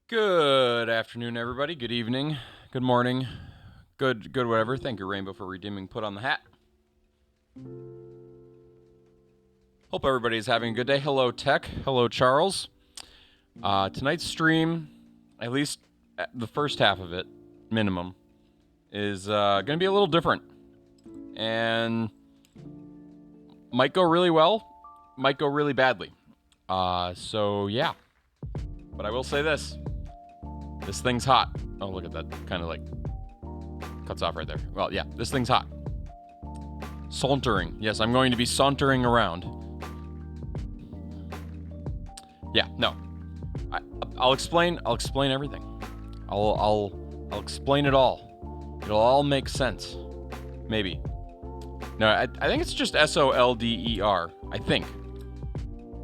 Good afternoon, everybody. Good evening. Good morning. Good whatever. Thank you, Rainbow, for redeeming Put on the Hat. Hope everybody's having a good day. Hello, Tech. Hello, Charles. Tonight's stream, at least the first half of it, minimum, is going to be a little different. And might go really well, might go really badly. So, yeah. But I will say this. This thing's hot. Oh, look at that. Kind of like cuts off right there. Well, yeah, this thing's hot. Sauntering. Yes, I'm going to be sauntering around. Yeah, no. I'll explain everything. I'll explain it all. It'll all make sense. Maybe. No, I think it's just SOLDER. I think.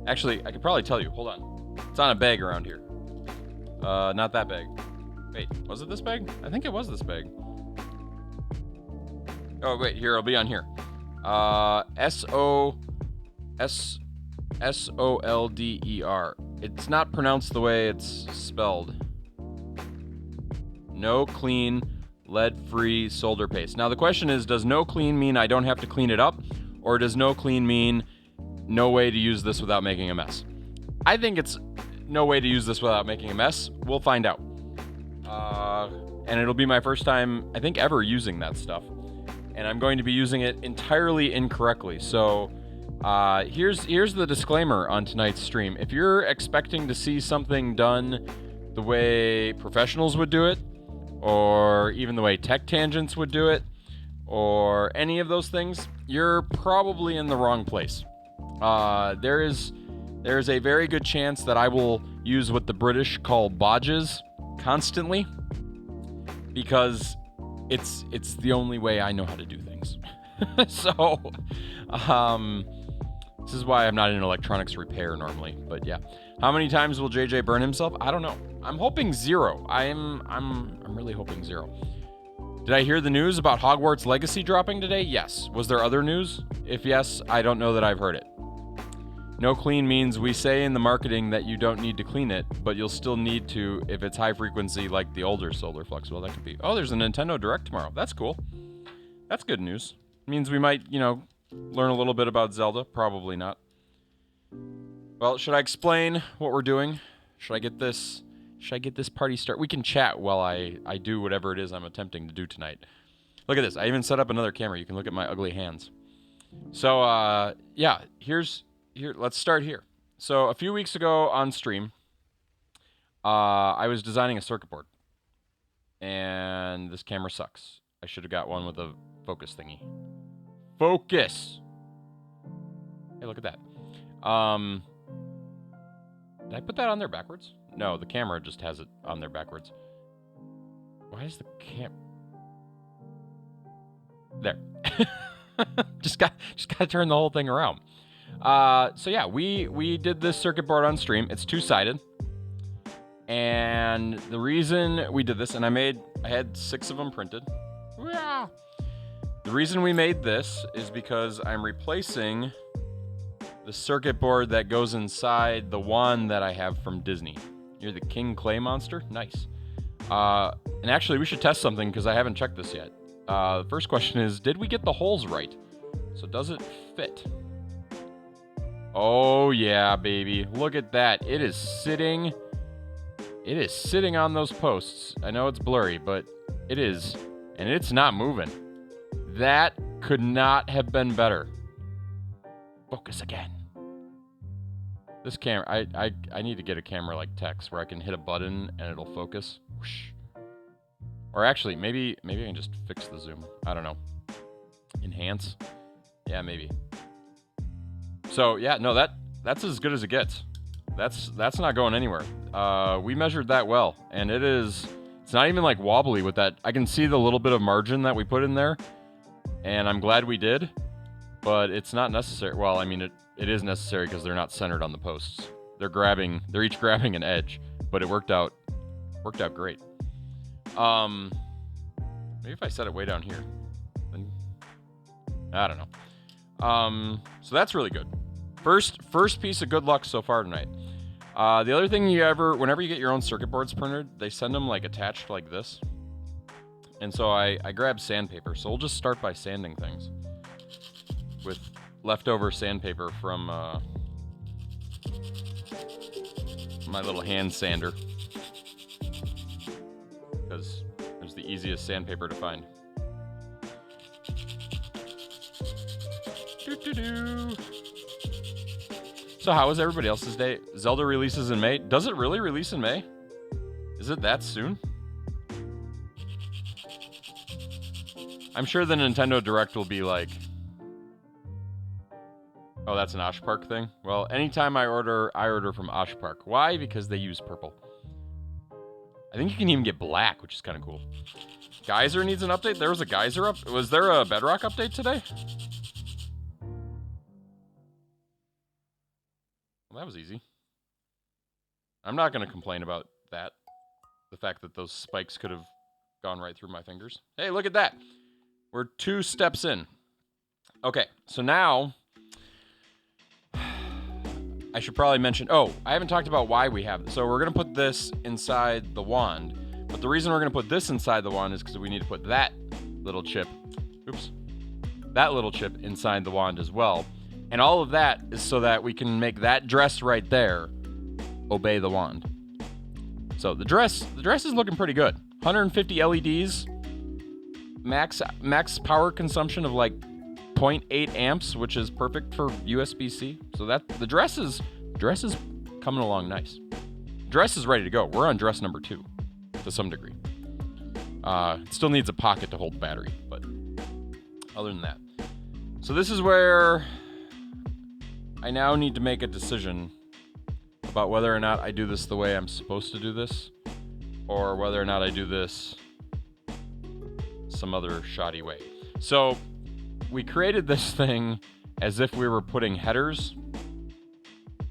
Actually, I could probably tell you. Hold on. It's on a bag around here. Not that bag. Wait, was it this bag? I think it was this bag. Oh, wait, here, it'll be on here. SOLDER. It's not pronounced the way it's spelled. No clean, lead-free solder paste. Now, the question is, does no clean mean I don't have to clean it up? Or does no clean mean no way to use this without making a mess? I think it's no way to use this without making a mess. We'll find out. And it'll be my first time, I think, ever using that stuff. And I'm going to be using it entirely incorrectly. So here's the disclaimer on tonight's stream. If you're expecting to see something done the way professionals would do it, or even the way Tech Tangents would do it, or any of those things, you're probably in the wrong place. There's a very good chance that I will use what the British call bodges constantly, because it's the only way I know how to do things. So, this is why I'm not in electronics repair normally. But yeah, how many times will JJ burn himself? I don't know. I'm hoping 0. I'm really hoping 0. Did I hear the news about Hogwarts Legacy dropping today? Yes. Was there other news? If yes, I don't know that I've heard it. No clean means we say in the marketing that you don't need to clean it, but you'll still need to if it's high frequency like the older Solar Flux. Well, that could be. Oh, there's a Nintendo Direct tomorrow. That's cool. That's good news. It means we might, learn a little bit about Zelda. Probably not. Well, should I explain what we're doing? Should I get this party started? We can chat while I do whatever it is I'm attempting to do tonight. Look at this. I even set up another camera. You can look at my ugly hands. So, yeah, let's start here. So a few weeks ago on stream, I was designing a circuit board, and this camera sucks. I should have got one with a focus thingy. Focus! Hey, look at that. Did I put that on there backwards? No, the camera just has it on there backwards. Why is the There. just got to turn the whole thing around. So yeah, we did this circuit board on stream. It's 2-sided. And the reason we did this, and I had 6 of them printed. Yeah. The reason we made this is because I'm replacing the circuit board that goes inside the wand that I have from Disney. You're the King Clay Monster? Nice. And actually, we should test something because I haven't checked this yet. The first question is, did we get the holes right? So does it fit? Oh yeah, baby. Look at that. It is sitting on those posts. I know it's blurry, but it is. And it's not moving. That could not have been better. Focus again. This camera, I need to get a camera like Tech's where I can hit a button and it'll focus. Whoosh. Or actually, maybe I can just fix the zoom. I don't know. Enhance? Yeah, maybe. So yeah, no, that's as good as it gets. That's not going anywhere. We measured that well, and it's not even like wobbly with that. I can see the little bit of margin that we put in there, and I'm glad we did, but it's not necessary. Well, I mean, it is necessary because they're not centered on the posts. They're each grabbing an edge, but it worked out great. Maybe if I set it way down here, then I don't know. So that's really good. First piece of good luck so far tonight. The other thing whenever you get your own circuit boards printed, they send them like attached like this. And so I grabbed sandpaper. So we'll just start by sanding things with leftover sandpaper from my little hand sander, because it's the easiest sandpaper to find. So how was everybody else's day? Zelda releases in May. Does it really release in May? Is it that soon? I'm sure the Nintendo Direct will be like, oh, that's an Osh Park thing? Well, anytime I order from Osh Park. Why? Because they use purple. I think you can even get black, which is kind of cool. Geyser needs an update? There was a Geyser up? Was there a Bedrock update today? Well, that was easy. I'm not going to complain about that. The fact that those spikes could have gone right through my fingers. Hey, look at that. We're 2 steps in. Okay, so now I should probably mention, I haven't talked about why we have this. So we're going to put this inside the wand. But the reason we're going to put this inside the wand is because we need to put that little chip, that little chip inside the wand as well. And all of that is so that we can make that dress right there obey the wand. So the dress is looking pretty good. 150 LEDs, max power consumption of like 0.8 amps, which is perfect for USB-C. So that the dress is coming along nice. Dress is ready to go. We're on dress number 2 to some degree. It still needs a pocket to hold battery, but other than that. So this is where I now need to make a decision about whether or not I do this the way I'm supposed to do this, or whether or not I do this some other shoddy way. So we created this thing as if we were putting headers,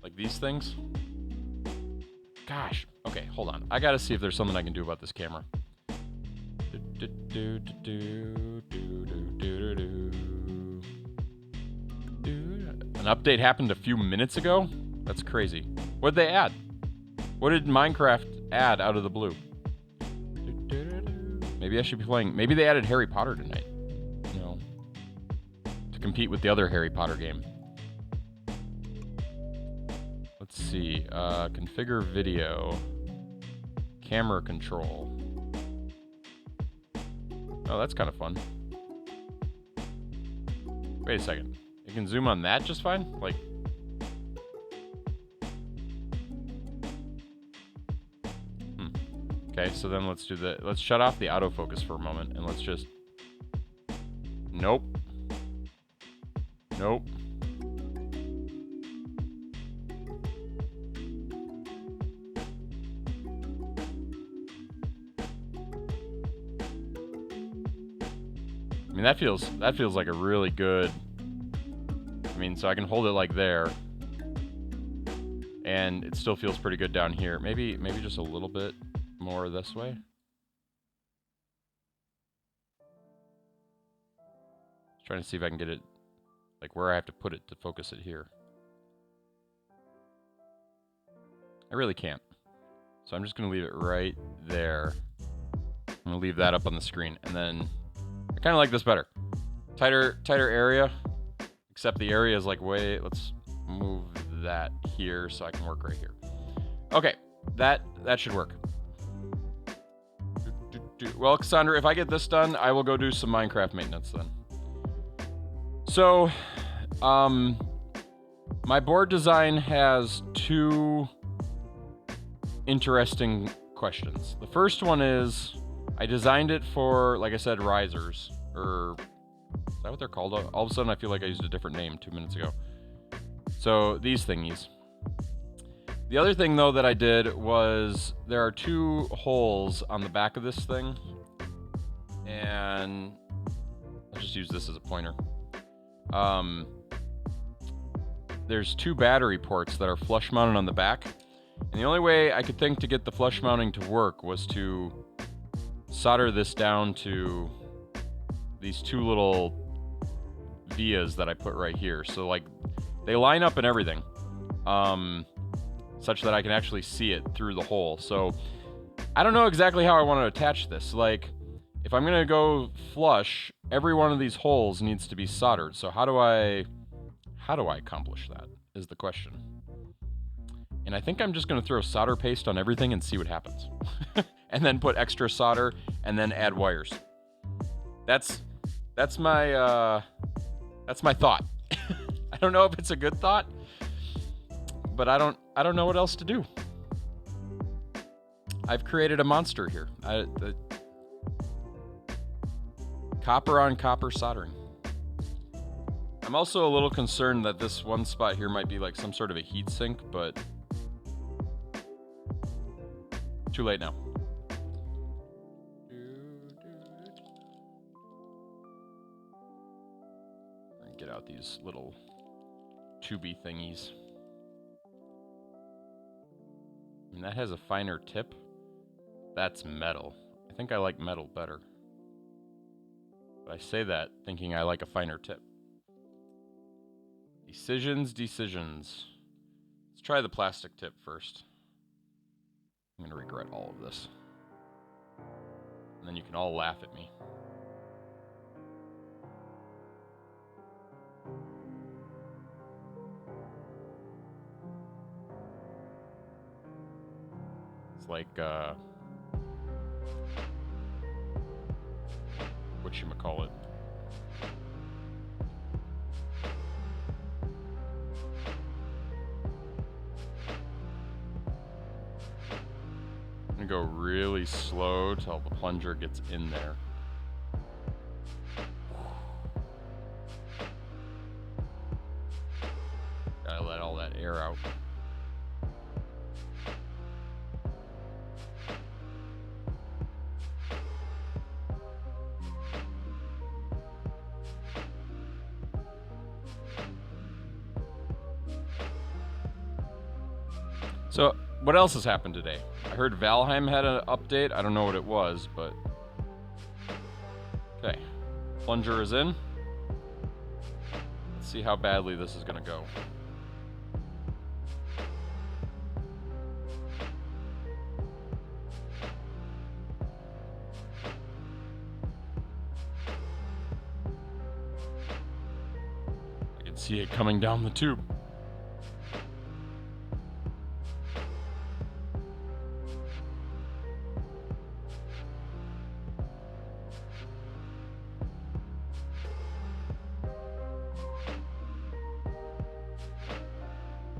like these things. Gosh, okay, hold on. I gotta see if there's something I can do about this camera. An update happened a few minutes ago? That's crazy. What'd they add? What did Minecraft add out of the blue? Maybe I should be playing... Maybe they added Harry Potter tonight. You know, to compete with the other Harry Potter game. Let's see. Configure video. Camera control. Oh, that's kind of fun. Wait a second. You can zoom on that just fine? Like... Okay, so then let's do the... Let's shut off the autofocus for a moment, and let's just... Nope. Nope. I mean, that feels like a really good... I mean, so I can hold it like there. And it still feels pretty good down here. Maybe just a little bit more this way. Just trying to see if I can get it, like where I have to put it to focus it here. I really can't. So I'm just going to leave it right there. I'm going to leave that up on the screen. And then I kind of like this better. Tighter area. Except the area is like way... Let's move that here so I can work right here. Okay. That should work. Well, Cassandra, if I get this done, I will go do some Minecraft maintenance then. So, my board design has 2 interesting questions. The first one is, I designed it for, like I said, risers. Or, is that what they're called? All of a sudden, I feel like I used a different name 2 minutes ago. So, these thingies. The other thing, though, that I did was there are 2 holes on the back of this thing. And I'll just use this as a pointer. There's 2 battery ports that are flush mounted on the back. And the only way I could think to get the flush mounting to work was to solder this down to these 2 little vias that I put right here. So, like, they line up and everything. such that I can actually see it through the hole. So I don't know exactly how I want to attach this. Like, if I'm going to go flush, every one of these holes needs to be soldered. So how do I accomplish that is the question. And I think I'm just going to throw solder paste on everything and see what happens. And then put extra solder and then add wires. That's my thought. I don't know if it's a good thought, but I don't know what else to do. I've created a monster here. The copper on copper soldering. I'm also a little concerned that this one spot here might be like some sort of a heat sink, but too late now. Get out these little tubey thingies. And that has a finer tip. That's metal. I think I like metal better. But I say that thinking I like a finer tip. Decisions. Let's try the plastic tip first. I'm gonna regret all of this. And then you can all laugh at me. It's like, whatchamacallit. I'm gonna go really slow till the plunger gets in there. Gotta let all that air out. So, what else has happened today? I heard Valheim had an update. I don't know what it was, but... Okay. Plunger is in. Let's see how badly this is going to go. I can see it coming down the tube.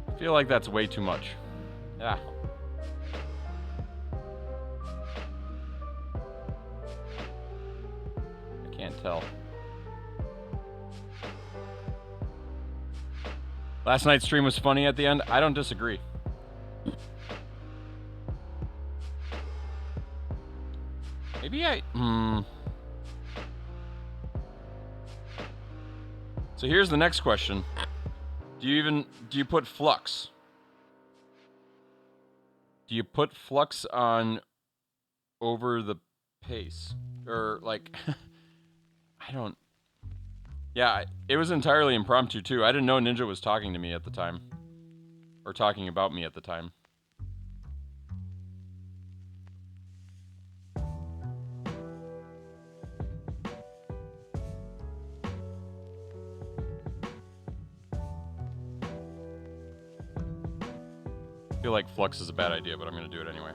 I feel like that's way too much. Yeah. I can't tell. Last night's stream was funny at the end. I don't disagree. Maybe So here's the next question. Do you put flux? Do you put flux on over the pace? Or like, I don't... Yeah, it was entirely impromptu too. I didn't know Ninja was talking to me at the time. Or talking about me at the time. I feel like flux is a bad idea, but I'm going to do it anyway.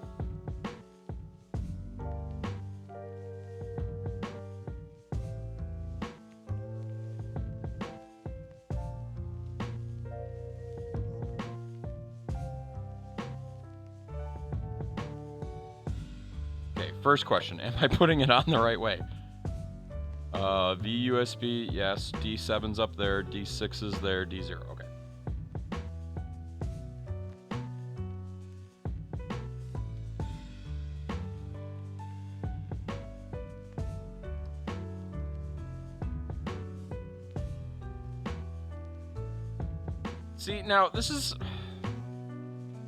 Okay, first question. Am I putting it on the right way? VUSB, yes. D7's up there. D6 is there. D0, okay. See, now, this is...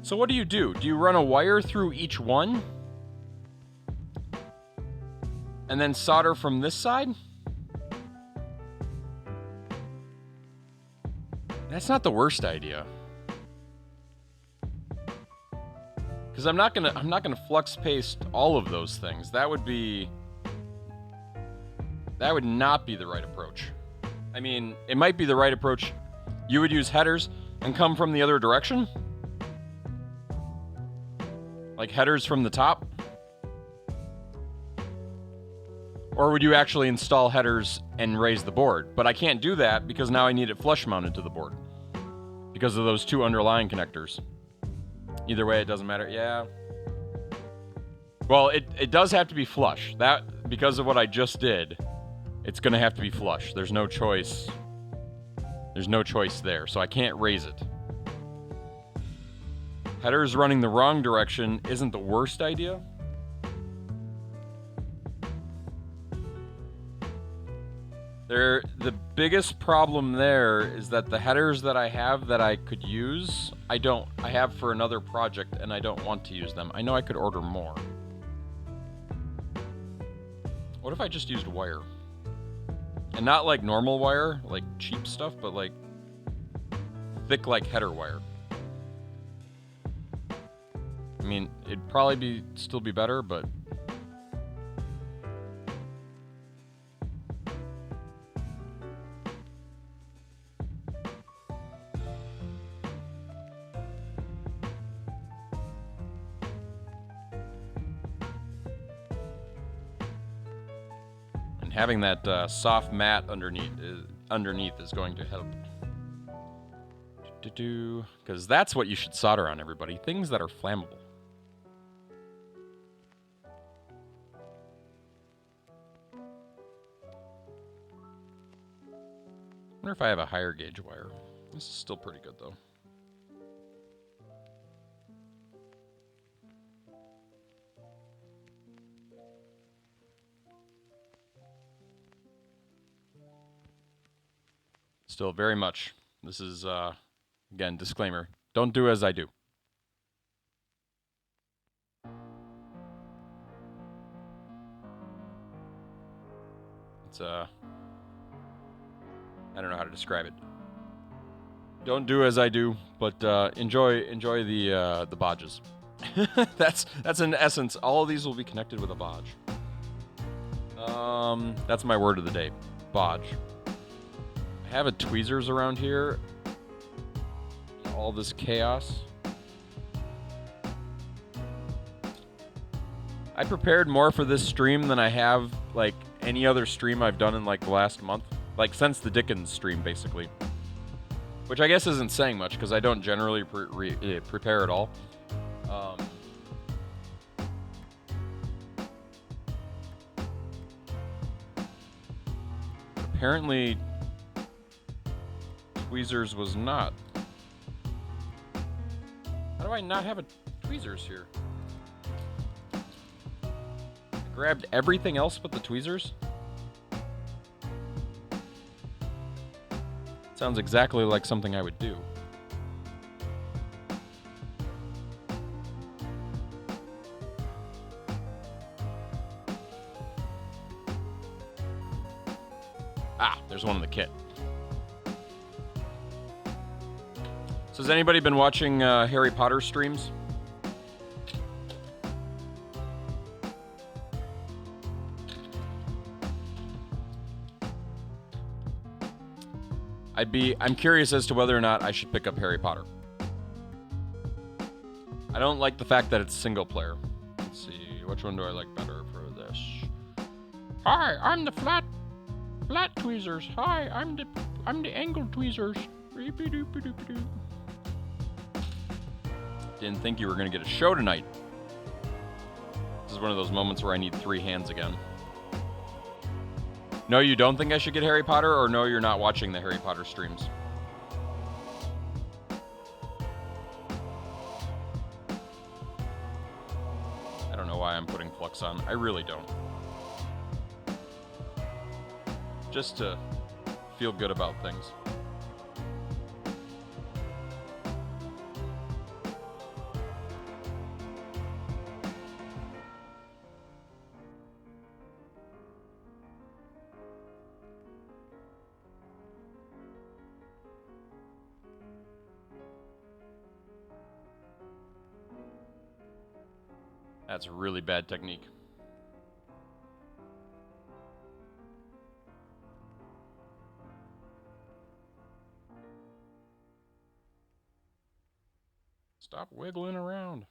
So what do you do? Do you run a wire through each one? And then solder from this side? That's not the worst idea. Because I'm not gonna flux paste all of those things. That would not be the right approach. I mean, it might be the right approach. You would use headers and come from the other direction? Like headers from the top? Or would you actually install headers and raise the board? But I can't do that because now I need it flush mounted to the board because of those two underlying connectors. Either way, it doesn't matter. Yeah. Well, it does have to be flush. That, because of what I just did, it's going to have to be flush. There's no choice. There's no choice there, so I can't raise it. Headers running the wrong direction isn't the worst idea. The biggest problem there is that the headers that I have that I could use, I have for another project and I don't want to use them. I know I could order more. What if I just used wire? And not like normal wire, like cheap stuff, but like thick like header wire. I mean, it'd probably still be better, but having that soft mat underneath is going to help. Because that's what you should solder on, everybody. Things that are flammable. I wonder if I have a higher gauge wire. This is still pretty good, though. Still very much. This is, again, disclaimer. Don't do as I do. It's, I don't know how to describe it. Don't do as I do, but enjoy the bodges. That's in essence. All of these will be connected with a bodge. That's my word of the day. Bodge. I have a tweezers around here. All this chaos. I prepared more for this stream than I have like any other stream I've done in like the last month. Like since the Dickens stream, basically. Which I guess isn't saying much because I don't generally prepare at all. Apparently, tweezers was not. How do I not have a tweezers here? I grabbed everything else but the tweezers? Sounds exactly like something I would do. Ah, there's one in the kit. So has anybody been watching Harry Potter streams? I'm curious as to whether or not I should pick up Harry Potter. I don't like the fact that it's single player. Let's see, which one do I like better for this? Hi, I'm the flat tweezers. Hi, I'm the angle tweezers. Didn't think you were gonna get a show tonight. This is one of those moments where I need 3 hands again. No, you don't think I should get Harry Potter, or no, you're not watching the Harry Potter streams? I don't know why I'm putting flux on. I really don't. Just to feel good about things. That's really bad technique. Stop wiggling around.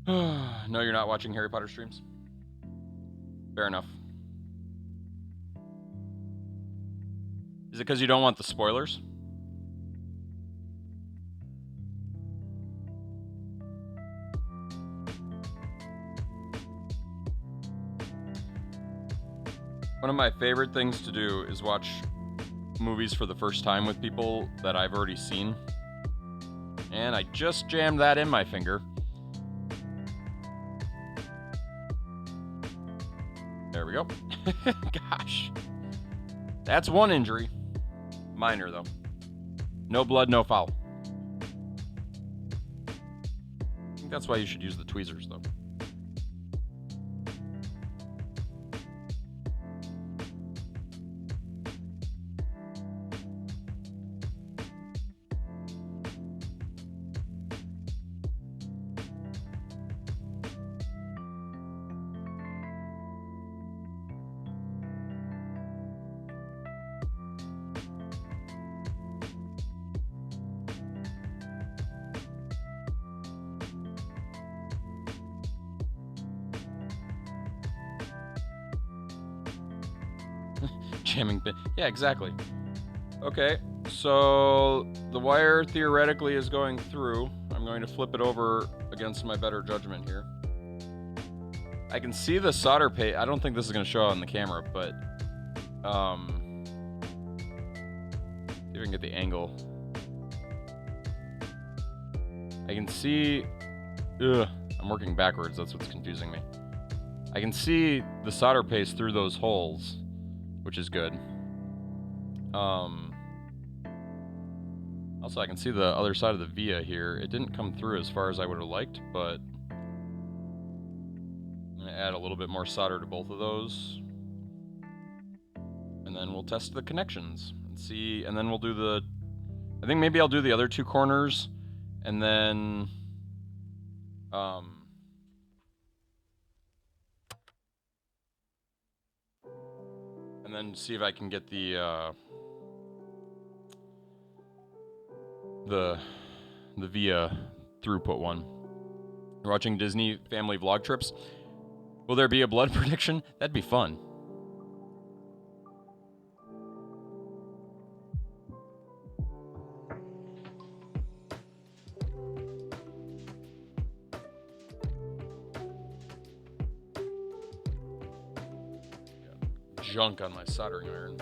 No, you're not watching Harry Potter streams? Fair enough. Is it because you don't want the spoilers? One of my favorite things to do is watch movies for the first time with people that I've already seen. And I just jammed that in my finger. There we go. Gosh. That's one injury. Minor, though. No blood, no foul. I think that's why you should use the tweezers, though. Jamming pin. Yeah, exactly. Okay, so the wire theoretically is going through. I'm going to flip it over against my better judgment here. I can see the solder paste. I don't think this is going to show on the camera, but see if I can get the angle. I can see. I'm working backwards. That's what's confusing me. I can see the solder paste through those holes, which is good. Also, I can see the other side of the via here. It didn't come through as far as I would have liked, but I'm going to add a little bit more solder to both of those. And then we'll test the connections and see, and then we'll do the, I think maybe I'll do the other two corners, and then, see if I can get the via throughput one. You're watching Disney family vlog trips. Will there be a blood prediction? That'd be fun. Junk on my soldering iron.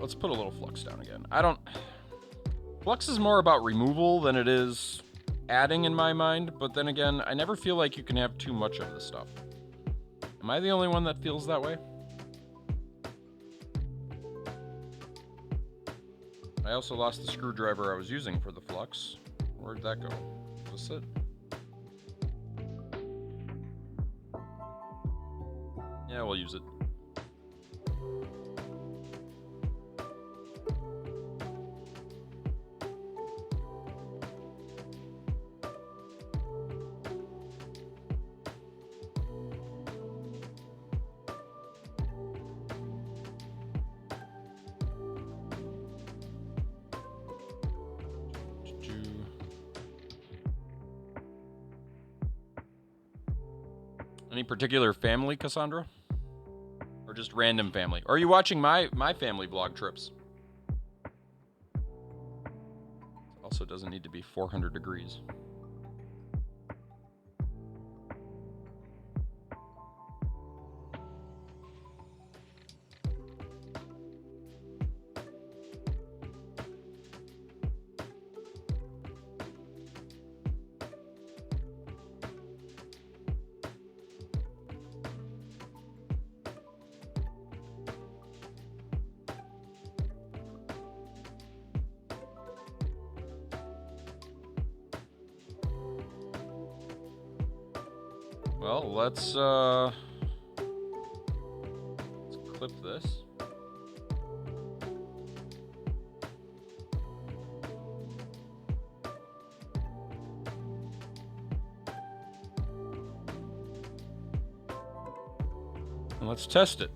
Let's put a little flux down again. Flux is more about removal than it is adding in my mind, but then again, I never feel like you can have too much of this stuff. Am I the only one that feels that way? I also lost the screwdriver I was using for the flux. Where'd that go? Was this it? Yeah, we'll use it. Any particular family, Cassandra? Or just random family? Or are you watching my family vlog trips? Also doesn't need to be 400 degrees. Well, let's clip this. And let's test it.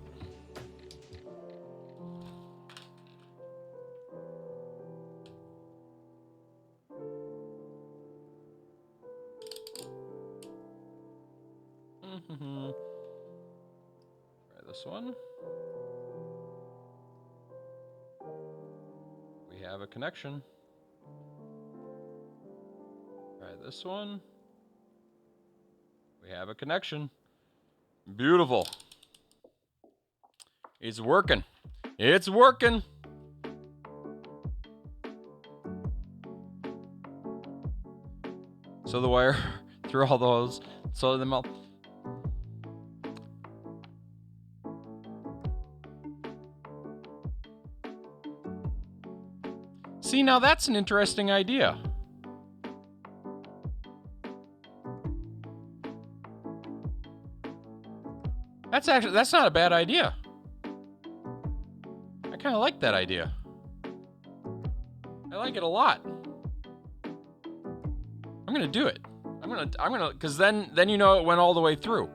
Try this one. We have a connection. Try this one. We have a connection. Beautiful. It's working. It's working. So the wire through all those. So the mouth. See, now that's an interesting idea. That's not a bad idea. I kind of like that idea. I like it a lot. I'm gonna do it. I'm gonna, cause then you know it went all the way through.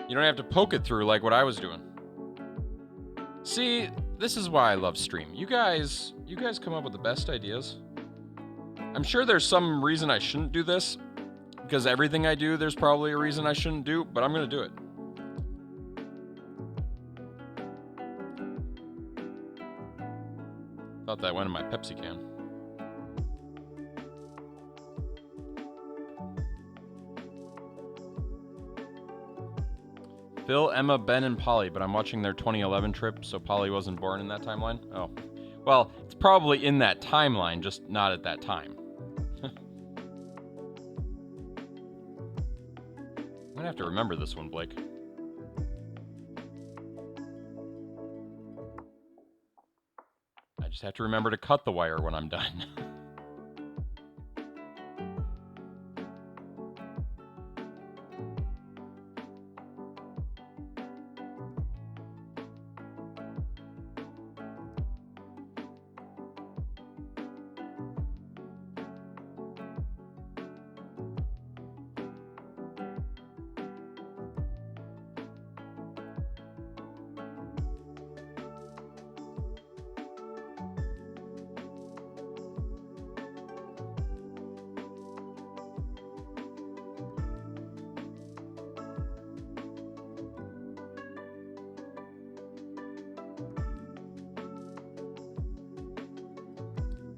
You don't have to poke it through like what I was doing. See, this is why I love Stream. You guys come up with the best ideas. I'm sure there's some reason I shouldn't do this, because everything I do, there's probably a reason I shouldn't do, but I'm gonna do it. Thought that went in my Pepsi can. Phil, Emma, Ben, and Polly, but I'm watching their 2011 trip, so Polly wasn't born in that timeline? Oh. Well, it's probably in that timeline, just not at that time. I'm gonna have to remember this one, Blake. I just have to remember to cut the wire when I'm done.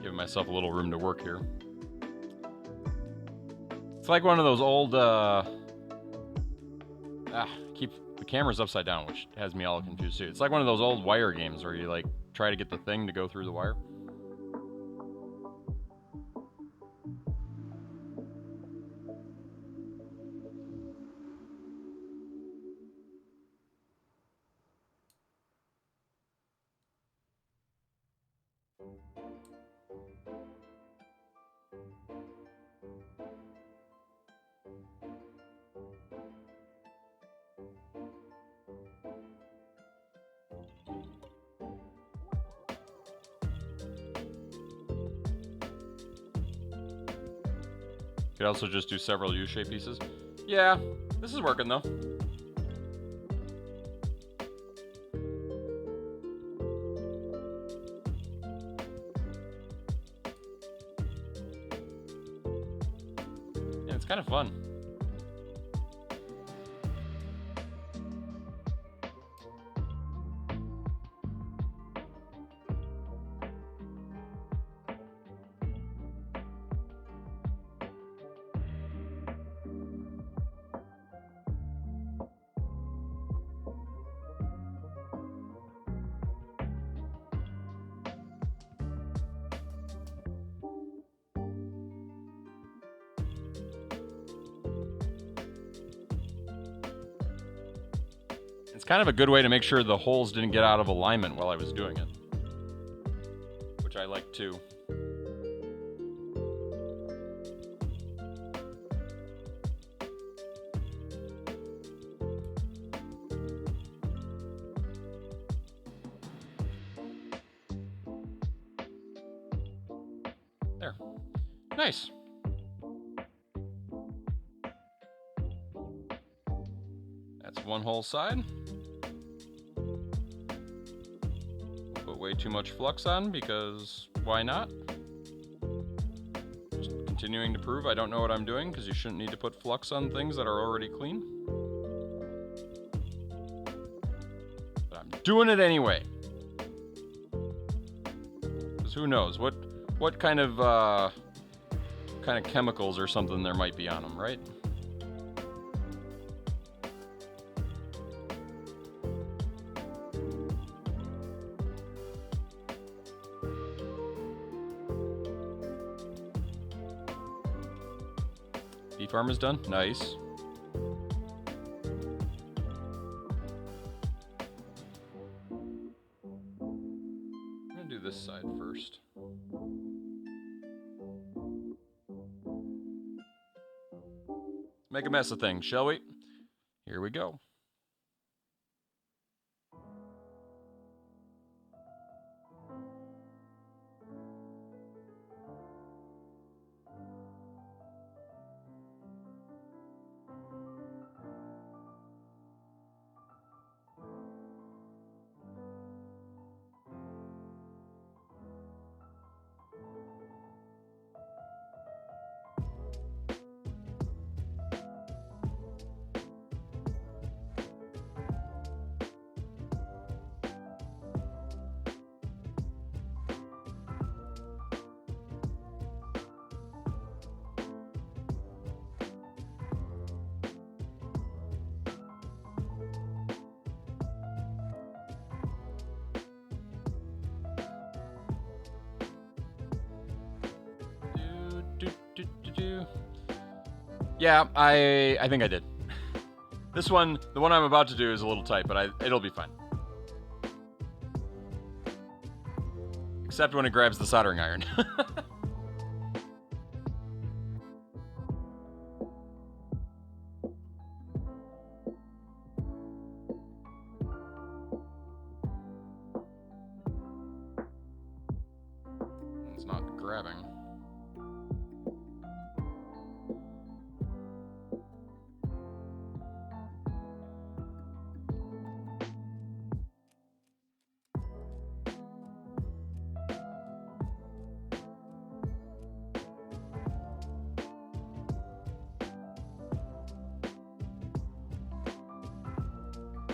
Giving myself a little room to work here. It's like one of those old, keep the camera's upside down, which has me all confused too. It's like one of those old wire games where you like try to get the thing to go through the wire. Could also just do several U-shaped pieces. Yeah, this is working though. Yeah, it's kind of fun. It's kind of a good way to make sure the holes didn't get out of alignment while I was doing it, which I like too. There. Nice. That's one whole side. Put way too much flux on because why not? Just continuing to prove I don't know what I'm doing because you shouldn't need to put flux on things that are already clean. But I'm doing it anyway. Because who knows what kind of chemicals or something there might be on them, right? Beef arm is done. Nice. I'm gonna do this side first. Make a mess of things, shall we? Here we go. Yeah, I think I did. This one, the one I'm about to do is a little tight, but it'll be fine. Except when it grabs the soldering iron. It's not grabbing.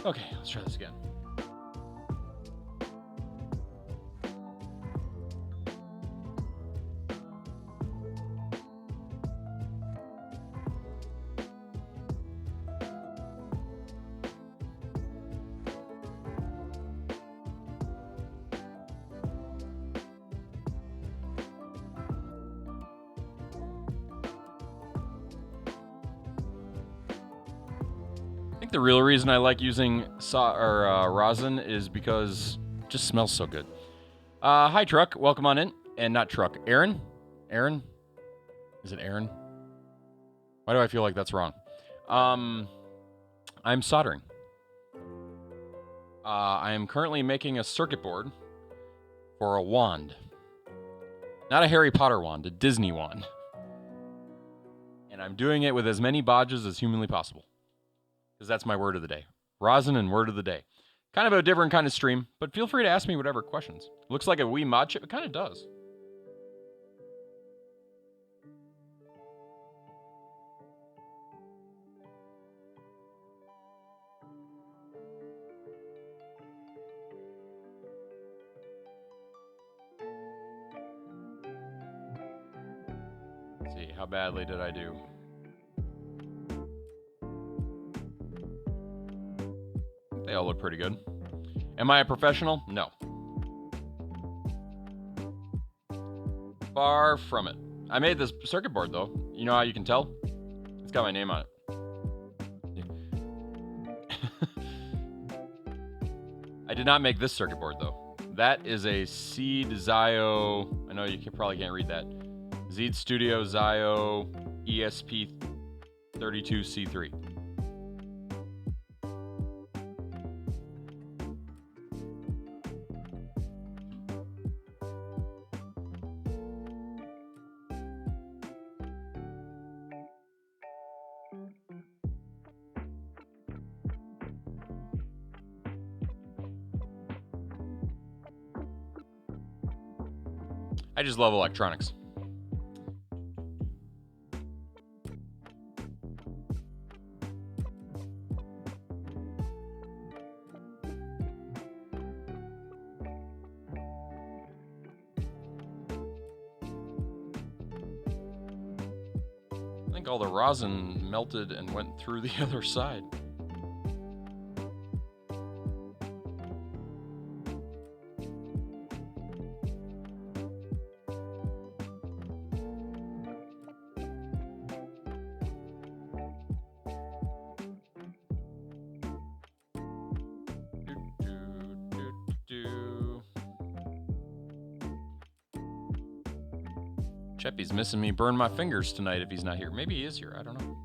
Okay, let's try this again. I think the real reason I like using rosin is because it just smells so good. Hi, Truck. Welcome on in. And not Truck. Aaron? Aaron? Is it Aaron? Why do I feel like that's wrong? I'm soldering. I am currently making a circuit board for a wand. Not a Harry Potter wand, a Disney wand. And I'm doing it with as many bodges as humanly possible. Because that's my word of the day. Rosin and word of the day. Kind of a different kind of stream, but feel free to ask me whatever questions. Looks like a wee mod chip. It kind of does. Let's see, how badly did I do? They all look pretty good. Am I a professional? No. Far from it. I made this circuit board, though. You know how you can tell? It's got my name on it. I did not make this circuit board, though. That is a Seed Zio... I know you probably can't read that. Zeed Studio Zio ESP32C3. I just love electronics. I think all the rosin melted and went through the other side. Cheppy's missing me burn my fingers tonight if he's not here. Maybe he is here. I don't know.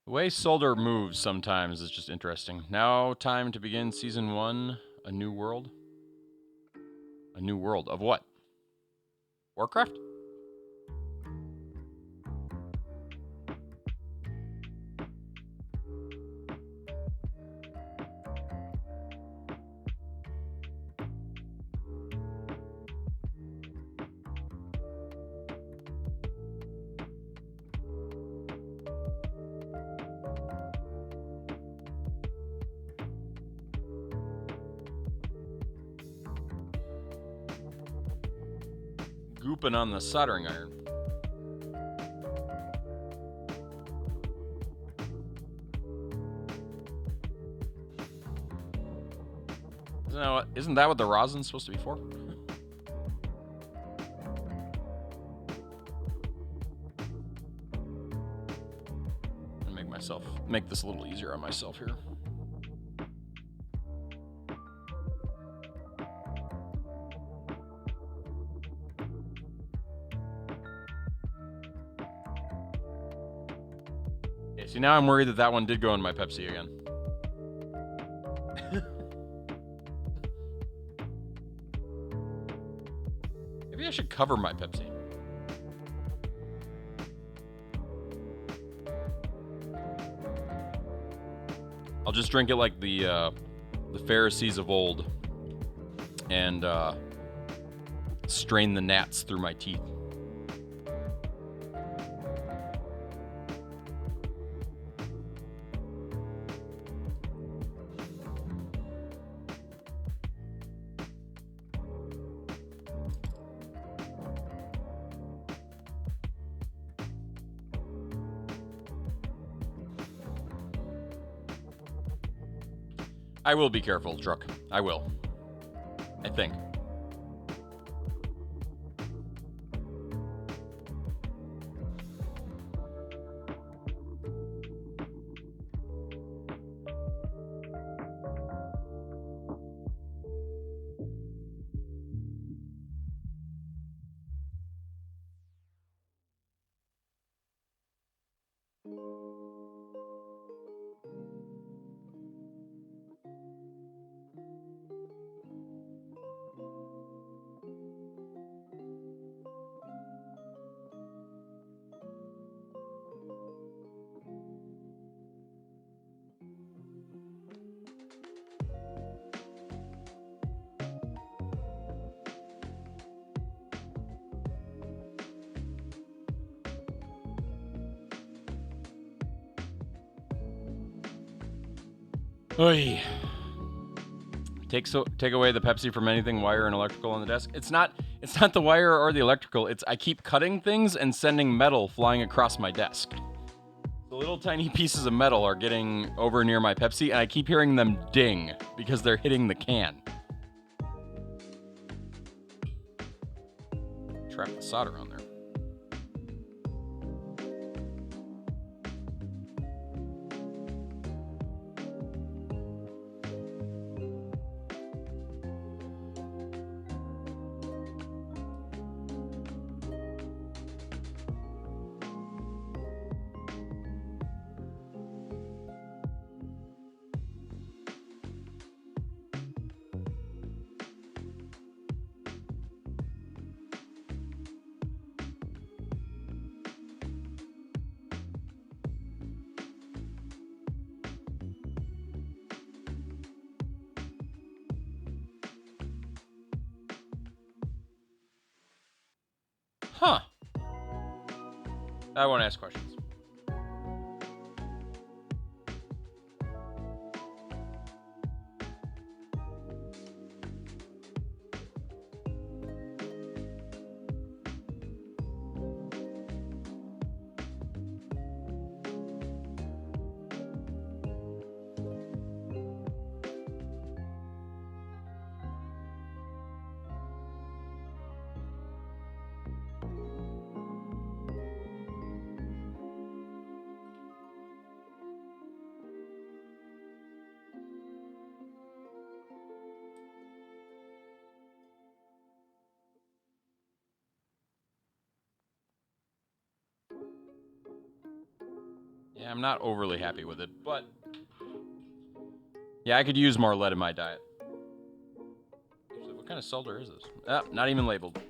The way Solder moves sometimes is just interesting. Now, time to begin Season 1, A New World. A new world of what? Warcraft? Gooping on the soldering iron. Isn't that what the rosin's supposed to be for? Make this a little easier on myself here. Okay, see, now I'm worried that one did go in my Pepsi again. Maybe I should cover my Pepsi. I'll just drink it like the Pharisees of old and strain the gnats through my teeth. I will be careful, Truck. I will. I think. Oy. Take away the Pepsi from anything wire and electrical on the desk. It's not the wire or the electrical. It's I keep cutting things and sending metal flying across my desk. The little tiny pieces of metal are getting over near my Pepsi, and I keep hearing them ding because they're hitting the can. Trap the solder on there. Huh. I won't ask questions. Yeah, I'm not overly happy with it, but yeah, I could use more lead in my diet. Actually, what kind of seltzer is this? Not even labeled.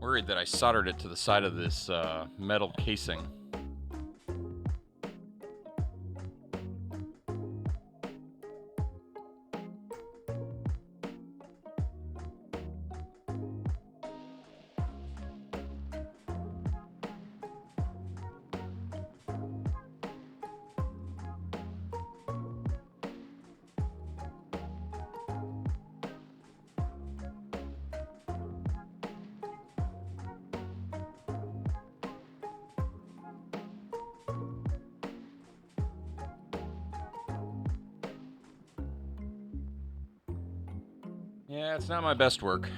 Worried that I soldered it to the side of this metal casing. Yeah, it's not my best work.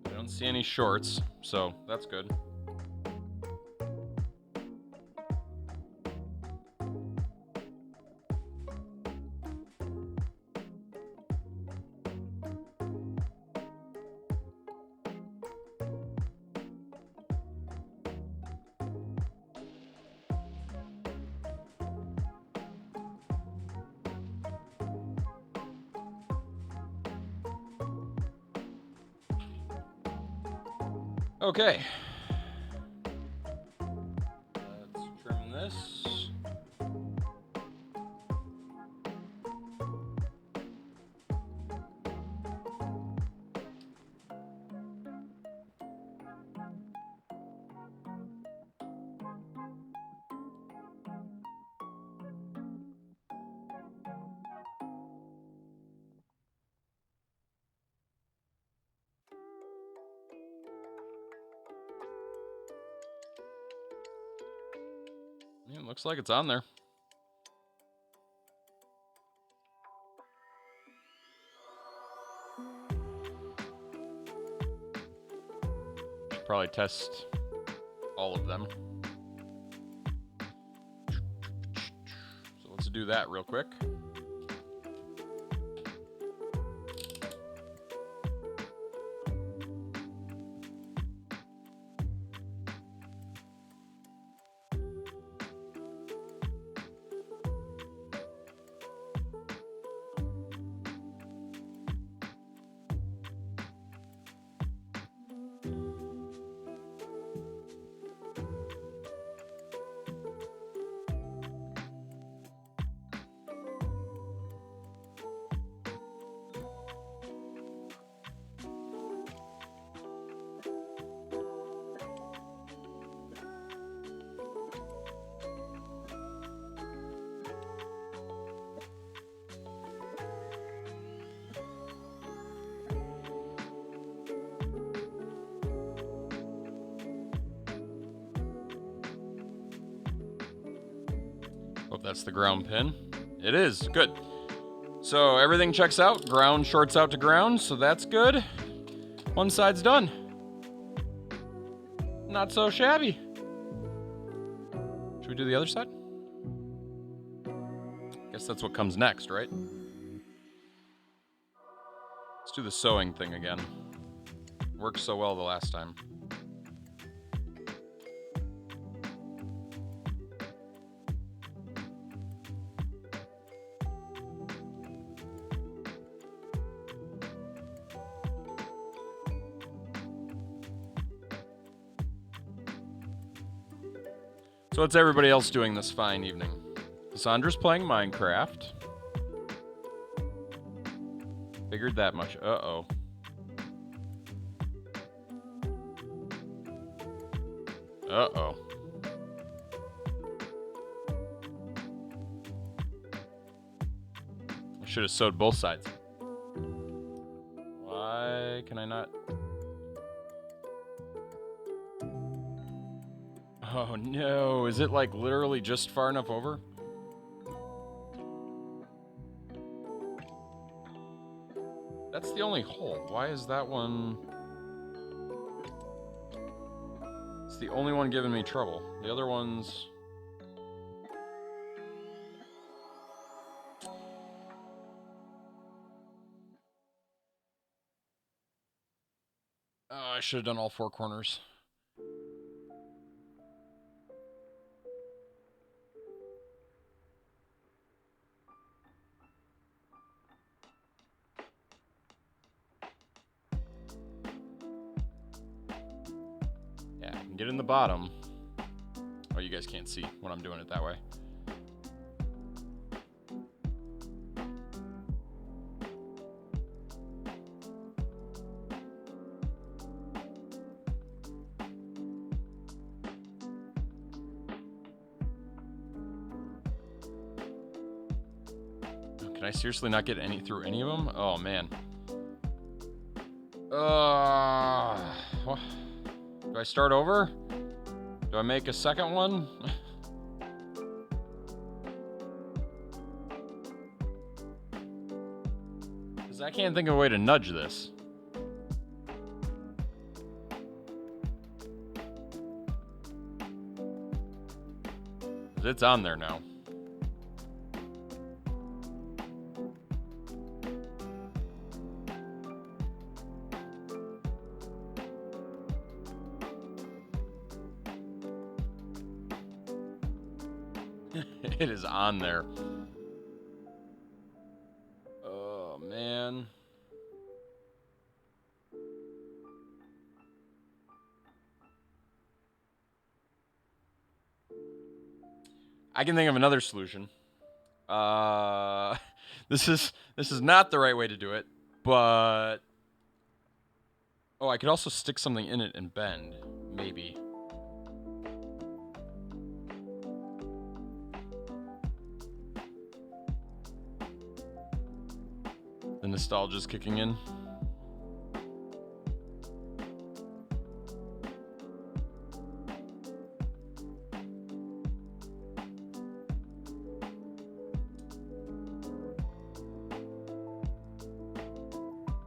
I don't see any shorts, so that's good. Okay. Let's trim this. Yeah, looks like it's on there. Probably test all of them. So let's do that real quick. that's the ground pin. It is. Good. So everything checks out. Ground shorts out to ground, so that's good. One side's done. Not so shabby. Should we do the other side? Guess that's what comes next, right? Let's do the sewing thing again. Worked so well the last time. So what's everybody else doing this fine evening? Cassandra's playing Minecraft. Figured that much. Uh-oh. Uh-oh. I should have sewed both sides. Why can I not? Oh no, is it like literally just far enough over? That's the only hole. Why is that one? It's the only one giving me trouble. The other ones... Oh, I should have done all four corners. Yeah, I can get in the bottom. Oh, you guys can't see when I'm doing it that way. Can I seriously not get any through any of them? Oh, man. What? Do I start over? Do I make a second one? Because I can't think of a way to nudge this. It's on there now. It is on there. Oh, man. I can think of another solution. This is not the right way to do it, but... Oh, I could also stick something in it and bend, maybe. The nostalgia's kicking in.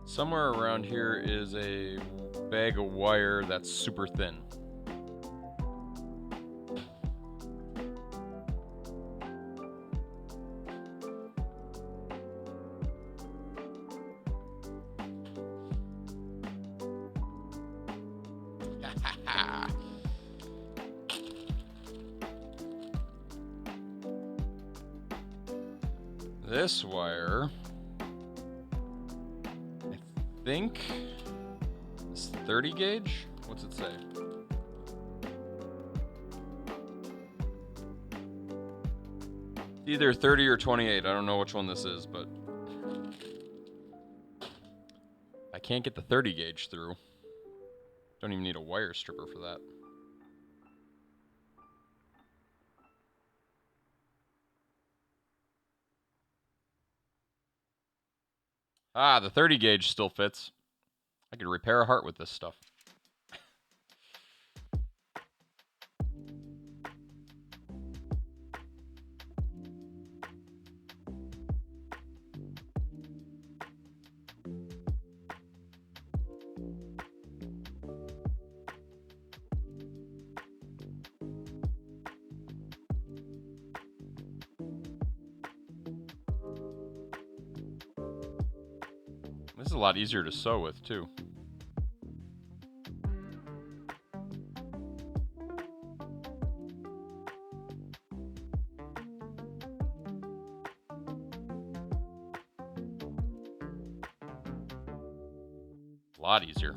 Somewhere around here is a bag of wire that's super thin. This wire, I think, is 30 gauge? What's it say? Either 30 or 28. I don't know which one this is, but I can't get the 30 gauge through. Don't even need a wire stripper for that. Ah, the 30 gauge still fits. I could repair a heart with this stuff. This is a lot easier to sew with, too. A lot easier.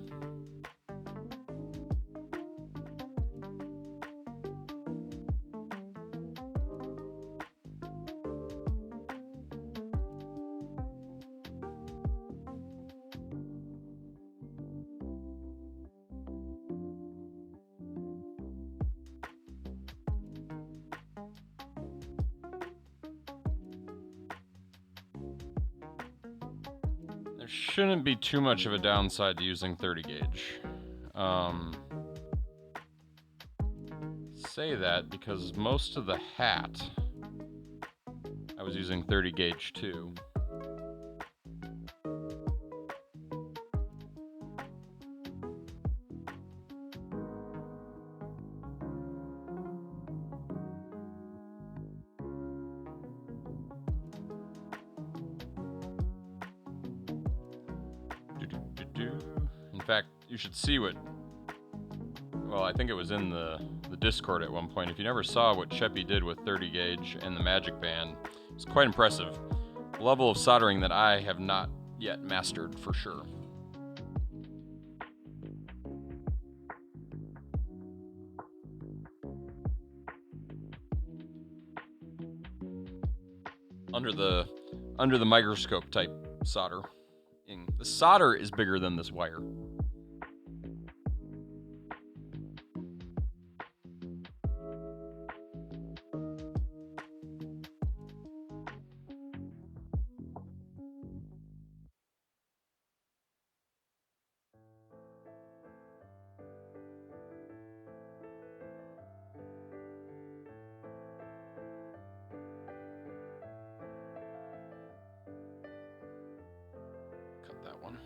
There shouldn't be too much of a downside to using 30 gauge. Say that because most of the hat I was using 30 gauge too. In fact, you should see what, well, I think it was in the Discord at one point. If you never saw what Cheppy did with 30 gauge and the Magic Band, it's quite impressive. A level of soldering that I have not yet mastered for sure. Under the microscope type solder. The solder is bigger than this wire. Cut that one.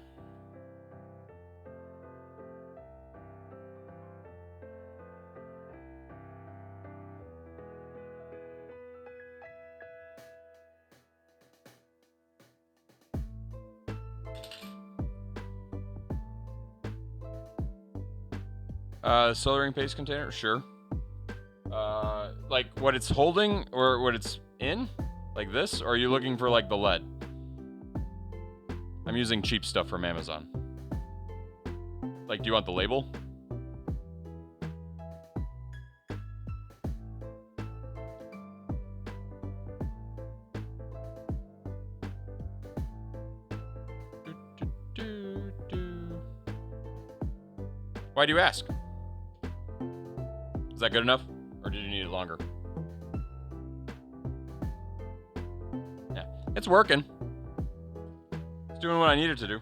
Soldering paste container, sure. Like what it's holding or what it's in? Like this? Or are you looking for like the lead? I'm using cheap stuff from Amazon. Like, do you want the label? Why do you ask? Is that good enough? Or did you need it longer? Yeah, it's working. It's doing what I need it to do.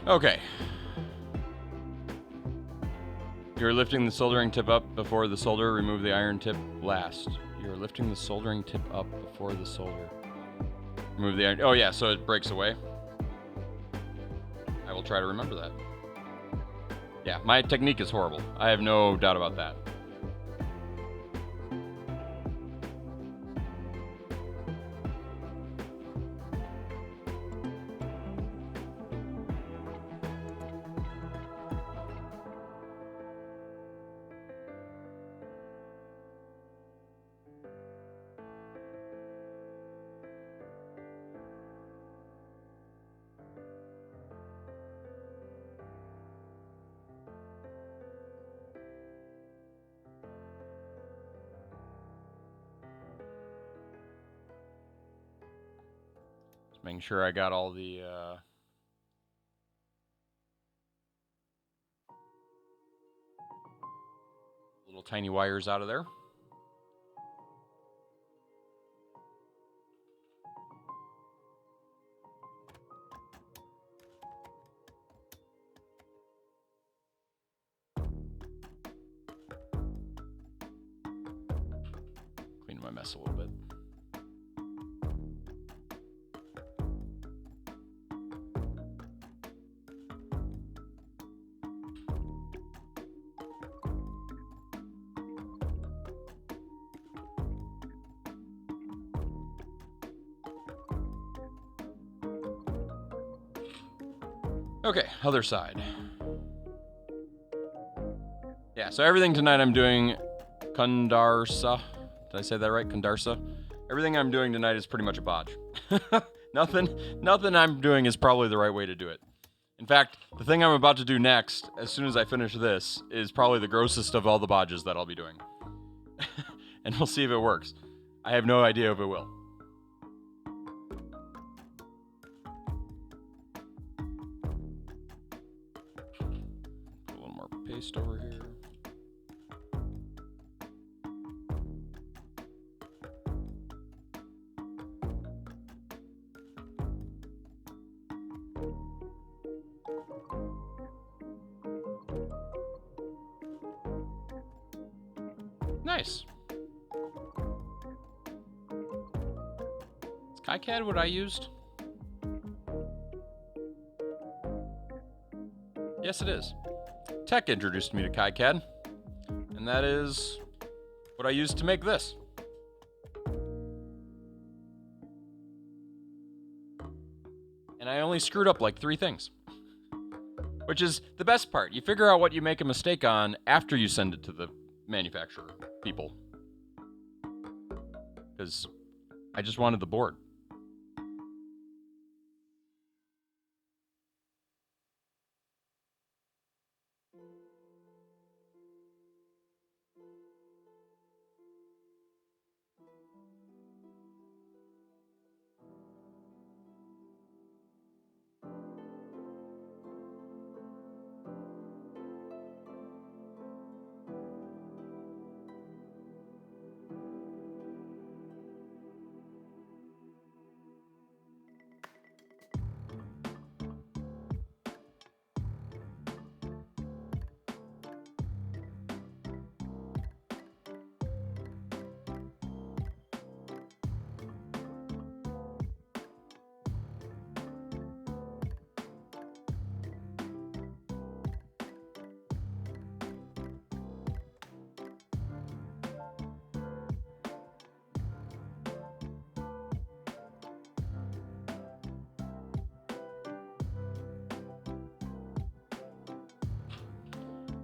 Okay. You're lifting the soldering tip up before the solder. Remove the iron tip last. You're lifting the soldering tip up before the solder. Remove the iron. Oh yeah, so it breaks away. I will try to remember that. Yeah, my technique is horrible. I have no doubt about that. Making sure I got all the little tiny wires out of there. Clean my mess a little bit. Okay, other side. Yeah, so everything tonight I'm doing Kundarsa. Did I say that right? Kundarsa? Everything I'm doing tonight is pretty much a botch. Nothing I'm doing is probably the right way to do it. In fact, the thing I'm about to do next, as soon as I finish this, is probably the grossest of all the bodges that I'll be doing. And we'll see if it works. I have no idea if it will. Put a little more paste over here. Nice. Is KiCad what I used? Yes, it is. Tech introduced me to KiCad, and that is what I used to make this. And I only screwed up like 3 things. Which is the best part. You figure out what you make a mistake on after you send it to the manufacturer people. Because I just wanted the board.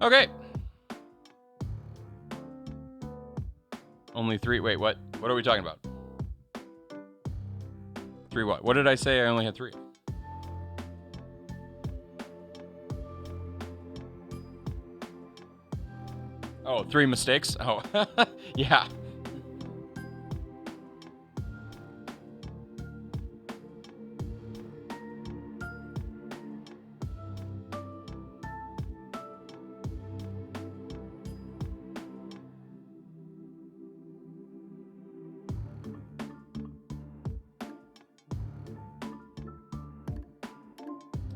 Okay. Only 3. Wait, what? What are we talking about? 3 what? What did I say? I only had 3. Oh, 3 mistakes? Oh, yeah.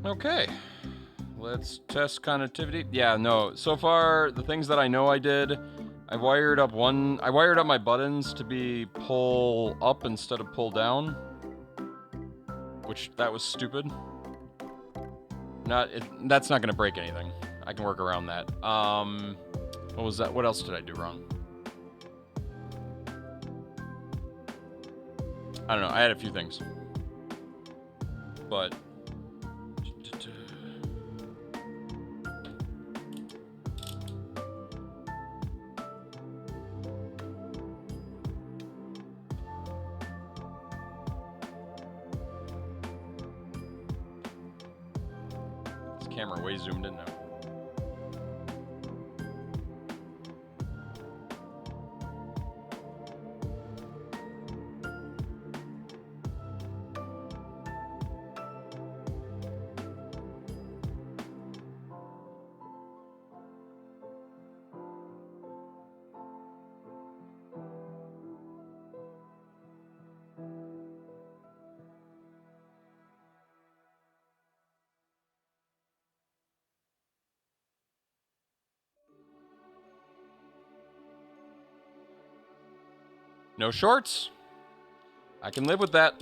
Okay, let's test connectivity. Yeah, no, so far the things that I know I did, I wired up my buttons to be pull up instead of pull down, which that was stupid. That's not gonna break anything. I can work around that. What was that? What else did I do wrong? I don't know, I had a few things. But camera way zoomed in now. No shorts. I can live with that.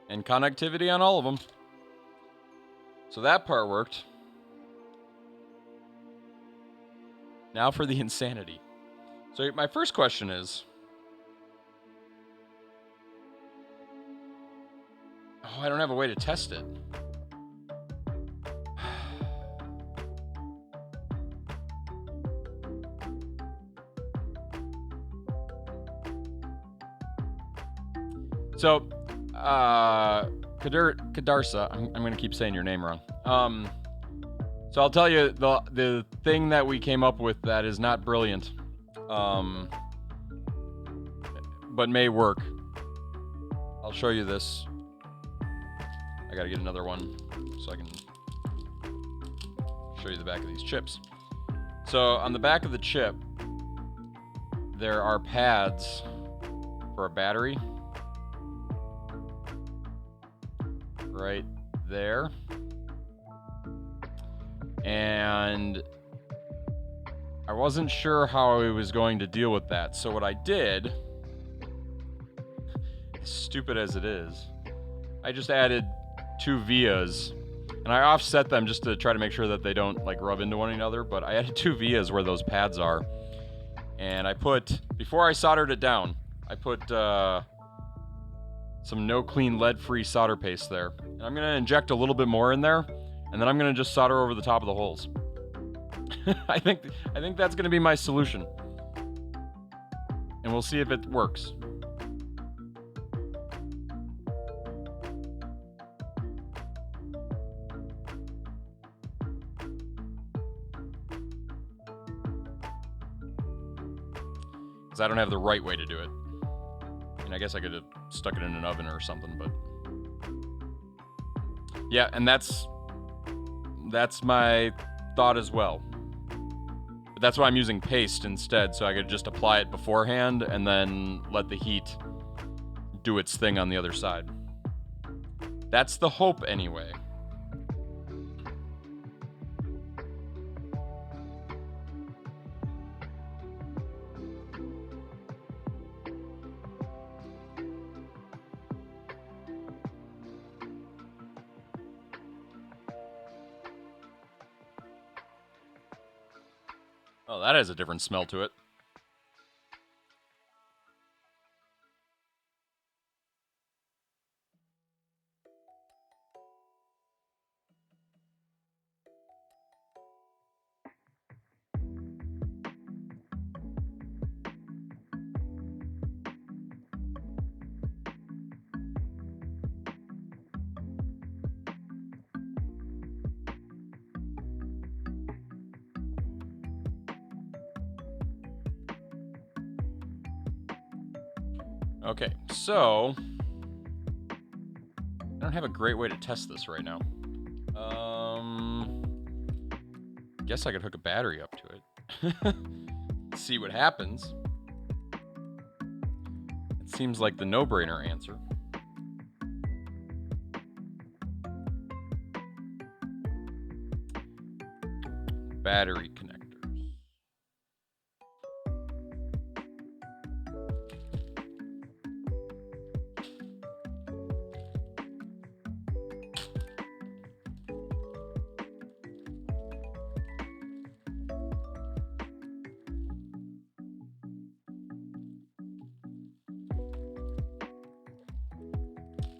And connectivity on all of them. So that part worked. Now for the insanity. So my first question is... Oh, I don't have a way to test it. So, Kadarsa, I'm going to keep saying your name wrong. So I'll tell you the thing that we came up with that is not brilliant, but may work. I'll show you this. I got to get another one so I can show you the back of these chips. So on the back of the chip, there are pads for a battery. Right there. And I wasn't sure how I was going to deal with that. So what I did, as stupid as it is, I just added 2 vias, and I offset them just to try to make sure that they don't like rub into one another, but I added 2 vias where those pads are. And I put, before I soldered it down, I put some no clean lead-free solder paste there. And I'm going to inject a little bit more in there, and then I'm going to just solder over the top of the holes. I think that's going to be my solution. And we'll see if it works. Because I don't have the right way to do it. And I guess I could have stuck it in an oven or something, but... Yeah, and that's my thought as well. But that's why I'm using paste instead, so I could just apply it beforehand and then let the heat do its thing on the other side. That's the hope anyway. Oh, that has a different smell to it. Okay, so I don't have a great way to test this right now. Guess I could hook a battery up to it. See what happens. It seems like the no-brainer answer. Battery connectors.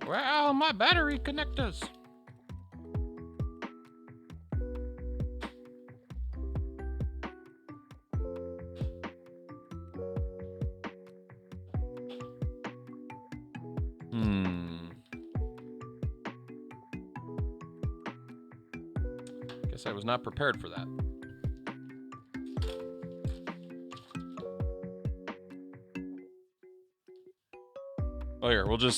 Well, my battery connectors. Guess I was not prepared for that. Oh, here, we'll do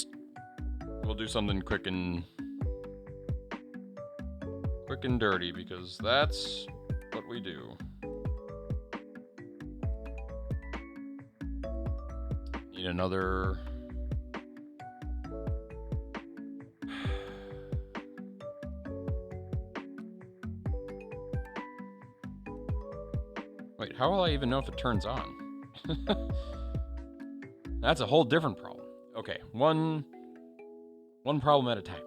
something quick and dirty because that's what we do. Need another. Wait, how will I even know if it turns on? That's a whole different problem. Okay, one problem at a time.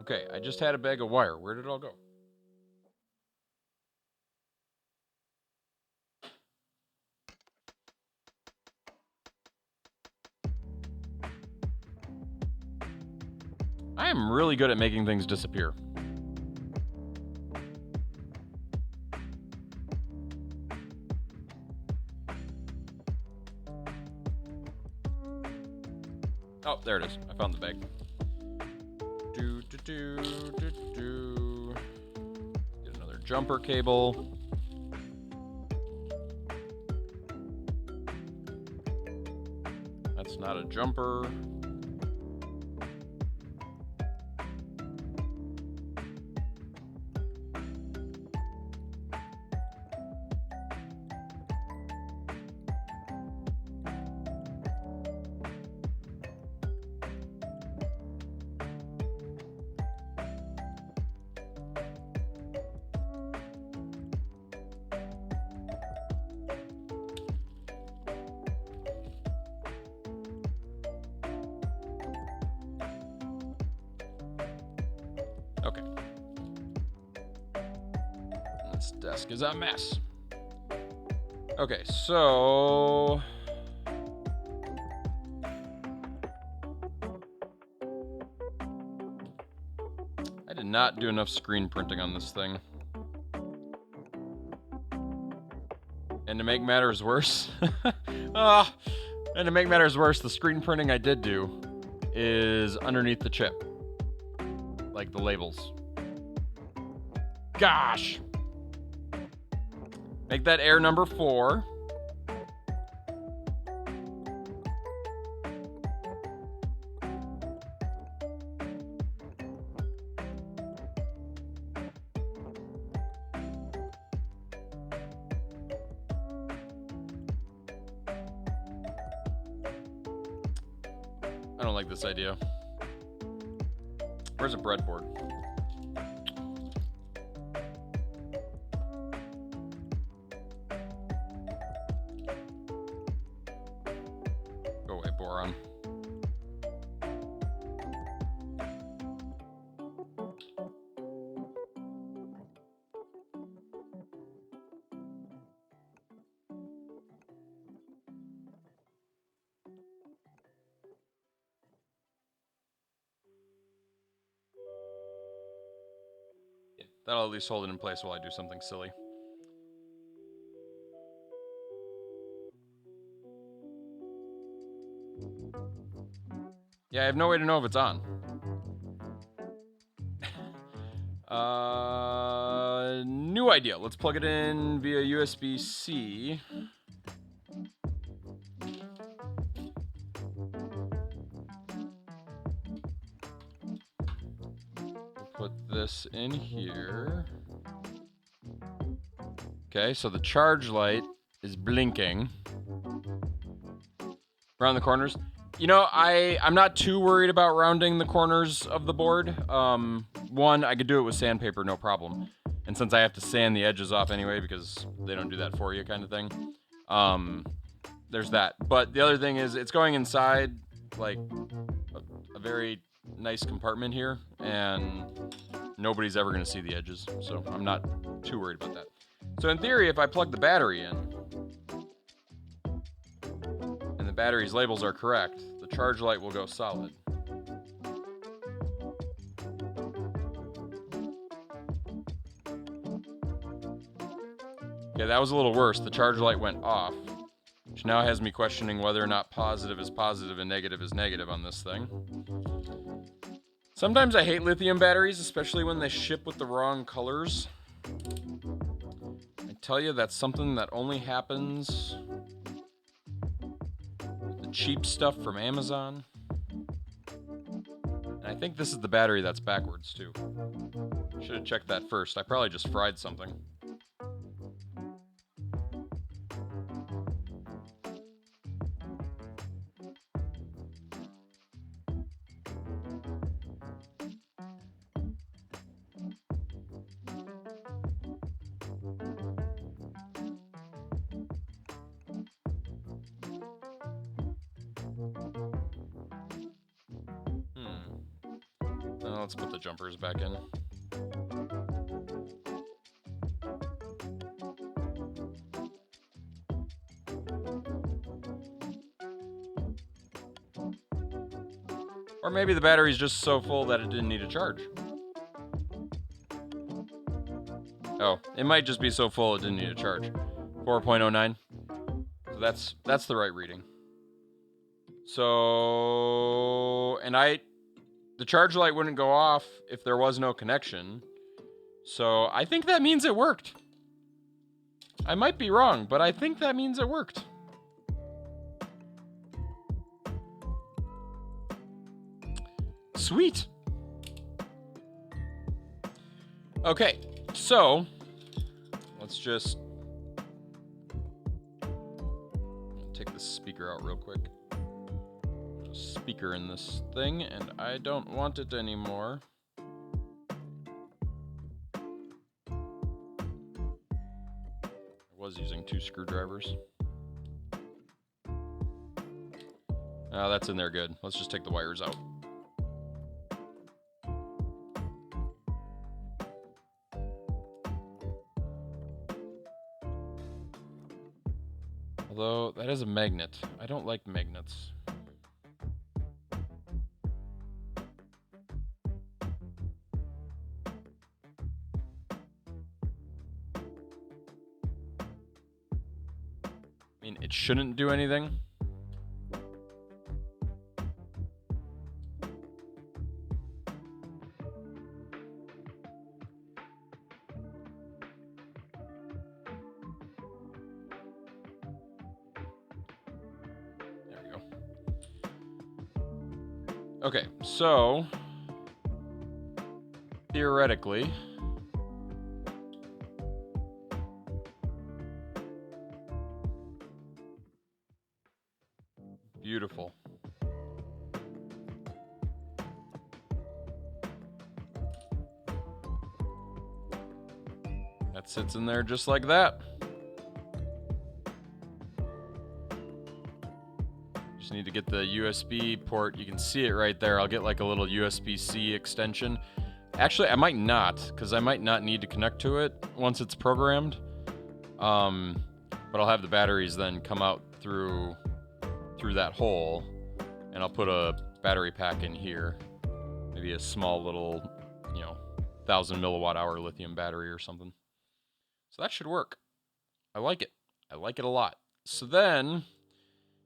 Okay, I just had a bag of wire. Where did it all go? I am really good at making things disappear. Oh, there it is. I found the bag. Get another jumper cable. That's not a jumper. Okay. This desk is a mess. Okay, so I did not do enough screen printing on this thing. And to make matters worse, the screen printing I did do is underneath the chip. Like the labels. Gosh! Make that error number 4. I don't like this idea. Where's a breadboard? Go away, boron. That'll at least hold it in place while I do something silly. Yeah, I have no way to know if it's on. New idea. Let's plug it in via USB-C. Put this in here. Okay, so the charge light is blinking around the corners. You know, I'm not too worried about rounding the corners of the board. One, I could do it with sandpaper, no problem. And since I have to sand the edges off anyway, because they don't do that for you kind of thing, there's that. But the other thing is it's going inside, like, a very nice compartment here, and nobody's ever going to see the edges, so I'm not too worried about that. So in theory, if I plug the battery in, and the battery's labels are correct, the charge light will go solid. Okay, that was a little worse. The charge light went off, which now has me questioning whether or not positive is positive and negative is negative on this thing. Sometimes I hate lithium batteries, especially when they ship with the wrong colors. I tell you, that's something that only happens with the cheap stuff from Amazon. And I think this is the battery that's backwards, too. Should have checked that first. I probably just fried something. Let's put the jumpers back in. Or maybe the battery's just so full that it didn't need a charge. Oh, it might just be so full it didn't need a charge. 4.09. So that's the right reading. So, and the charge light wouldn't go off if there was no connection. So I think that means it worked. I might be wrong, but I think that means it worked. Sweet. Okay, so let's just take the speaker out real quick. There's a speaker in this thing, and I don't want it anymore. I was using 2 screwdrivers. Oh, that's in there good. Let's just take the wires out. Although, that is a magnet. I don't like magnets. I mean, it shouldn't do anything. Okay, so theoretically, beautiful. That sits in there just like that. Just need to get the USB port. You can see it right there. I'll get like a little USB-C extension. Actually, I might not, because I might not need to connect to it once it's programmed. But I'll have the batteries then come out through that hole, and I'll put a battery pack in here. Maybe a small little, 1,000 milliwatt hour lithium battery or something. So that should work. I like it. I like it a lot. So then,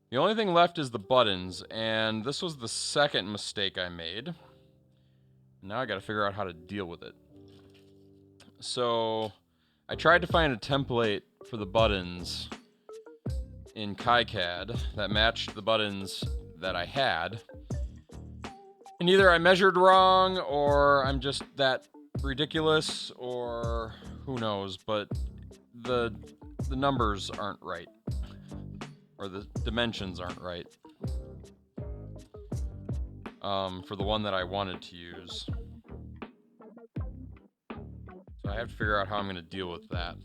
the only thing left is the buttons, and this was the second mistake I made. Now I gotta figure out how to deal with it. So, I tried to find a template for the buttons in KiCad that matched the buttons that I had. And either I measured wrong, or I'm just that ridiculous, or who knows, but the numbers aren't right. Or the dimensions aren't right. For the one that I wanted to use. So I have to figure out how I'm going to deal with that.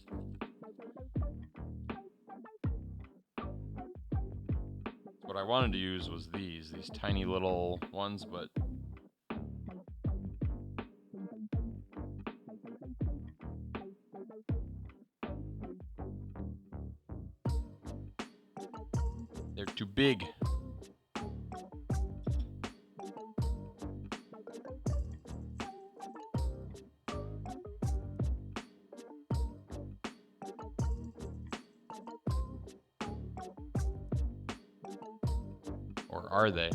What I wanted to use was these tiny little ones, but they're too big. Or are they?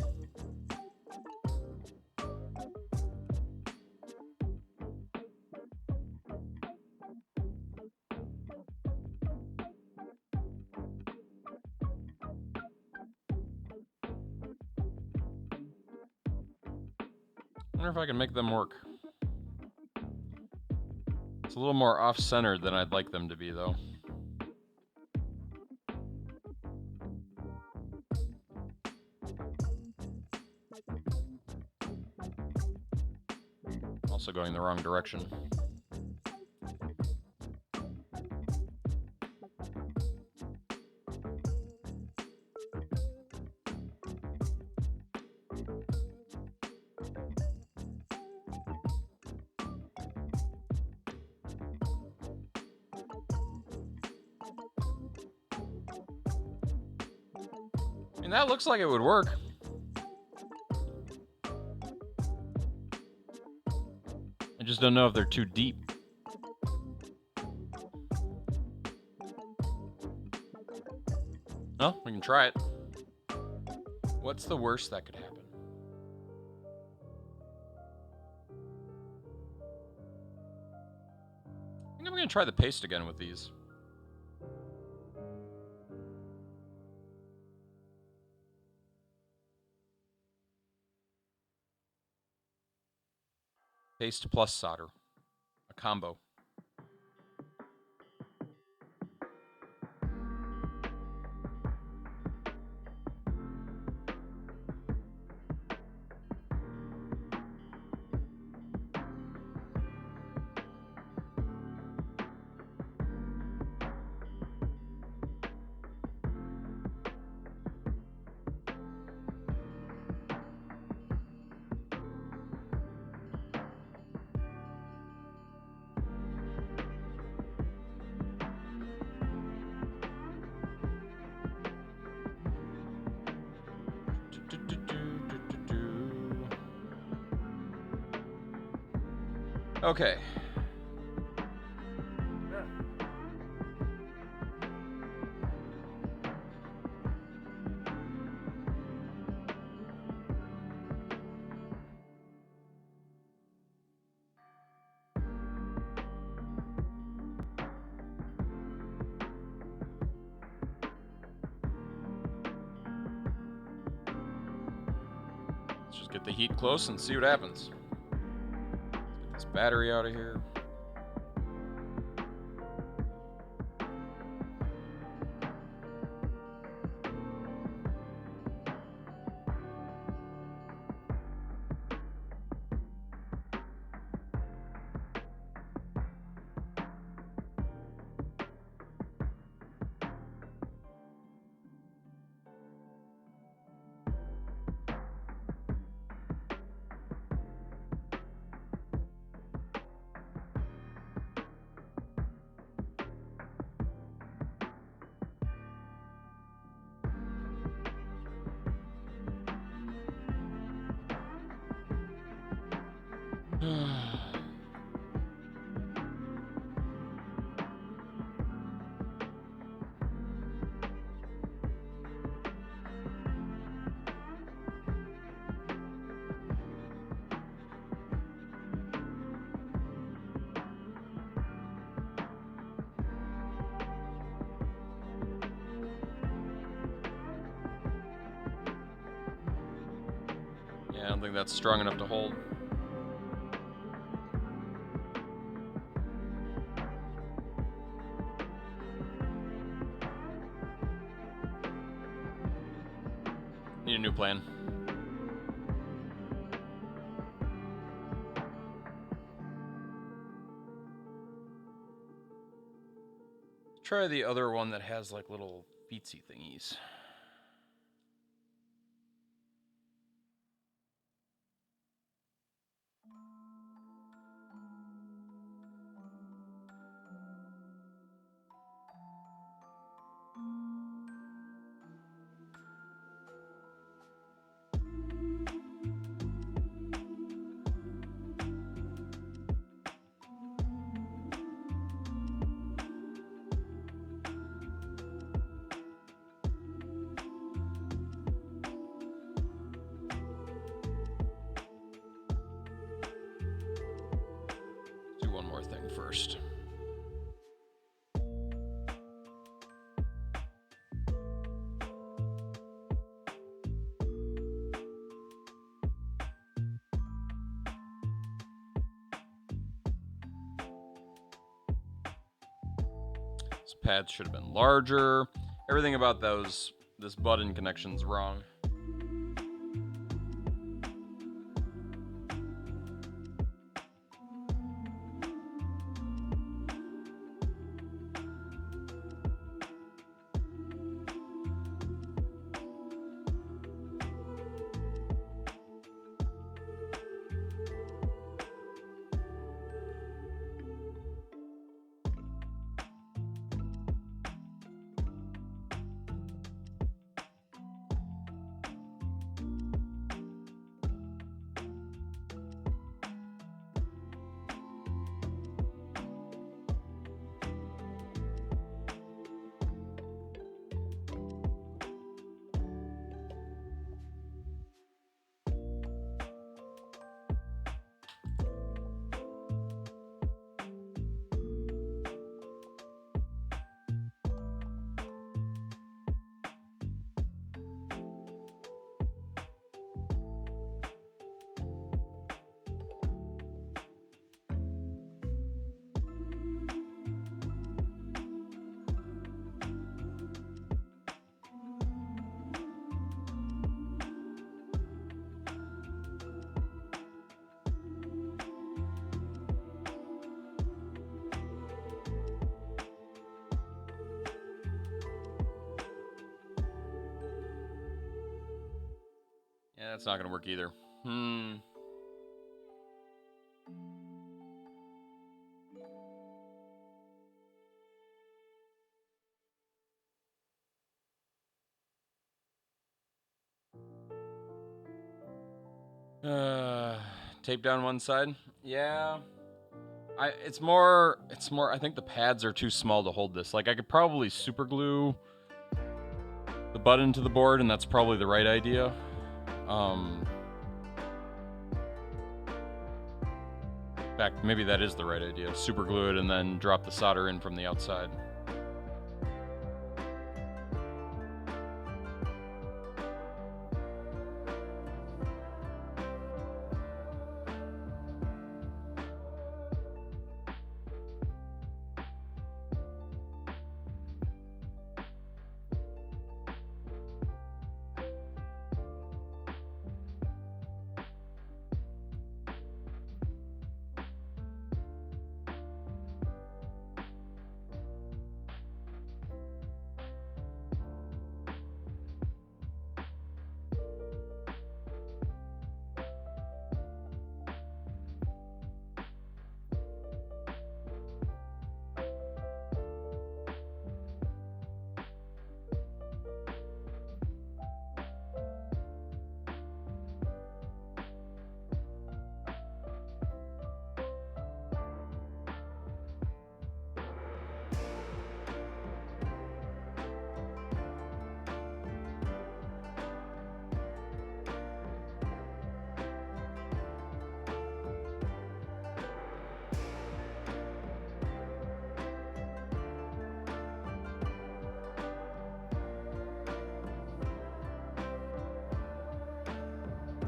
I wonder if I can make them work. It's a little more off-centered than I'd like them to be, though. Also going the wrong direction. mean, that looks like it would work. I just don't know if they're too deep. Well, we can try it. What's the worst that could happen? I think I'm going to try the paste again with these. Paste plus solder. A combo. Okay. Let's just get the heat close and see what happens. Let's get this battery out of here. Yeah, I don't think that's strong enough to hold. Need a new plan. Try the other one that has like little feetsy thingies. Do one more thing first. This pad should have been larger. Everything about this button connection's wrong. Yeah, that's not gonna work either. Tape down one side. Yeah. It's more I think the pads are too small to hold this. Like I could probably super glue the button to the board, and that's probably the right idea. In fact, maybe that is the right idea. Super glue it and then drop the solder in from the outside.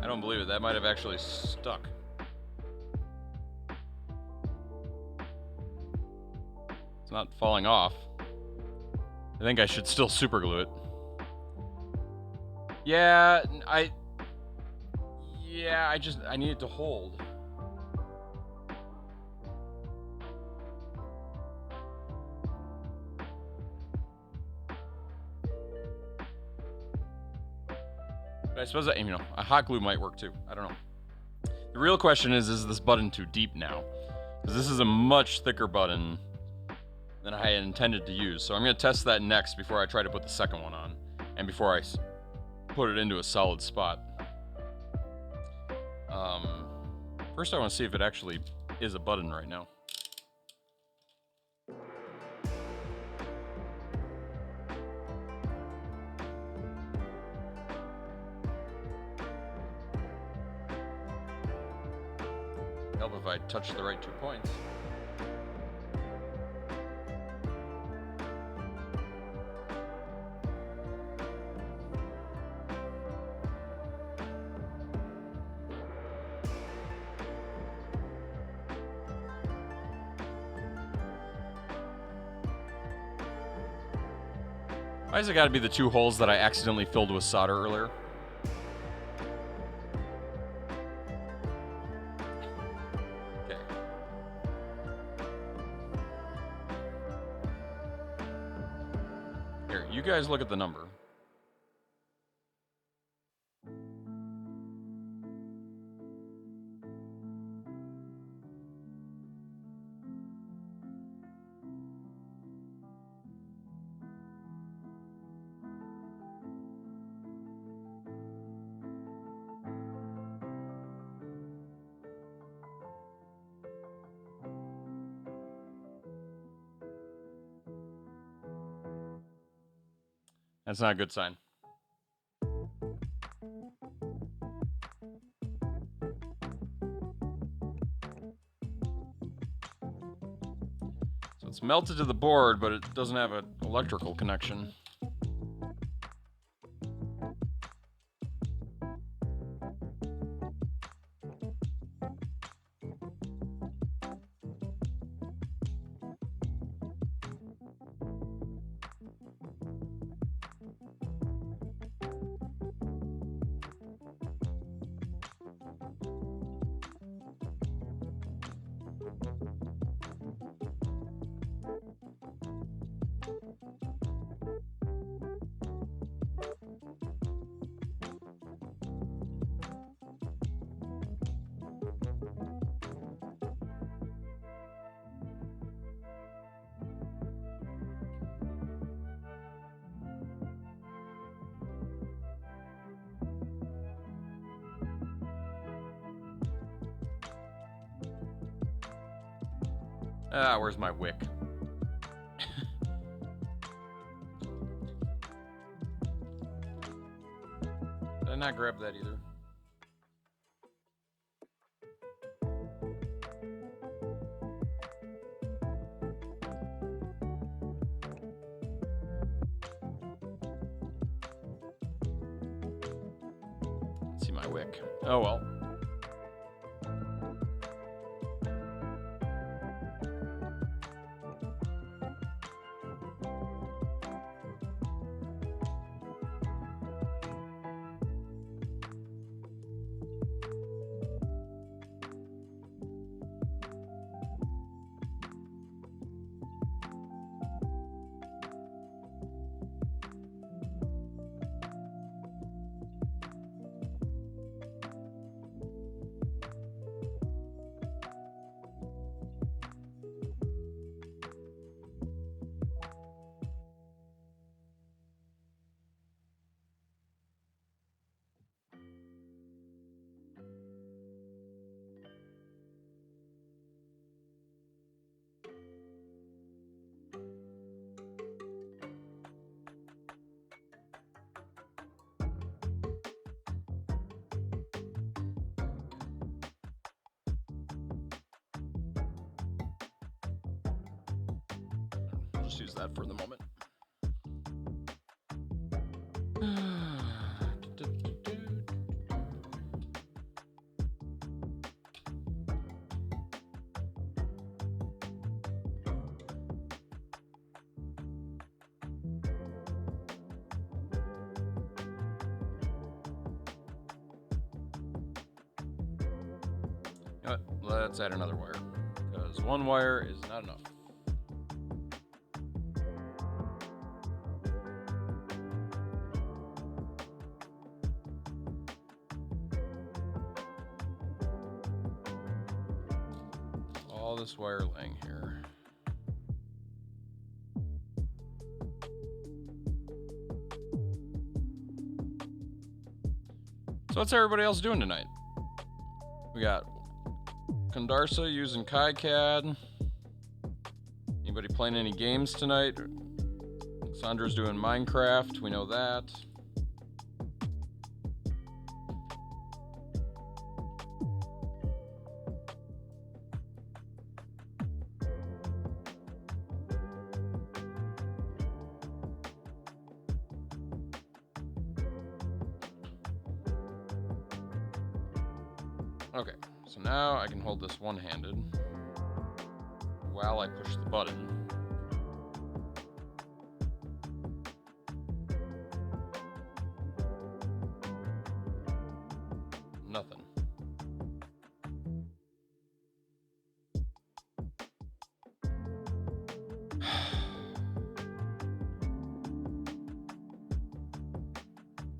I don't believe it. That might have actually stuck. It's not falling off. I think I should still super glue it. Yeah, I need it to hold. But I suppose that, a hot glue might work too. I don't know. The real question is this button too deep now? Because this is a much thicker button than I had intended to use. So I'm going to test that next before I try to put the second one on. And before I put it into a solid spot. First I want to see if it actually is a button right now. Help if I touch the right 2 points. Why has it got to be the 2 holes that I accidentally filled with solder earlier? Okay. Here, you guys look at the number. That's not a good sign. So it's melted to the board, but it doesn't have an electrical connection. Ah, where's my wick? Did I not grab that either? Let's see my wick. Oh well. Just use that for the moment. Let's add another wire, because one wire is not enough. All this wire laying here. So what's everybody else doing tonight? We got Condarsa using KiCad. Anybody playing any games tonight? Sandra's doing Minecraft, we know that. Okay, so now I can hold this one-handed while I push the button. Nothing.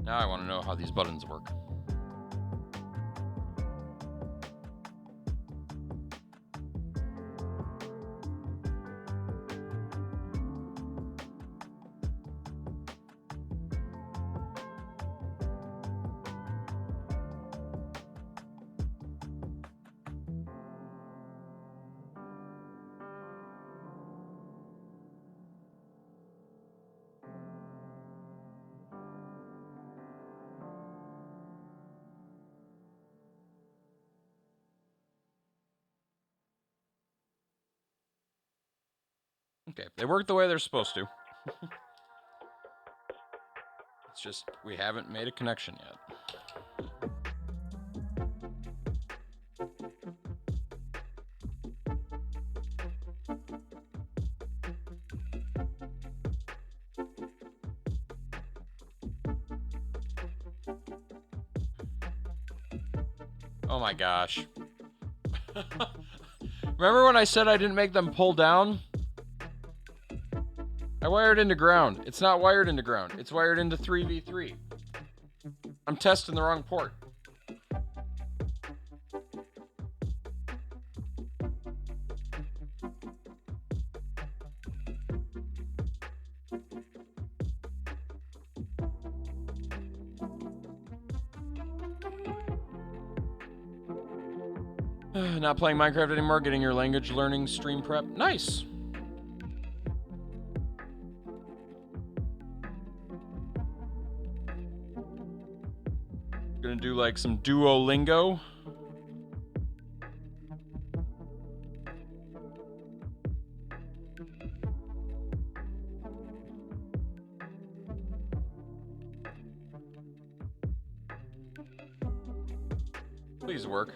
Now I want to know how these buttons work. Okay, they work the way they're supposed to. It's just we haven't made a connection yet. Oh my gosh. Remember when I said I didn't make them pull down? I wired into ground. It's not wired into ground. It's wired into 3v3. I'm testing the wrong port. Not playing Minecraft anymore, getting your language learning stream prep. Nice. Gonna do like some Duolingo. Please work.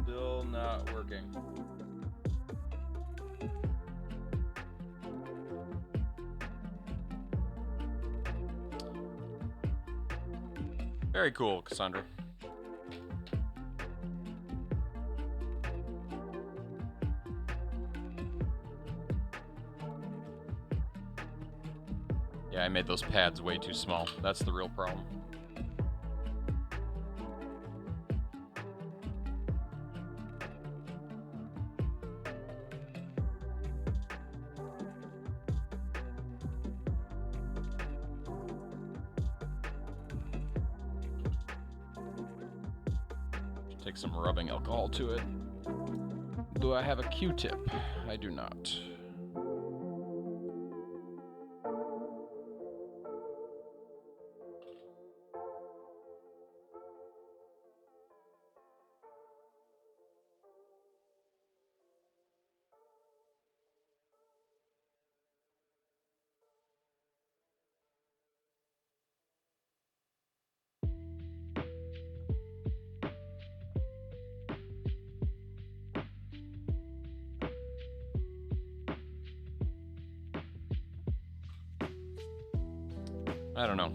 Still not working. Very cool, Cassandra. Yeah, I made those pads way too small. That's the real problem. Take some rubbing alcohol to it. Do I have a Q-tip? I do not. I don't know.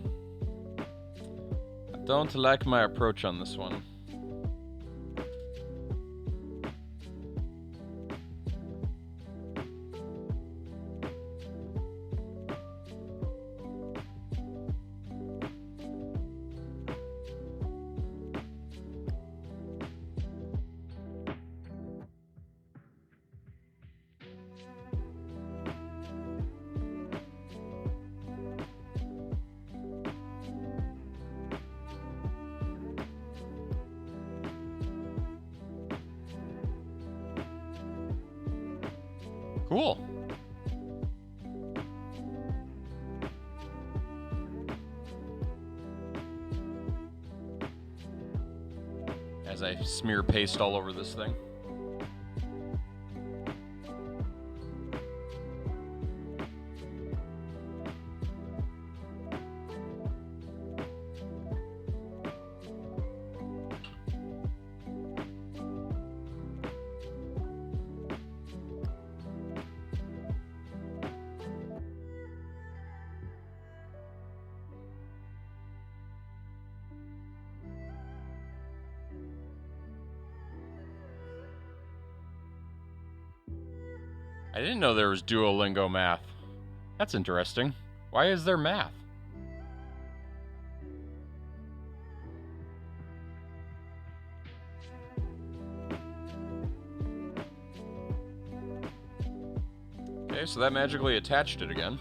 I don't like my approach on this one. Cool. As I smear paste all over this thing. I didn't know there was Duolingo math. That's interesting. Why is there math? Okay, so that magically attached it again.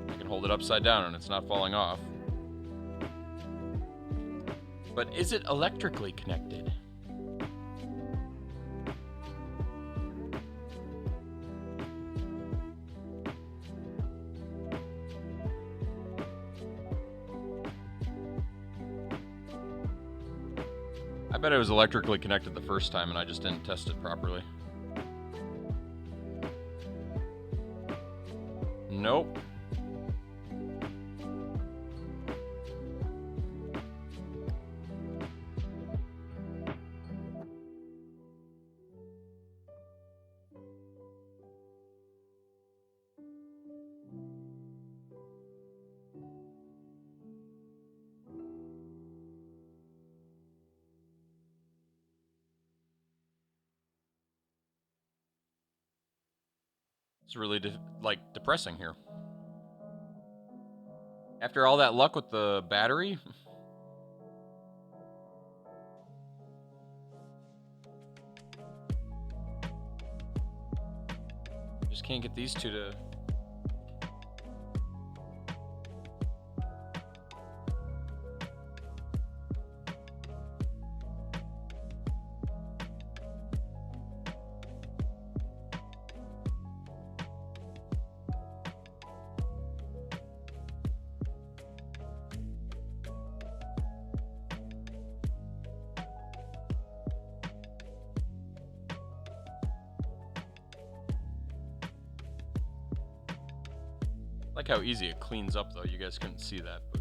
I can hold it upside down and it's not falling off. But is it electrically connected? I bet it was electrically connected the first time and I just didn't test it properly. Nope. It's really depressing here. After all that luck with the battery. Just can't get these two to Like how easy it cleans up, though. You guys couldn't see that, but.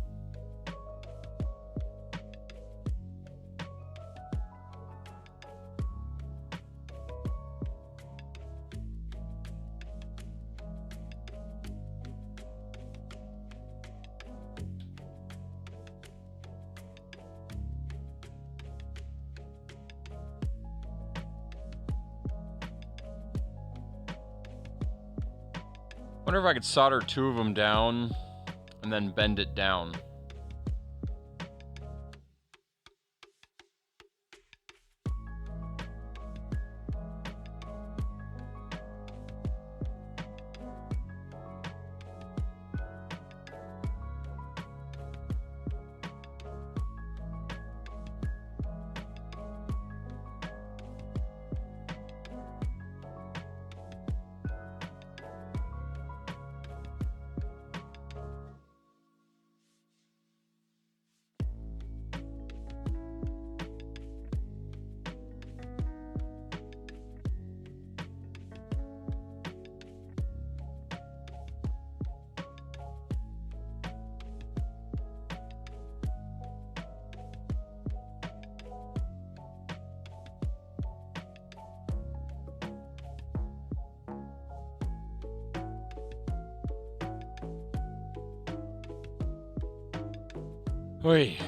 Wonder if I could solder 2 of them down and then bend it down. Oy.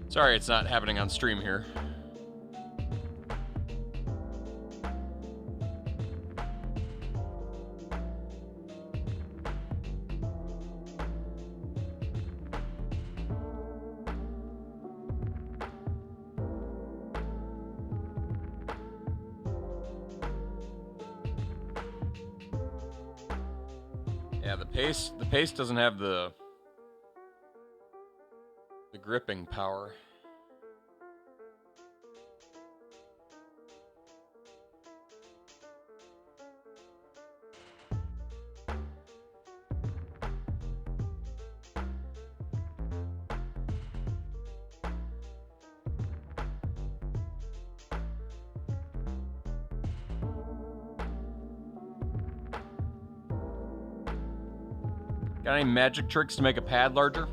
Sorry it's not happening on stream here. Yeah, the paste doesn't have the gripping power. Got any magic tricks to make a pad larger?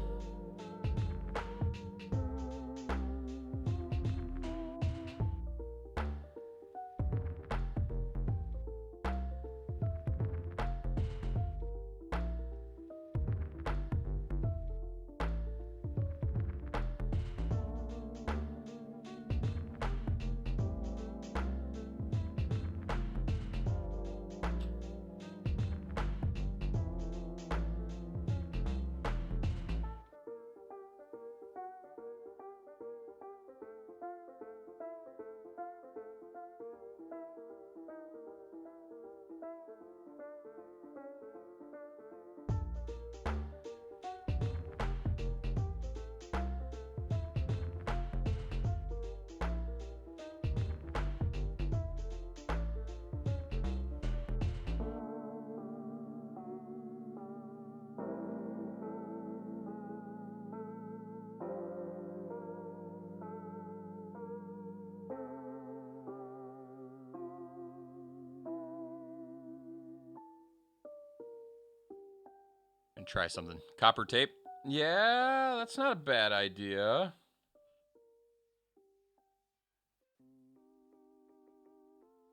And try something. Copper tape? Yeah, that's not a bad idea.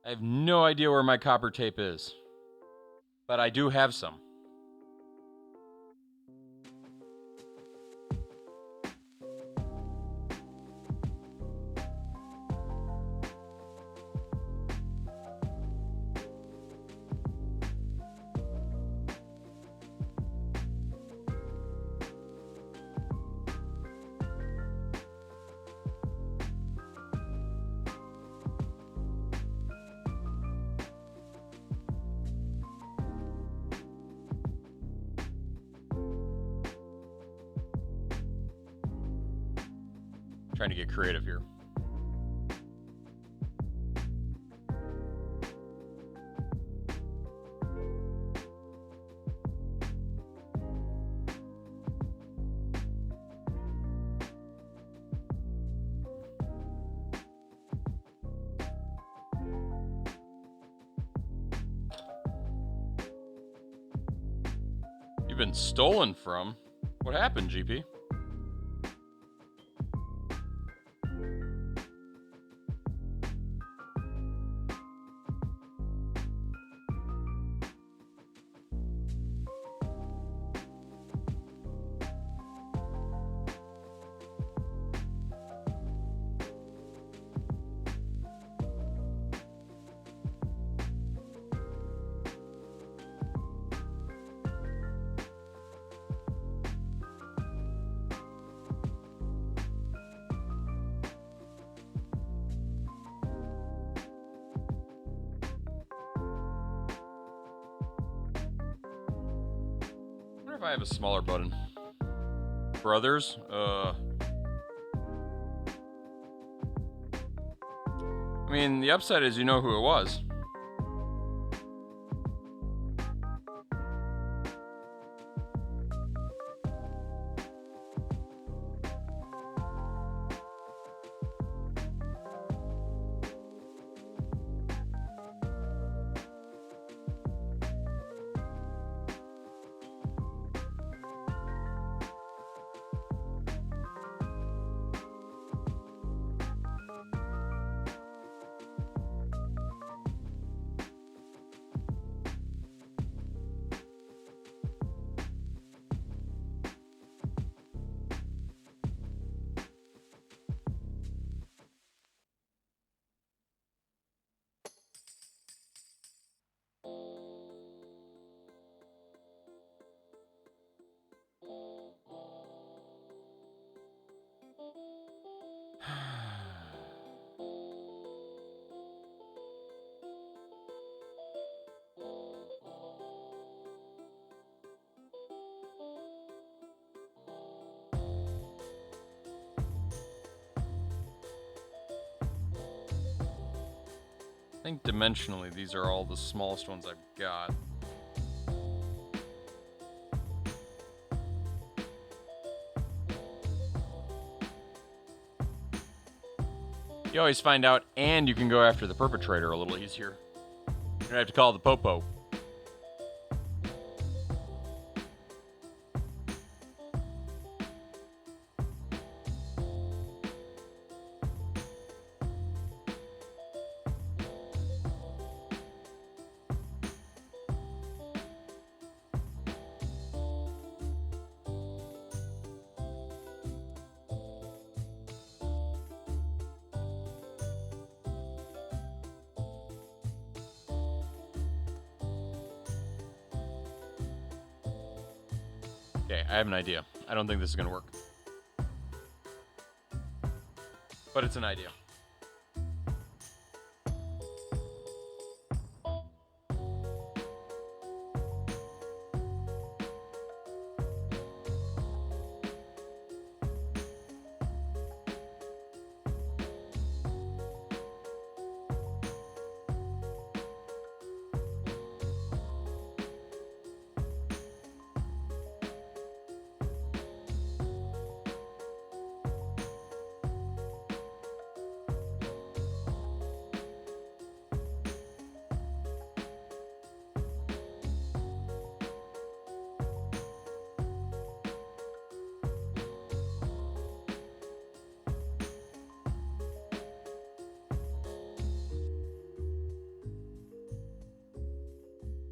I have no idea where my copper tape is, but I do have some. Trying to get creative here. You've been stolen from? What happened, GP? If I have a smaller button. Brothers? I mean, the upside is you know who it was. I think dimensionally, these are all the smallest ones I've got. You always find out, and you can go after the perpetrator a little easier. You don't have to call the popo. Okay, I have an idea. I don't think this is going to work. But it's an idea.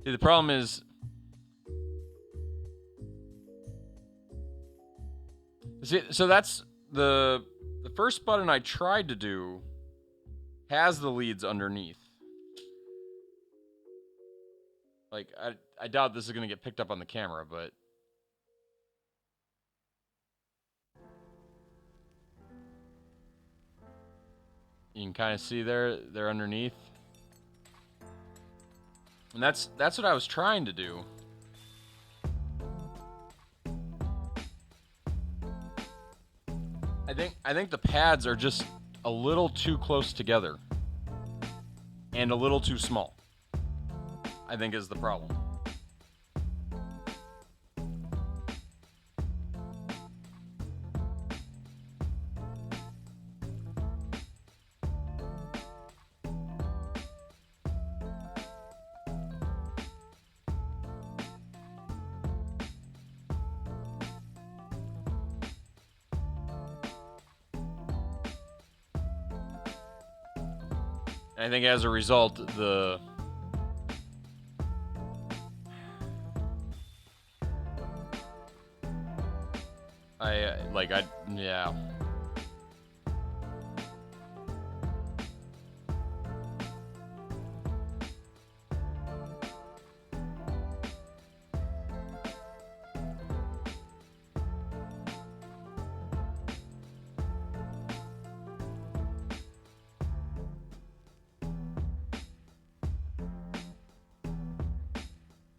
See, the problem is, so that's the first button I tried to do has the leads underneath. Like, I doubt this is going to get picked up on the camera, but you can kind of see they're underneath. And that's what I was trying to do. I think the pads are just a little too close together and a little too small. I think is the problem. I think as a result, yeah.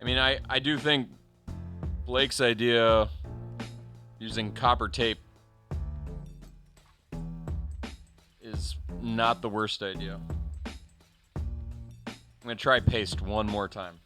I mean, I do think Blake's idea using copper tape is not the worst idea. I'm going to try paste one more time.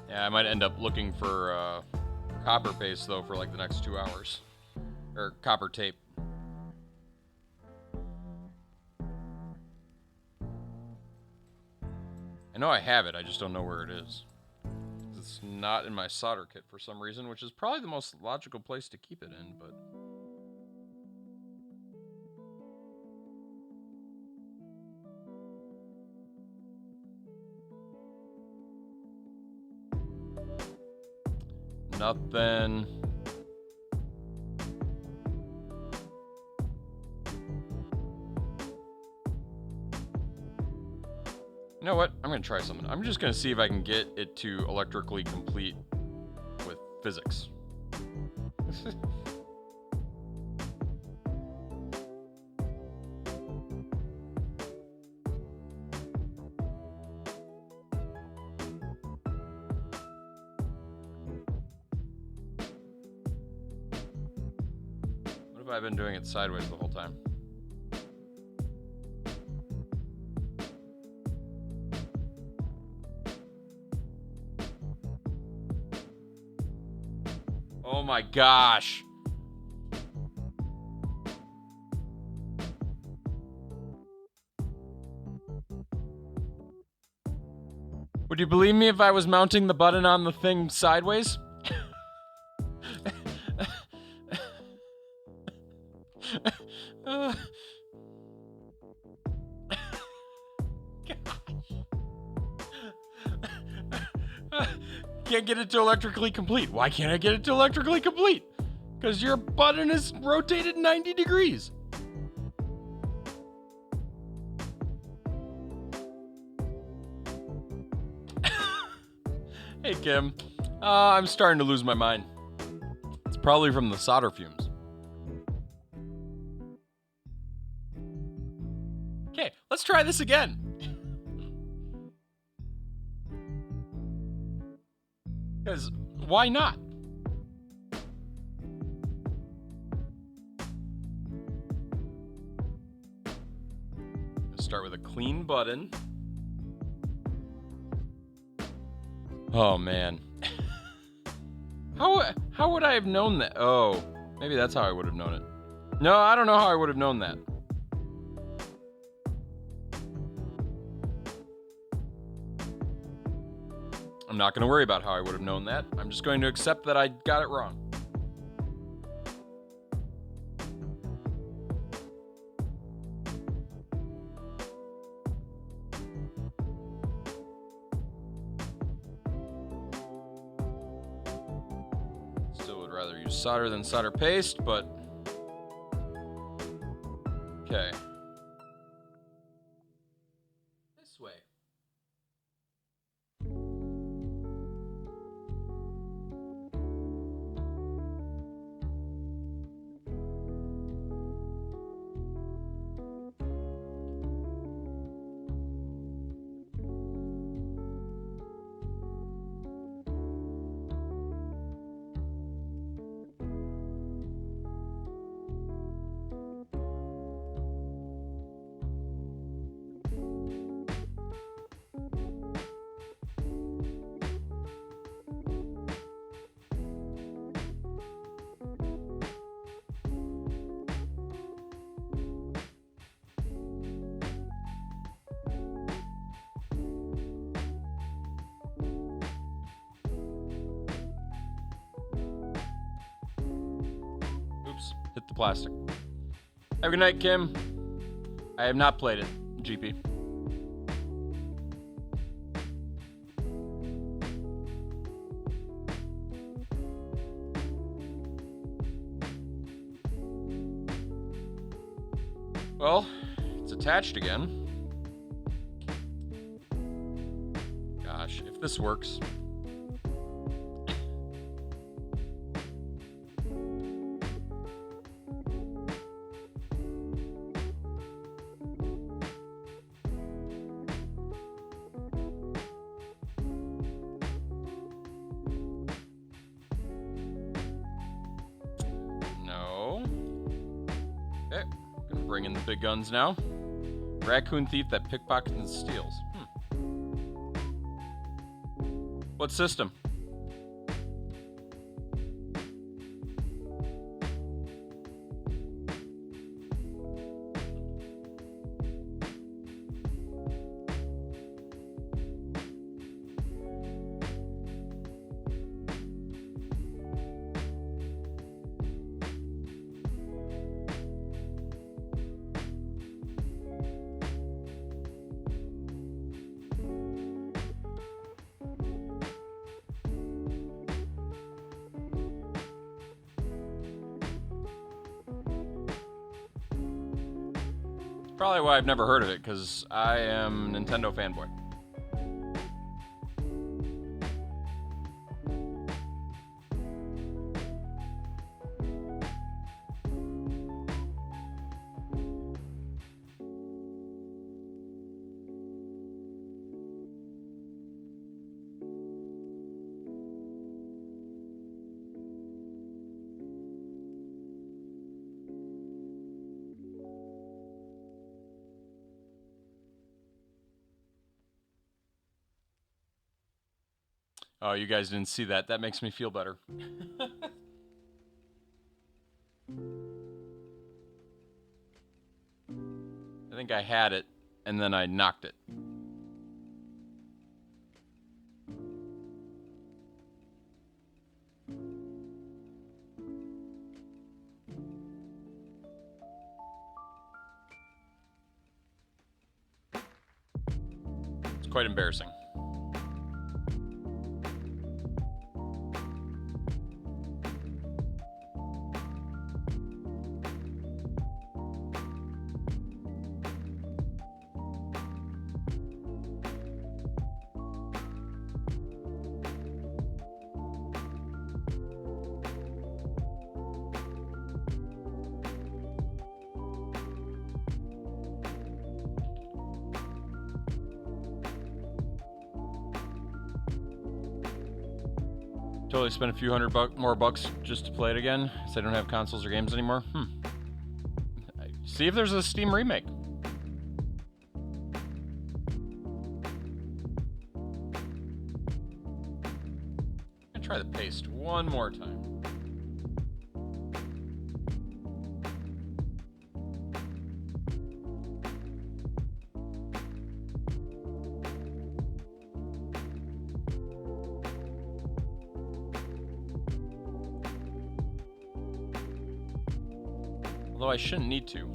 Yeah, I might end up looking for copper paste though for like the next 2 hours, or copper tape. I know I have it, I just don't know where it is. It's not in my solder kit for some reason, which is probably the most logical place to keep it in, but... Nothing. You know what? I'm going to try something. I'm just going to see if I can get it to electrically complete with physics. What if I've been doing it sideways the whole time? Oh my gosh. Would you believe me if I was mounting the button on the thing sideways? Can't get it to electrically complete. Why can't I get it to electrically complete? Because your button is rotated 90 degrees. Hey, Kim. I'm starting to lose my mind. It's probably from the solder fumes. Okay, let's try this again. Because why not? Start with a clean button. Oh man. How would I have known that? Oh, maybe that's how I would have known it. No, I don't know how I would have known that. I'm not going to worry about how I would have known that. I'm just going to accept that I got it wrong. Still would rather use solder than solder paste, but okay. This way. Oops, hit the plastic. Have a good night, Kim. I have not played it, GP. Well, it's attached again. Gosh, if this works. No. Okay, gonna bring in the big guns now. Raccoon thief that pickpockets and steals. What system? Probably why I've never heard of it, because I am Nintendo fanboy. Oh, you guys didn't see that. That makes me feel better. I think I had it, and then I knocked it. It's quite embarrassing. Totally spend a few more bucks just to play it again, since I don't have consoles or games anymore. See if there's a Steam remake. I'm gonna try the paste one more time. Although I shouldn't need to.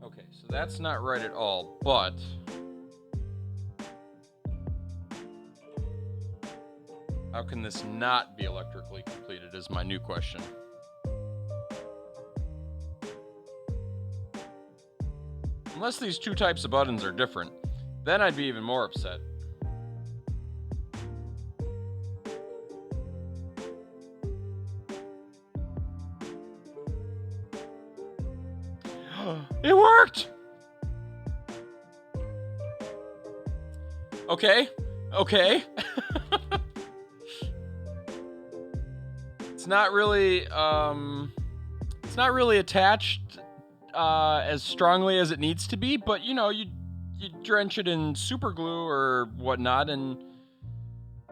Okay, so that's not right at all, but how can this not be electrically completed is my new question. Unless these two types of buttons are different, then I'd be even more upset. It worked! Okay. It's not really attached as strongly as it needs to be, but you know, you drench it in super glue or whatnot and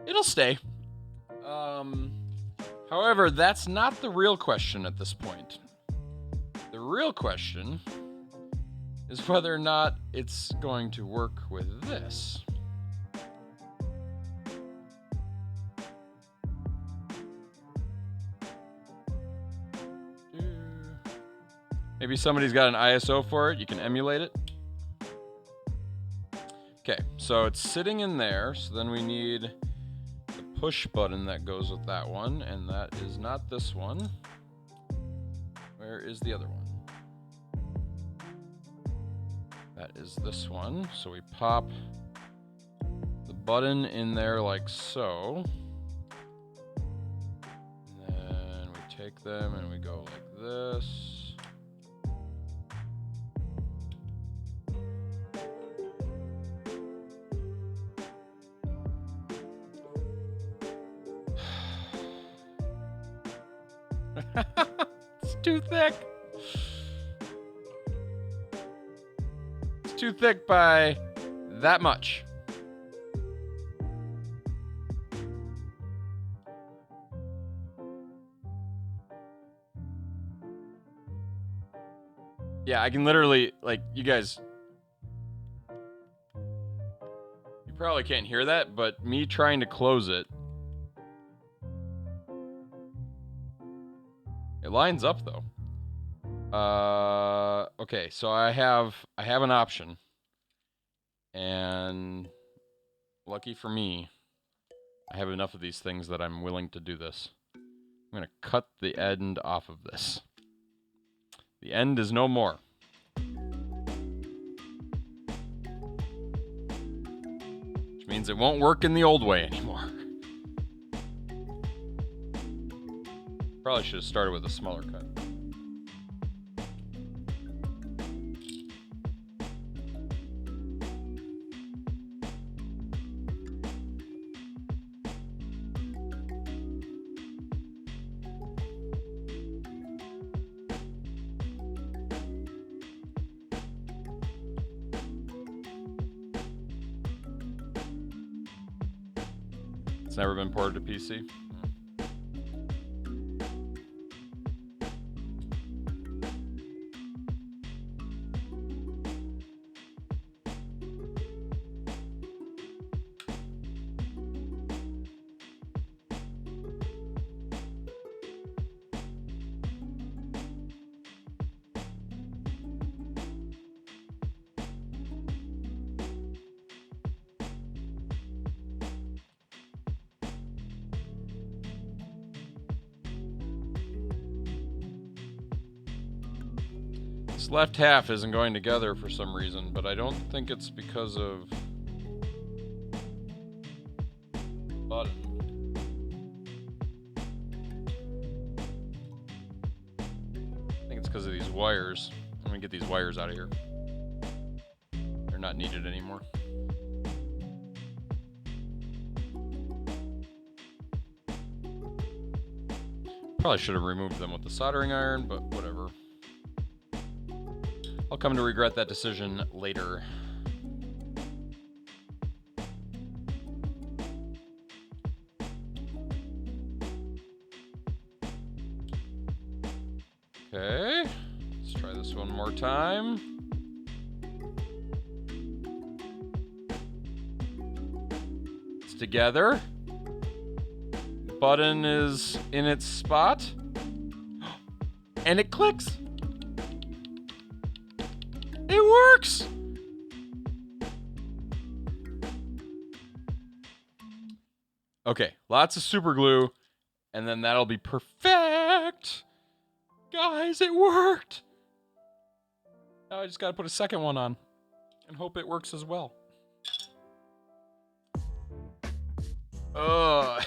it'll stay. However, that's not the real question at this point. The real question is whether or not it's going to work with this. Maybe somebody's got an ISO for it. You can emulate it. Okay, so it's sitting in there. So then we need the push button that goes with that one. And that is not this one. Where is the other one? That is this one. So we pop the button in there like so. And then we take them and we go like this. It's too thick. It's too thick by that much. Yeah, I can literally, like, you guys, you probably can't hear that, but me trying to close it, it lines up though. Okay, so I have an option, and lucky for me, I have enough of these things that I'm willing to do this. I'm going to cut the end off of this. The end is no more. Which means it won't work in the old way anymore. Probably should have started with a smaller cut. It's never been ported to PC. This left half isn't going together for some reason, but I don't think it's because of button. I think it's because of these wires. I'm gonna get these wires out of here. They're not needed anymore. Probably should have removed them with the soldering iron, but whatever. I'll come to regret that decision later. Okay, let's try this one more time. It's together. Button is in its spot. And it clicks. It works! Okay, lots of super glue, and then that'll be perfect! Guys, it worked! Now I just gotta put a second one on, and hope it works as well. Ugh.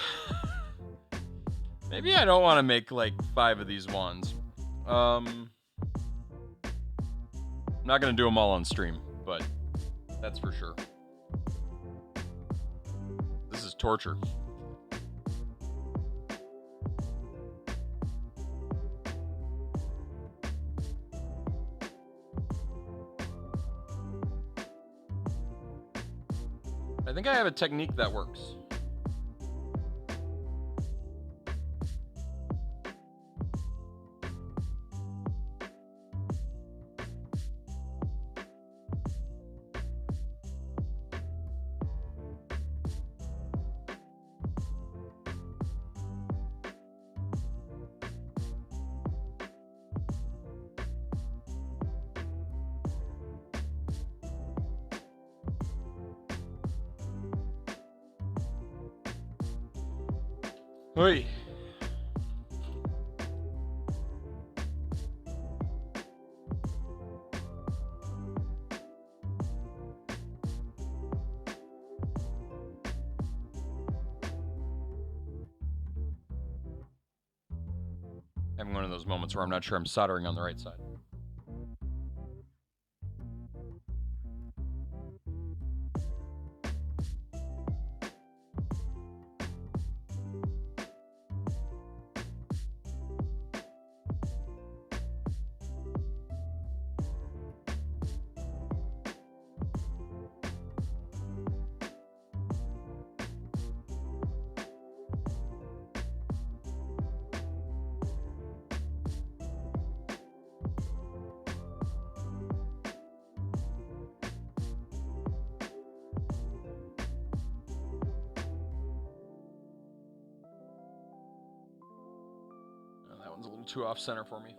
Maybe I don't want to make like 5 of these ones. I'm not gonna do them all on stream, but that's for sure. This is torture. I think I have a technique that works. Hey. Having one of those moments where I'm not sure I'm soldering on the right side. That one's a little too off center for me.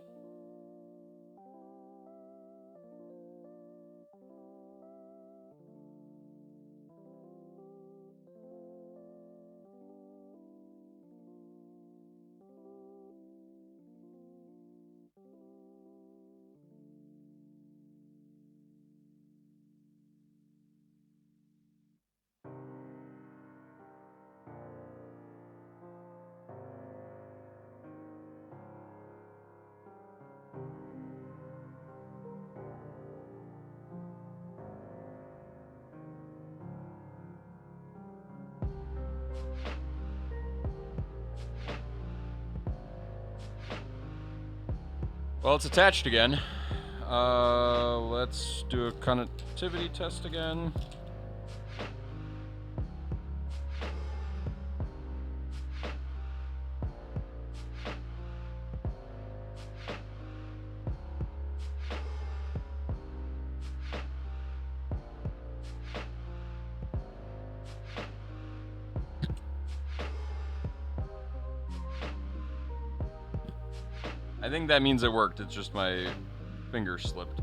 Well, it's attached again. Let's do a connectivity test again. I think that means it worked. It's just my finger slipped.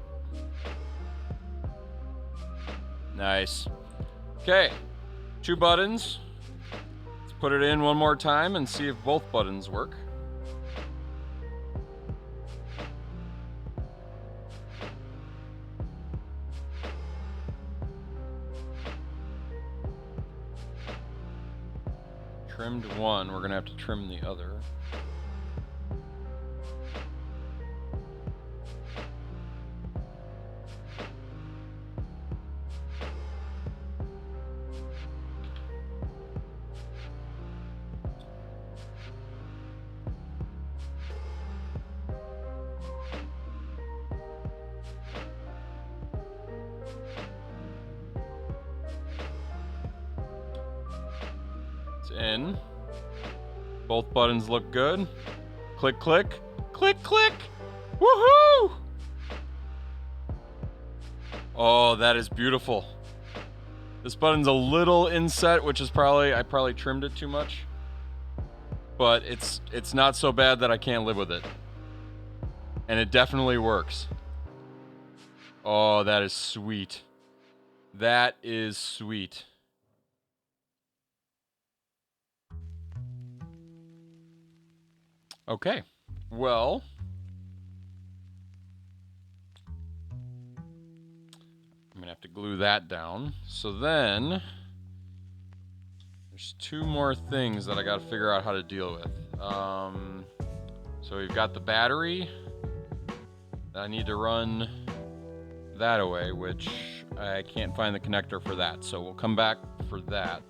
Nice. Okay, 2 buttons. Let's put it in one more time and see if both buttons work. Trimmed one, we're gonna have to trim the other. It's in. Both buttons look good. Click, click, click, click. Woohoo! Oh, that is beautiful. This button's a little inset, which is I probably trimmed it too much. But it's not so bad that I can't live with it. And it definitely works. Oh, that is sweet. That is sweet. Okay. Well, I'm gonna have to glue that down. So then there's 2 more things that I gotta figure out how to deal with. So we've got the battery. I need to run that away, which I can't find the connector for that. So we'll come back for that.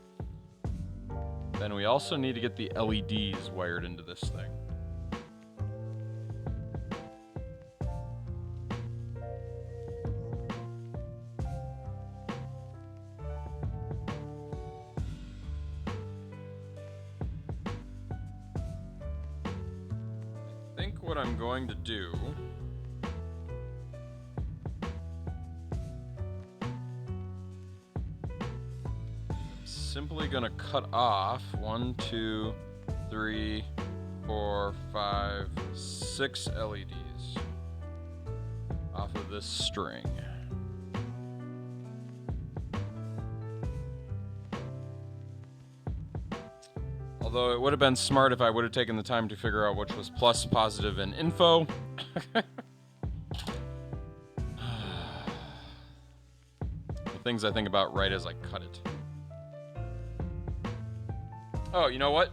Then we also need to get the LEDs wired into this thing. I think what I'm going to do simply gonna cut off 1, 2, 3, 4, 5, 6 LEDs off of this string. Although it would have been smart if I would have taken the time to figure out which was plus, positive, and info. The things I think about right as I cut it. Oh, you know what?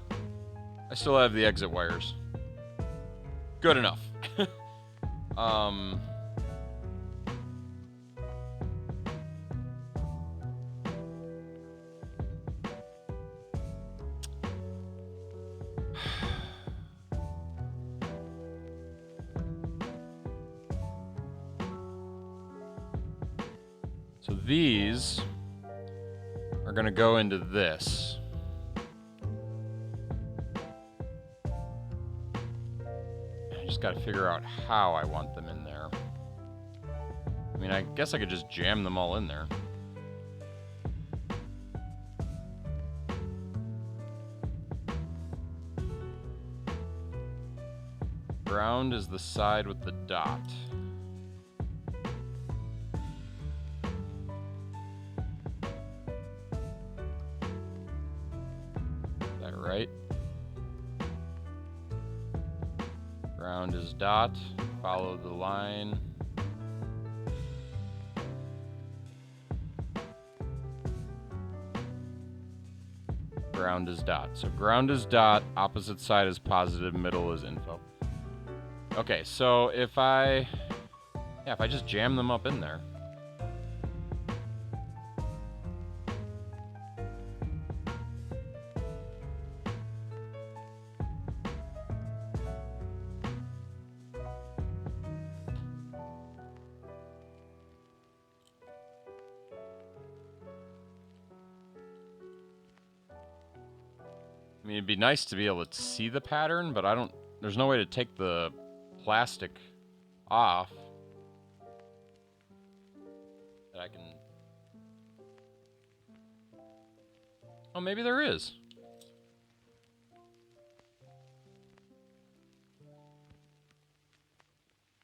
I still have the exit wires. Good enough. So these are gonna go into this. I just gotta figure out how I want them in there. I mean, I guess I could just jam them all in there. Ground is the side with the dot. Is that right? Ground is dot. Follow the line. Ground is dot. So ground is dot, opposite side is positive, middle is info. Okay, so if I just jam them up in there. mean, it'd be nice to be able to see the pattern, but there's no way to take the plastic off that I can... Oh, maybe there is.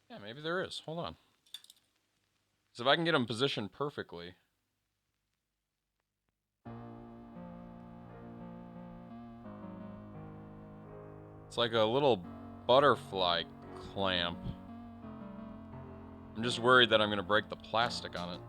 Yeah, maybe there is. Hold on. So if I can get them positioned perfectly... It's like a little butterfly clamp. I'm just worried that I'm going to break the plastic on it.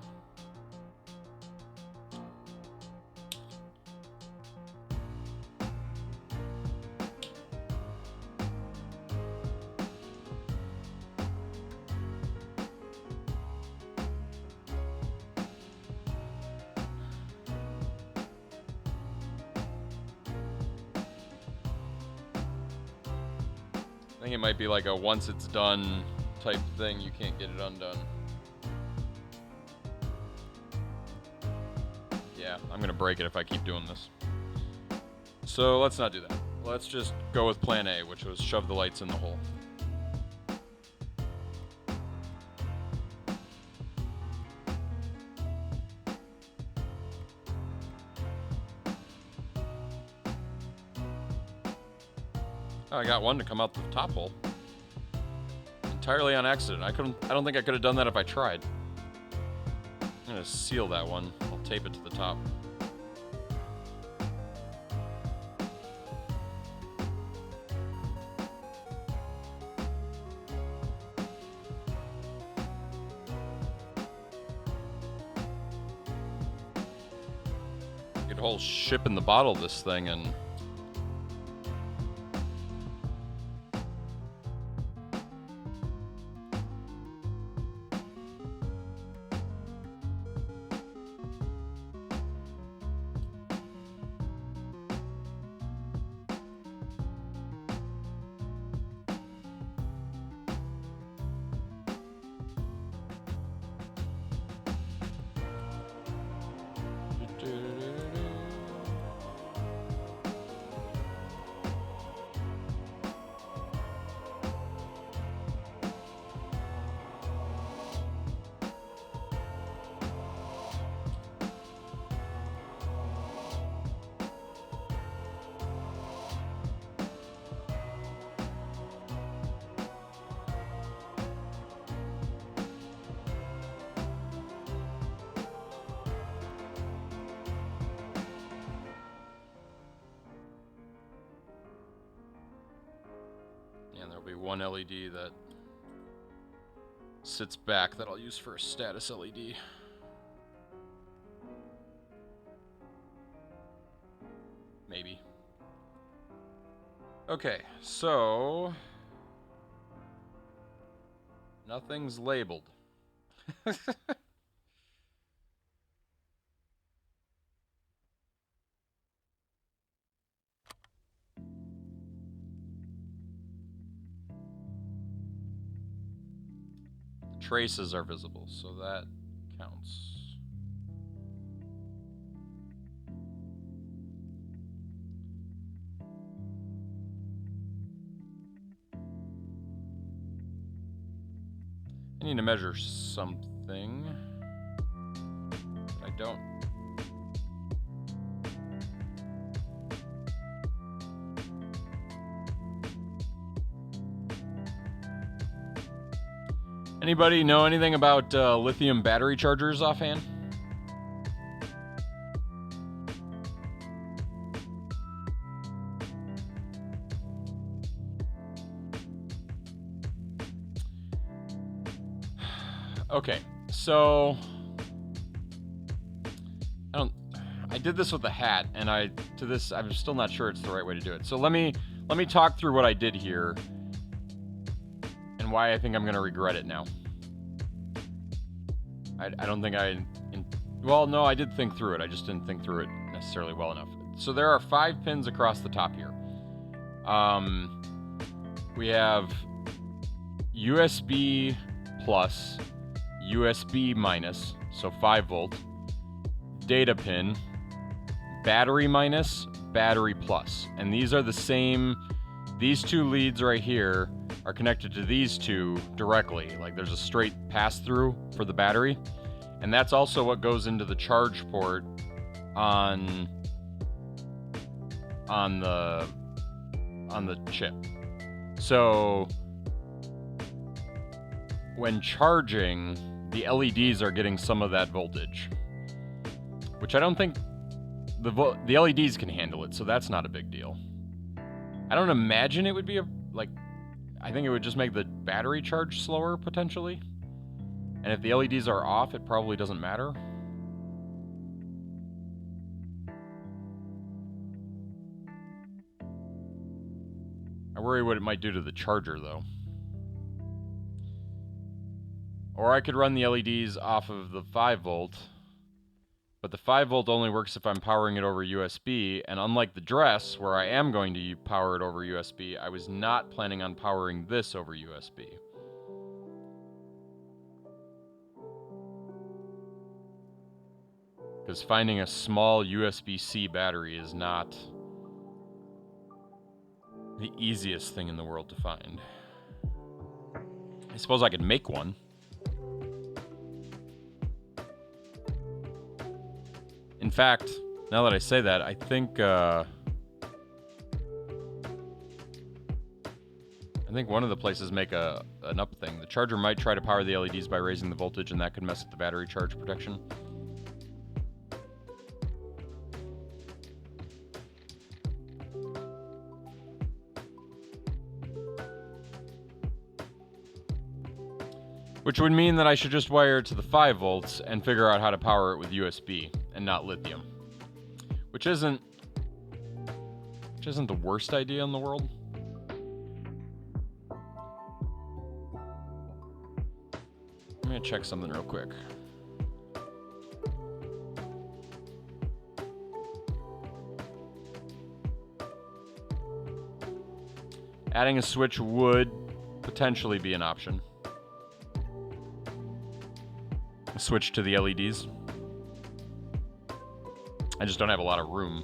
I think it might be like a once it's done type thing. You can't get it undone. Yeah, I'm gonna break it if I keep doing this. So let's not do that. Let's just go with plan A, which was shove the lights in the hole. Oh, I got one to come out the top hole. Entirely on accident. I don't think I could have done that if I tried. I'm gonna seal that one. I'll tape it to the top. Get a whole ship in the bottle this thing and... And there'll be one LED that sits back that I'll use for a status LED. Maybe. Okay, so... nothing's labeled. Traces are visible, so that counts. I need to measure something. I don't. Anybody know anything about lithium battery chargers offhand? Okay, so I did this with the hat, and I'm still not sure it's the right way to do it. So let me talk through what I did here and why I think I'm gonna regret it now. I don't think well, no, I did think through it. I just didn't think through it necessarily well enough. So there are 5 pins across the top here. We have USB plus, USB minus, so 5 volt, data pin, battery minus, battery plus. And these are the same, these two leads right here are connected to these two directly. Like there's a straight pass through for the battery. And that's also what goes into the charge port on the chip. So when charging, the LEDs are getting some of that voltage, which I don't think the LEDs can handle it, so that's not a big deal. I don't imagine it would be I think it would just make the battery charge slower potentially. And if the LEDs are off, it probably doesn't matter. I worry what it might do to the charger though. Or I could run the LEDs off of the 5 volt, but the 5 volt only works if I'm powering it over USB, and unlike the dress, where I am going to power it over USB, I was not planning on powering this over USB. Because finding a small USB-C battery is not the easiest thing in the world to find. I suppose I could make one. In fact, now that I say that, I think one of the places make an up thing. The charger might try to power the LEDs by raising the voltage, and that could mess with the battery charge protection. Which would mean that I should just wire it to the 5 volts and figure out how to power it with USB and not lithium. Which isn't the worst idea in the world. I'm gonna check something real quick. Adding a switch would potentially be an option. Switch to the LEDs. I just don't have a lot of room.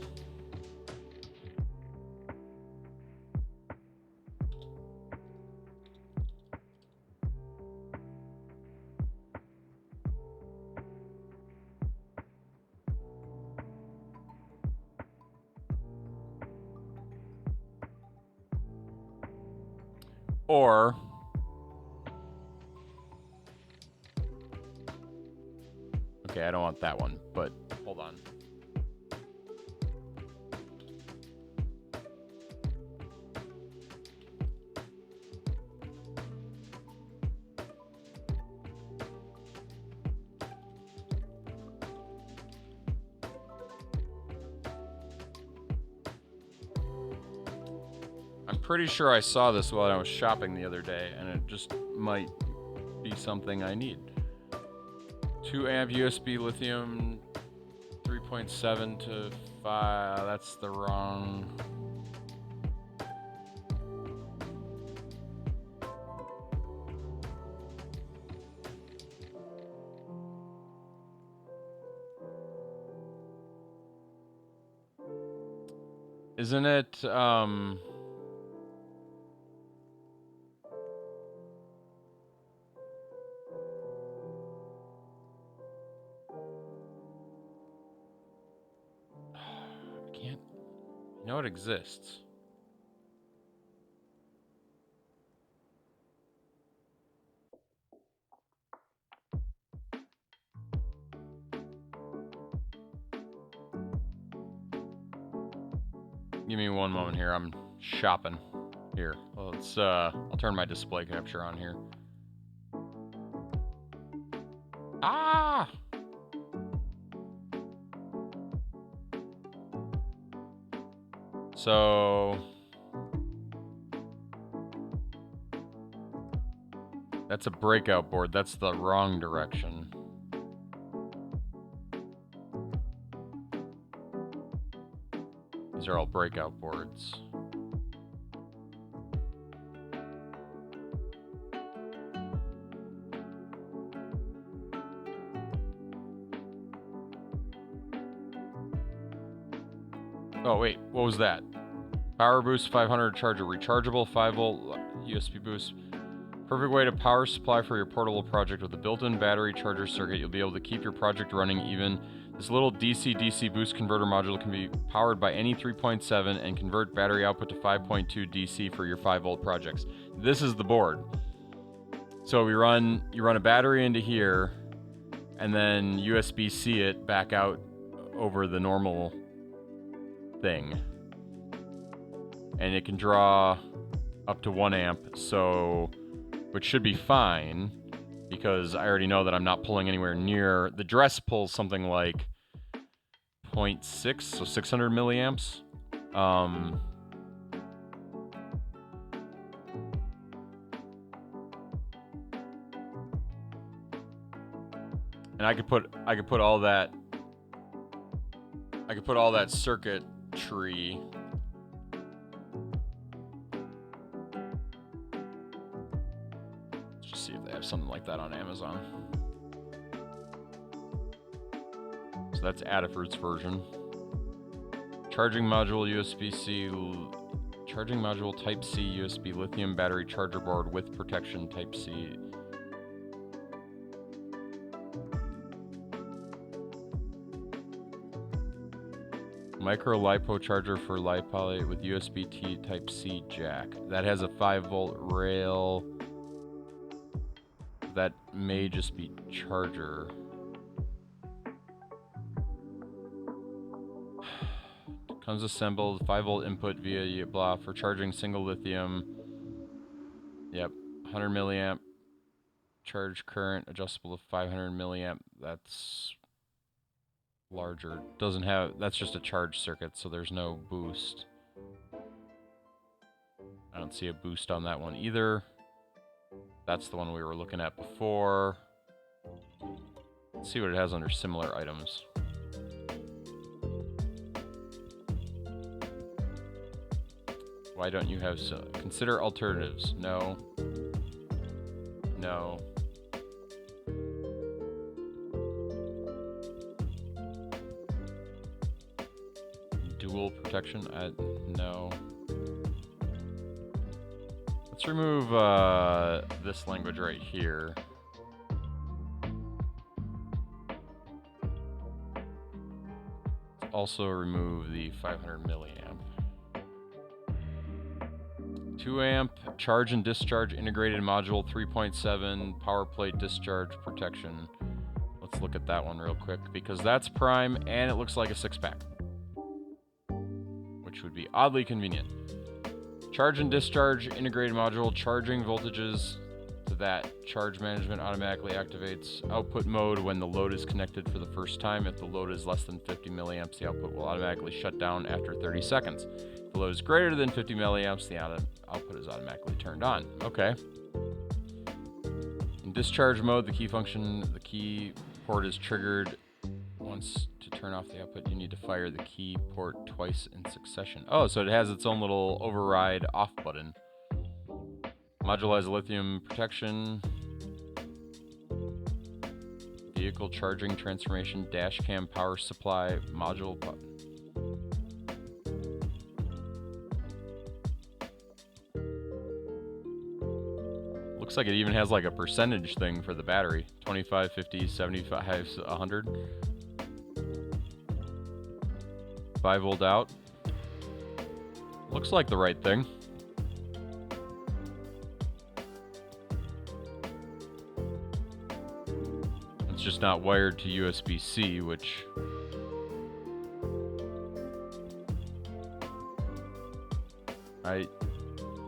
Or okay, I don't want that one, but hold on. I'm pretty sure I saw this while I was shopping the other day, and it just might be something I need. 2 amp USB lithium, 3.7 to 5. That's the wrong. Isn't it, I know it exists. Give me one moment here. I'm shopping. Here, let's. I'll turn my display capture on here. Ah! So that's a breakout board. That's the wrong direction. These are all breakout boards. Oh, wait. What was that? Power boost 500 charger. Rechargeable 5-volt USB boost. Perfect way to power supply for your portable project. With a built-in battery charger circuit, you'll be able to keep your project running even. This little DC-DC boost converter module can be powered by any 3.7 and convert battery output to 5.2 DC for your 5-volt projects. This is the board. So you run a battery into here, and then USB-C it back out over the normal thing. And it can draw up to 1 amp, so which should be fine because I already know that I'm not pulling anywhere near. The dress pulls something like 0.6, so 600 milliamps. And I could put all that circuitry see if they have something like that on Amazon. So that's Adafruit's version. Charging module USB-C, charging module Type-C USB lithium battery charger board with protection Type-C. Micro LiPo charger for LiPo with USB-T Type-C jack. That has a 5-volt rail. That may just be charger. Comes assembled, 5-volt input via blah for charging single lithium. Yep, 100 milliamp charge current, adjustable to 500 milliamp. That's larger. Doesn't have, that's just a charge circuit, so there's no boost. I don't see a boost on that one either. That's the one we were looking at before. Let's see what it has under similar items. Why don't you have so? Consider alternatives. No. No. Dual protection? No. Let's remove this language right here. Also remove the 500 milliamp. 2 amp charge and discharge integrated module 3.7 power plate discharge protection. Let's look at that one real quick because that's prime and it looks like a 6-pack, which would be oddly convenient. Charge and discharge integrated module, charging voltages to that. Charge management automatically activates output mode when the load is connected for the first time. If the load is less than 50 milliamps, the output will automatically shut down after 30 seconds. If the load is greater than 50 milliamps, the output is automatically turned on. Okay. In discharge mode, the key port is triggered. Once to turn off the output, you need to fire the key port twice in succession. Oh, so it has its own little override off button. Modularized lithium protection. Vehicle charging transformation dash cam power supply module button. Looks like it even has like a percentage thing for the battery. 25, 50, 75, 100. 5-volt out. Looks like the right thing. It's just not wired to USB-C, which...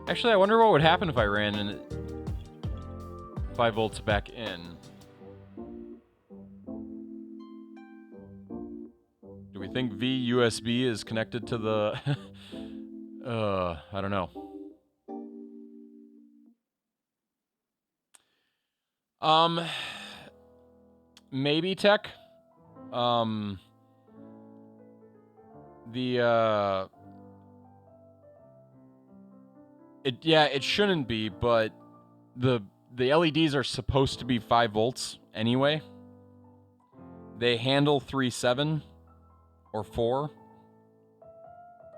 Actually, I wonder what would happen if I ran in 5 volts back in. Do we think VUSB is connected to the... I don't know. Maybe tech. It shouldn't be, but the LEDs are supposed to be 5 volts anyway. They handle 3.7 or 4.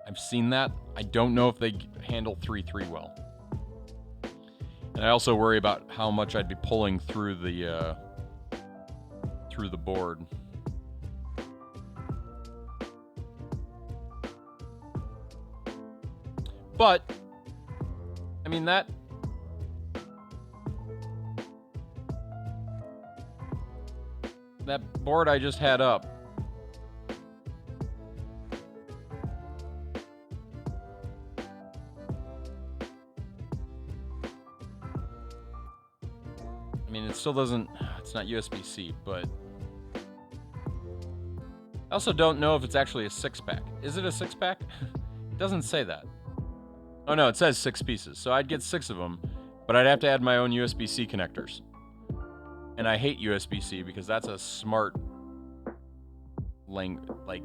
I've seen that. I don't know if they handle 3.3 well. And I also worry about how much I'd be pulling through the board. But I mean that board I just had up, I mean, it still doesn't, it's not USB-C, but I also don't know if it's actually a 6-pack. Is it a 6-pack? It doesn't say that. Oh no, it says 6 pieces, so I'd get 6 of them, but I'd have to add my own USB-C connectors. And I hate USB-C because that's a smart like,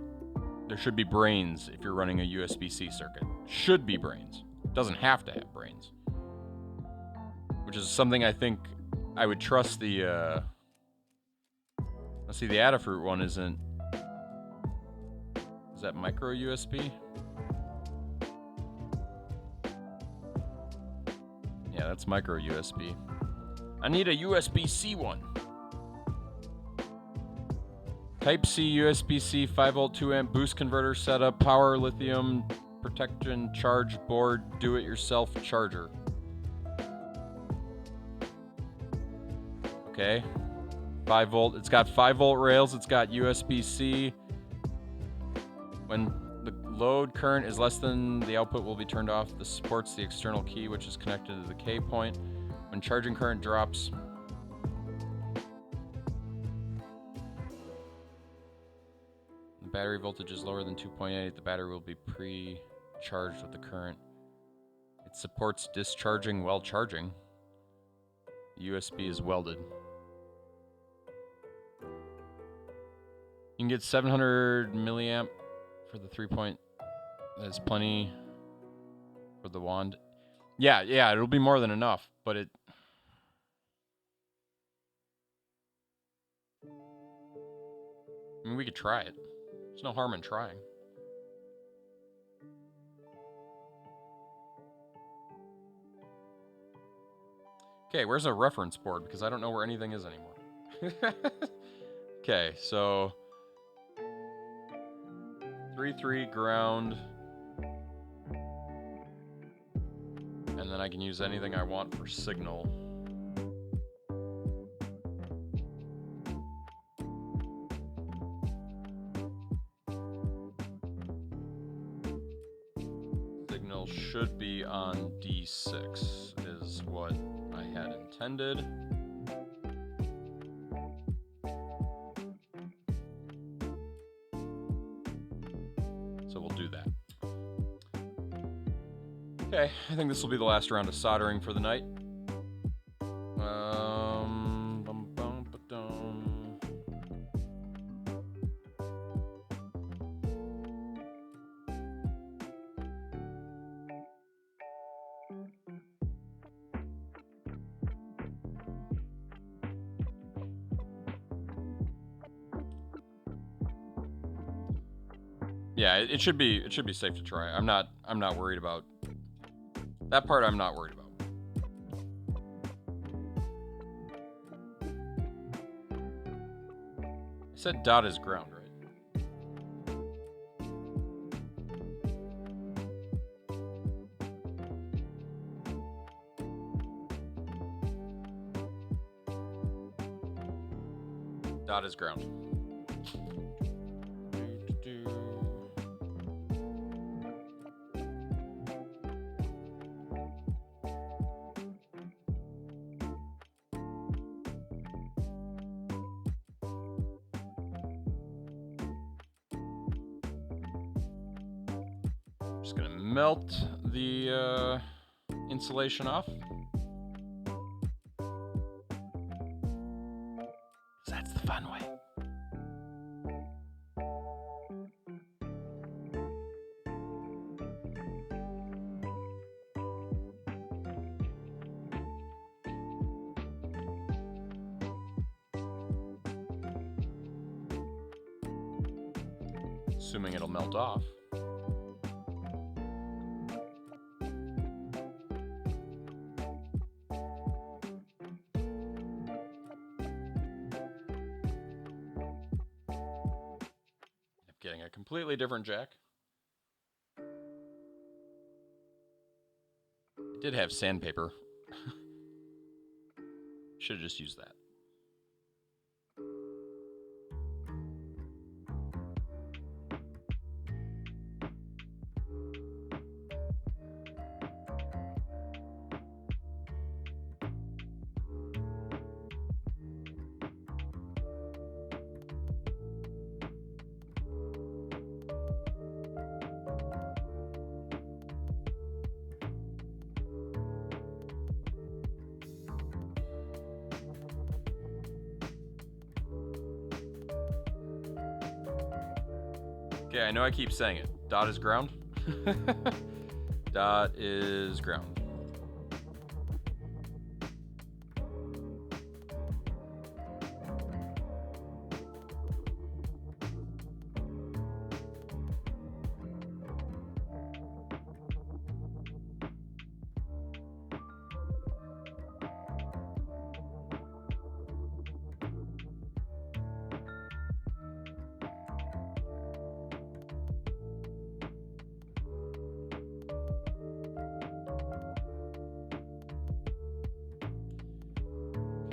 there should be brains if you're running a USB-C circuit. Should be brains. Doesn't have to have brains. Which is something I think I would trust the, let's see, the Adafruit one isn't, is that micro USB? Yeah, that's micro USB. I need a USB-C one. Type-C, USB-C, 5-volt, 2-amp boost converter setup, power, lithium, protection, charge board, do-it-yourself charger. Okay. 5-volt. It's got 5-volt rails. It's got USB-C. When the load current is less than the output will be turned off. This supports the external key, which is connected to the K point. When charging current drops, the battery voltage is lower than 2.8. The battery will be pre-charged with the current. It supports discharging while charging. The USB is welded. You can get 700 milliamp for the 3-point. That's plenty for the wand. Yeah, it'll be more than enough, but it... I mean, we could try it. There's no harm in trying. Okay, where's a reference board? Because I don't know where anything is anymore. Okay, so 3.3 ground. And then I can use anything I want for signal. Signal should be on D6 is what I had intended. So we'll do that. Okay, I think this will be the last round of soldering for the night. Yeah, it should be safe to try. I'm not worried about that part. I'm not worried about. I said dot is ground, right? Dot is ground. Just gonna melt the insulation off. That's the fun way. Assuming it'll melt off. getting a completely different jack. I did have sandpaper. Should have just used that. Okay, I know I keep saying it. Dot is ground. Dot is ground.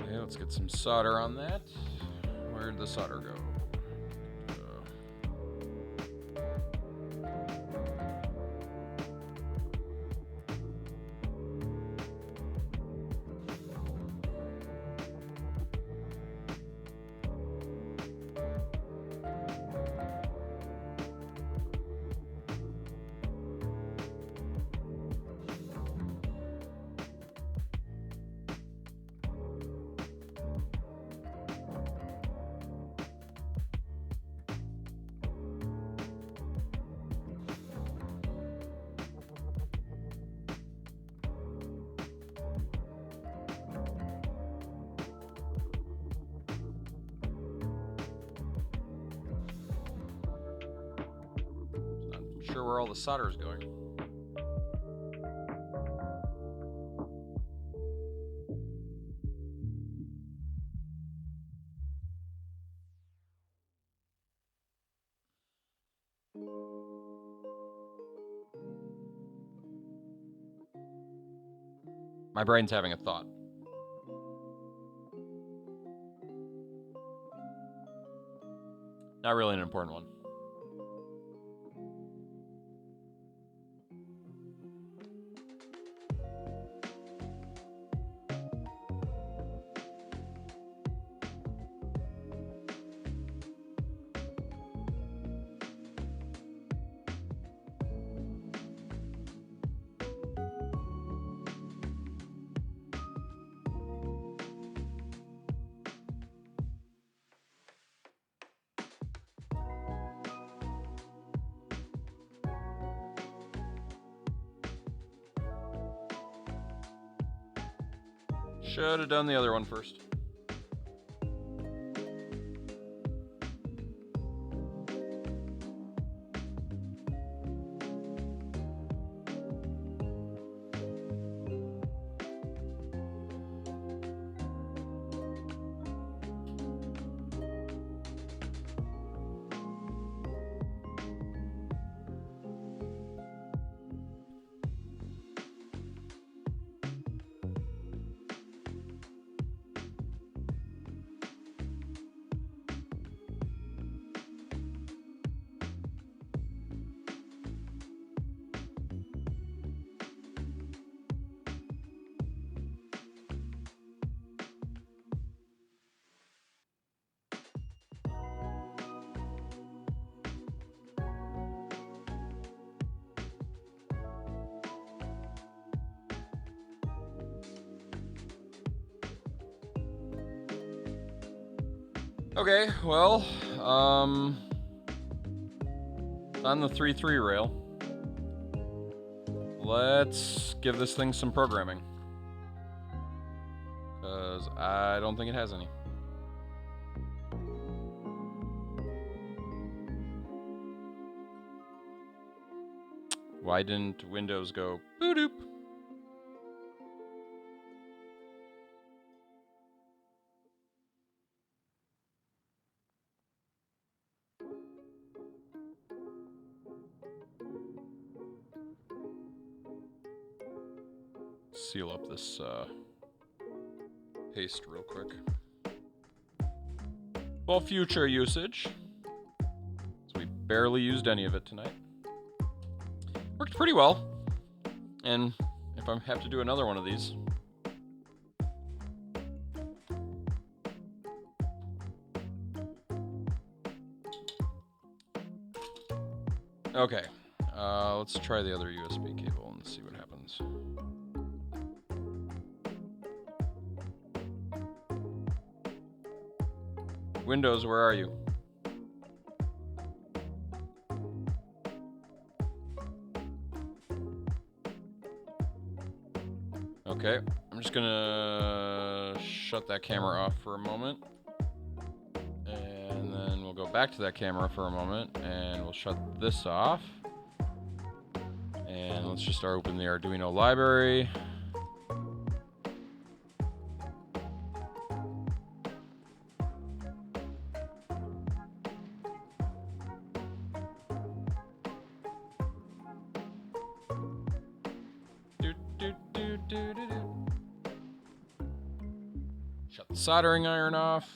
Okay, let's get some solder on that. Where'd the solder go? Not sure where all the solder is going. My brain's having a thought. Not really an important one. Should have done the other one first. Okay, well, on the 3.3 rail, let's give this thing some programming, because I don't think it has any. Why didn't Windows go boop-doop? Seal up this paste real quick. Well, future usage. So we barely used any of it tonight. Worked pretty well. And if I have to do another one of these, okay, let's try the other USB cable and see what happens. Windows, where are you? Okay, I'm just gonna shut that camera off for a moment. And then we'll go back to that camera for a moment and we'll shut this off. And let's just start opening the Arduino library. Shut the soldering iron off.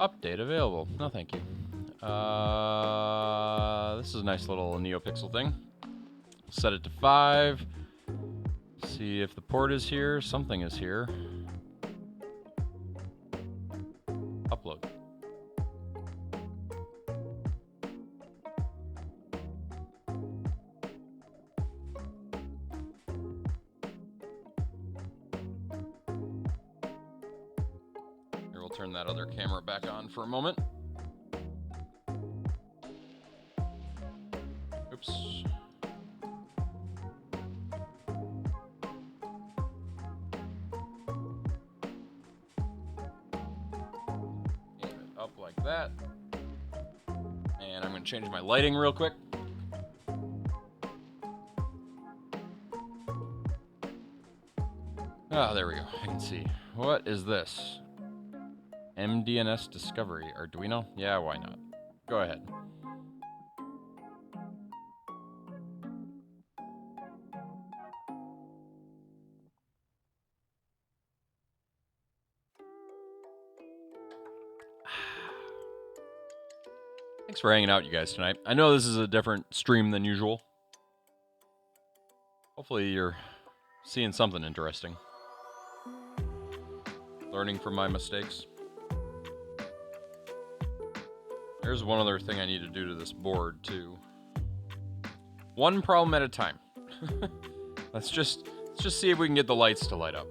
Update available. No, thank you. This is a nice little NeoPixel thing. Set it to 5. See if the port is here. Something is here. Upload. Here, we'll turn that other camera back on for a moment. Oops. Up like that. And I'm going to change my lighting real quick. Ah, there we go. I can see. What is this? MDNS Discovery. Arduino? Yeah, why not? Go ahead. Thanks for hanging out, you guys, tonight. I know this is a different stream than usual. Hopefully you're seeing something interesting. Learning from my mistakes. There's one other thing I need to do to this board, too. One problem at a time. Let's just see if we can get the lights to light up.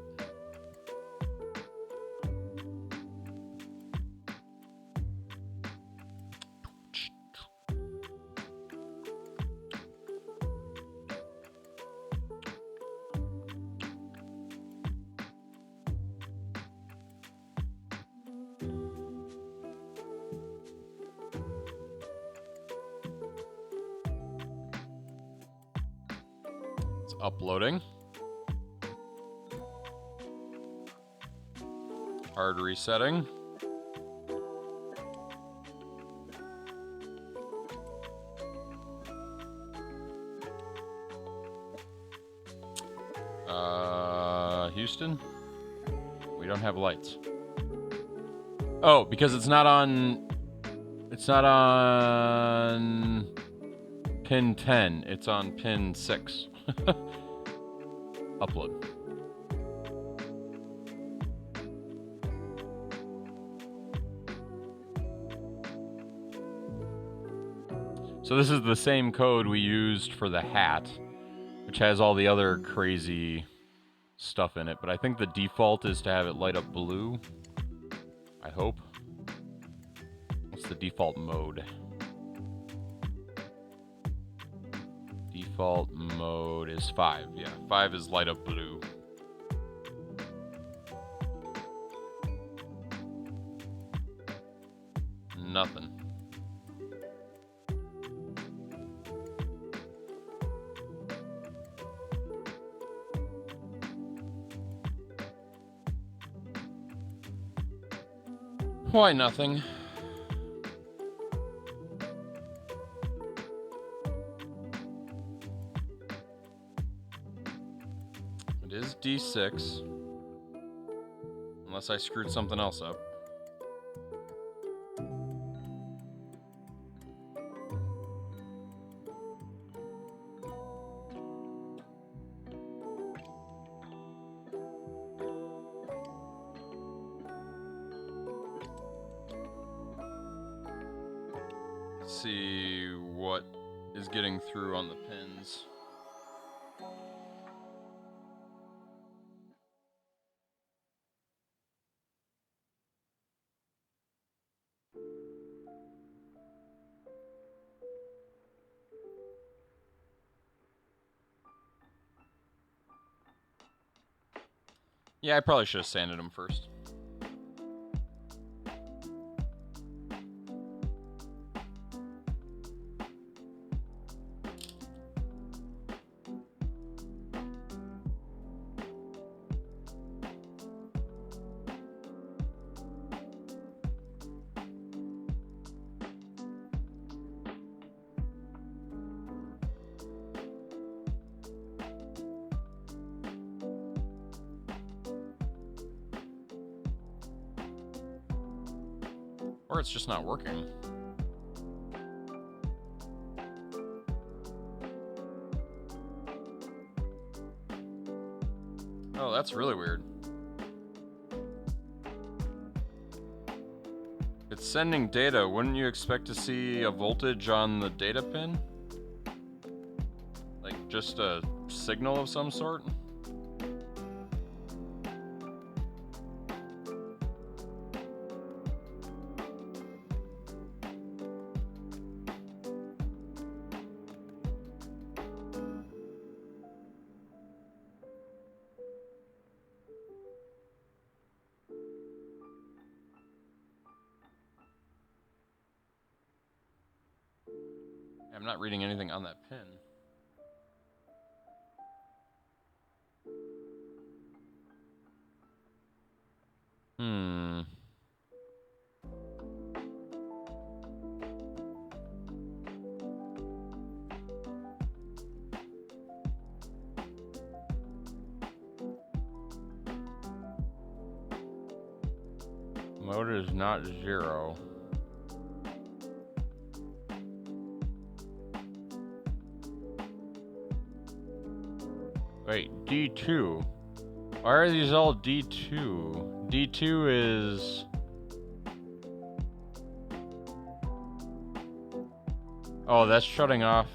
Uploading. Hard resetting. Houston? We don't have lights. Oh, because it's not on pin 10. It's on pin 6. Upload. So this is the same code we used for the hat, which has all the other crazy stuff in it, but I think the default is to have it light up blue. I hope. What's the default mode? Default mode is 5. Yeah, 5 is light up blue. Nothing. Why nothing? It is D6. Unless I screwed something else up. Let's see what is getting through on the pins. Yeah, I probably should have sanded them first. Or it's just not working. Oh, that's really weird. It's sending data. Wouldn't you expect to see a voltage on the data pin? Like just a signal of some sort? I'm not reading anything on that pin. Mode is not 0. Wait, D2. Why are these all D2? D2 is... Oh, that's shutting off.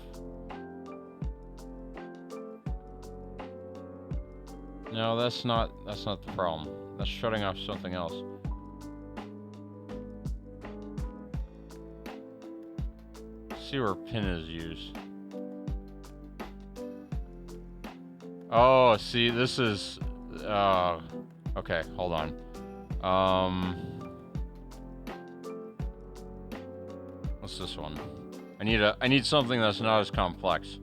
No, that's not the problem. That's shutting off something else. Let's see where pin is used. Oh, see, this is okay, hold on. What's this one? I need something that's not as complex.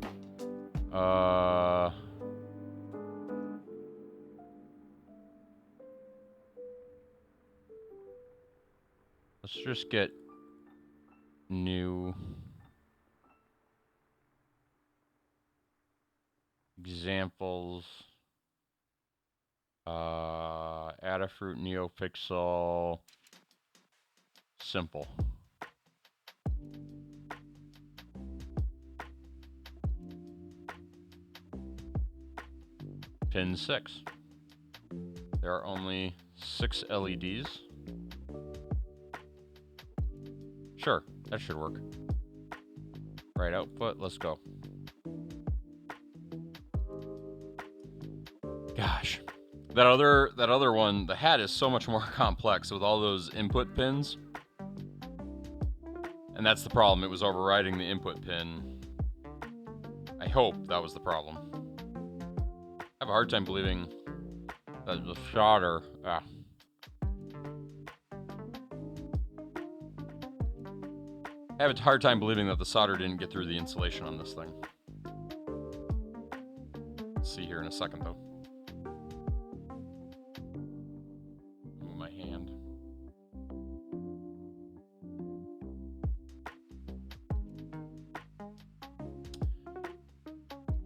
Let's just get new examples. Adafruit NeoPixel. Simple. Pin 6. There are only 6 LEDs. Sure, that should work. Right output, let's go. Gosh. That other one, the hat is so much more complex with all those input pins. And that's the problem, it was overriding the input pin. I hope that was the problem. I have a hard time believing that the solder... I have a hard time believing that the solder didn't get through the insulation on this thing. Let's see here in a second, though. Move my hand.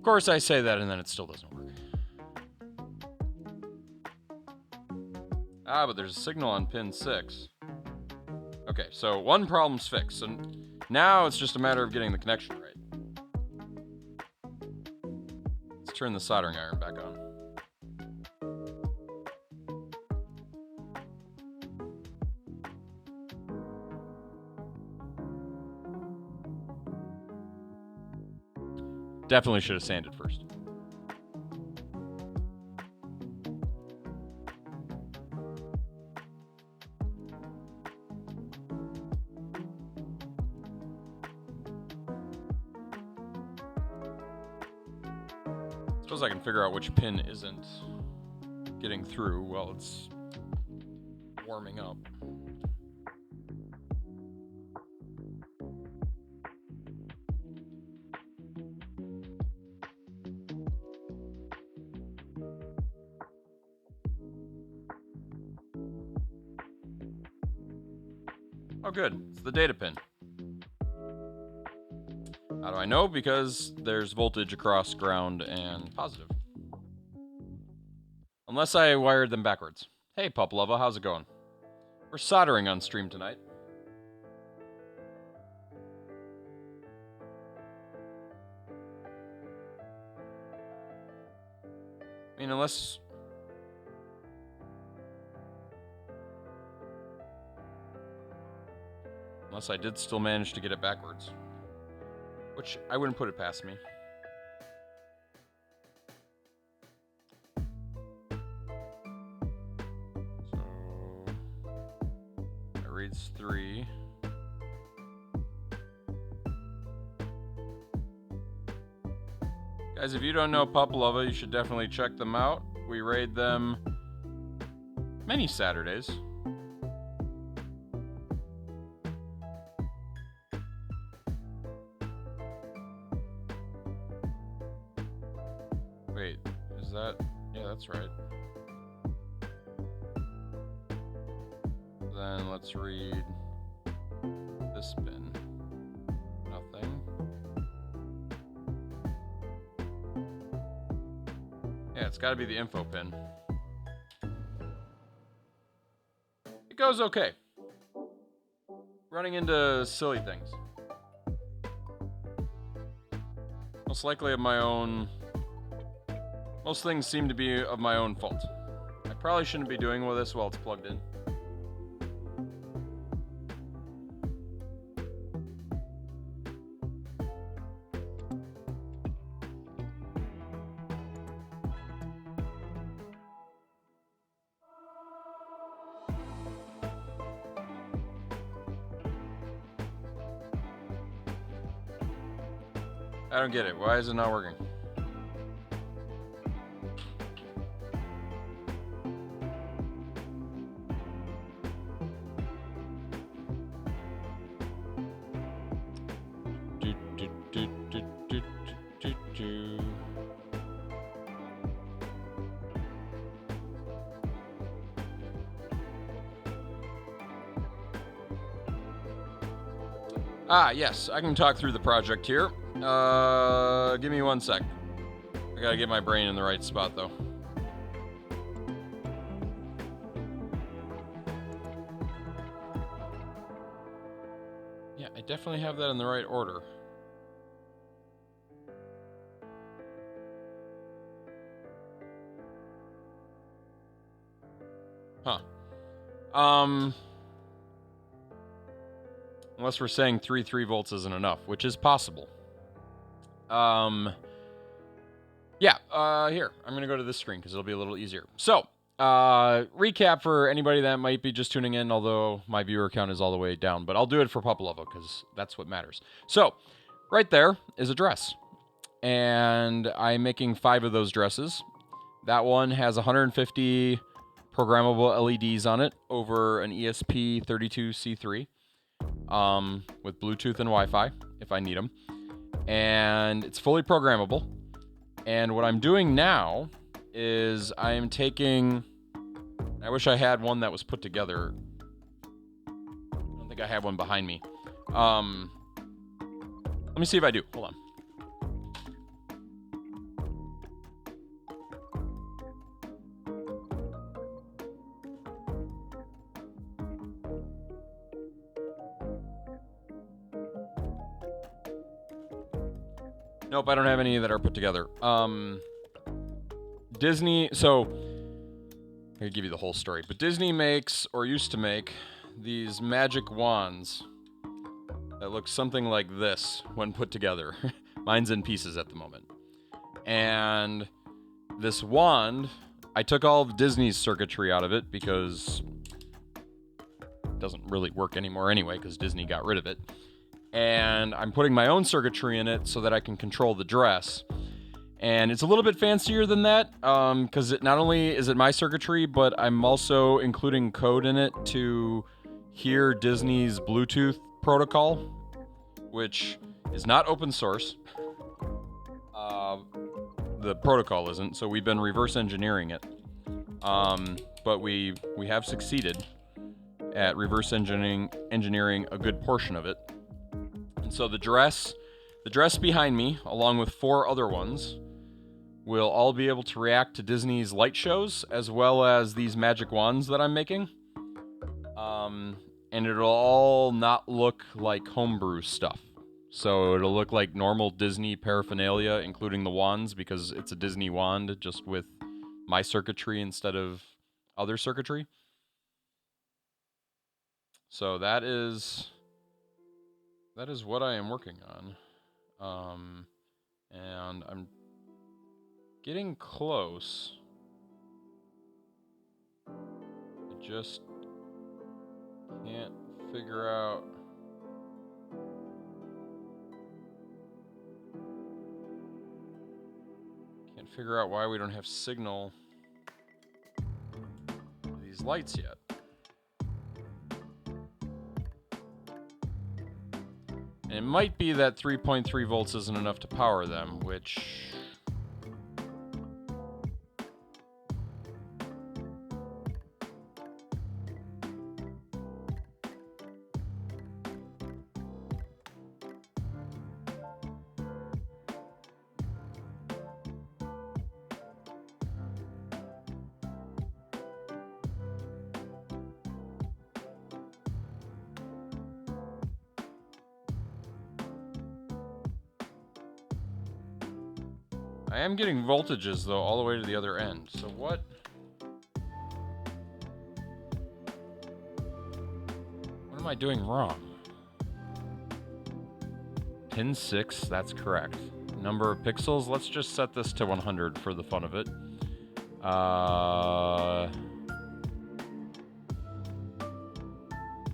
Of course, I say that and then it still doesn't work. Ah, but there's a signal on pin 6. Okay, so one problem's fixed. So now it's just a matter of getting the connection right. Let's turn the soldering iron back on. Definitely should have sanded first. Suppose I can figure out which pin isn't getting through while it's warming up. Oh, good. It's the data pin. How do I know? Because there's voltage across ground and positive. Unless I wired them backwards. Hey, Puplova, how's it going? We're soldering on stream tonight. I mean, unless I did still manage to get it backwards. Which I wouldn't put it past me. So that reads 3. Guys, if you don't know Puplova, you should definitely check them out. We raid them many Saturdays. Wait, is that? Yeah, that's right. Then let's read this pin. Nothing. Yeah, it's got to be the info pin. It goes okay. Running into silly things. Most likely of my own. Most things seem to be of my own fault. I probably shouldn't be doing with this while it's plugged in. I don't get it. Why is it not working? Ah, yes, I can talk through the project here. Give me 1 sec. I gotta get my brain in the right spot, though. Yeah, I definitely have that in the right order. Huh. Unless we're saying 3 volts isn't enough, which is possible. Yeah, here. I'm going to go to this screen because it'll be a little easier. So, recap for anybody that might be just tuning in, although my viewer count is all the way down. But I'll do it for Puplova because that's what matters. So, right there is a dress. And I'm making 5 of those dresses. That one has 150 programmable LEDs on it over an ESP32C3 with Bluetooth and Wi-Fi if I need them. And it's fully programmable. And what I'm doing now is I am taking... I wish I had one that was put together. I don't think I have one behind me. Let me see if I do. Hold on. Nope, I don't have any that are put together. Disney, so I could give you the whole story, but Disney makes, or used to make, these magic wands that look something like this when put together. Mine's in pieces at the moment. And this wand, I took all of Disney's circuitry out of it because it doesn't really work anymore anyway, because Disney got rid of it. And I'm putting my own circuitry in it so that I can control the dress. And it's a little bit fancier than that, because it not only is it my circuitry, but I'm also including code in it to hear Disney's Bluetooth protocol, which is not open source. The protocol isn't, so we've been reverse engineering it. But we have succeeded at reverse engineering a good portion of it. And so the dress behind me, along with 4 other ones, will all be able to react to Disney's light shows, as well as these magic wands that I'm making. And it'll all not look like homebrew stuff. So it'll look like normal Disney paraphernalia, including the wands, because it's a Disney wand, just with my circuitry instead of other circuitry. So that is what I am working on. And I'm getting close. I just can't figure out. Why we don't have signal to these lights yet. And it might be that 3.3 volts isn't enough to power them, which... I am getting voltages, though, all the way to the other end. So what am I doing wrong? Pin 6, that's correct. Number of pixels, let's just set this to 100 for the fun of it. I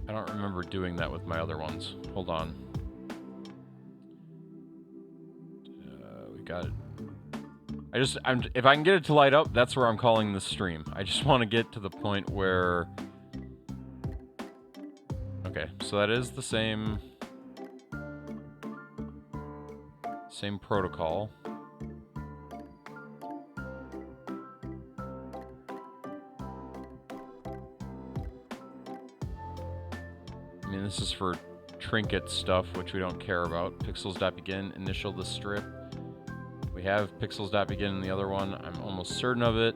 don't remember doing that with my other ones. Hold on. We got it. If I can get it to light up, that's where I'm calling this stream. I just want to get to the point where... Okay, so that is the same protocol. I mean, this is for trinket stuff, which we don't care about. Pixels.begin, initial the strip. We have pixels.begin in the other one. I'm almost certain of it.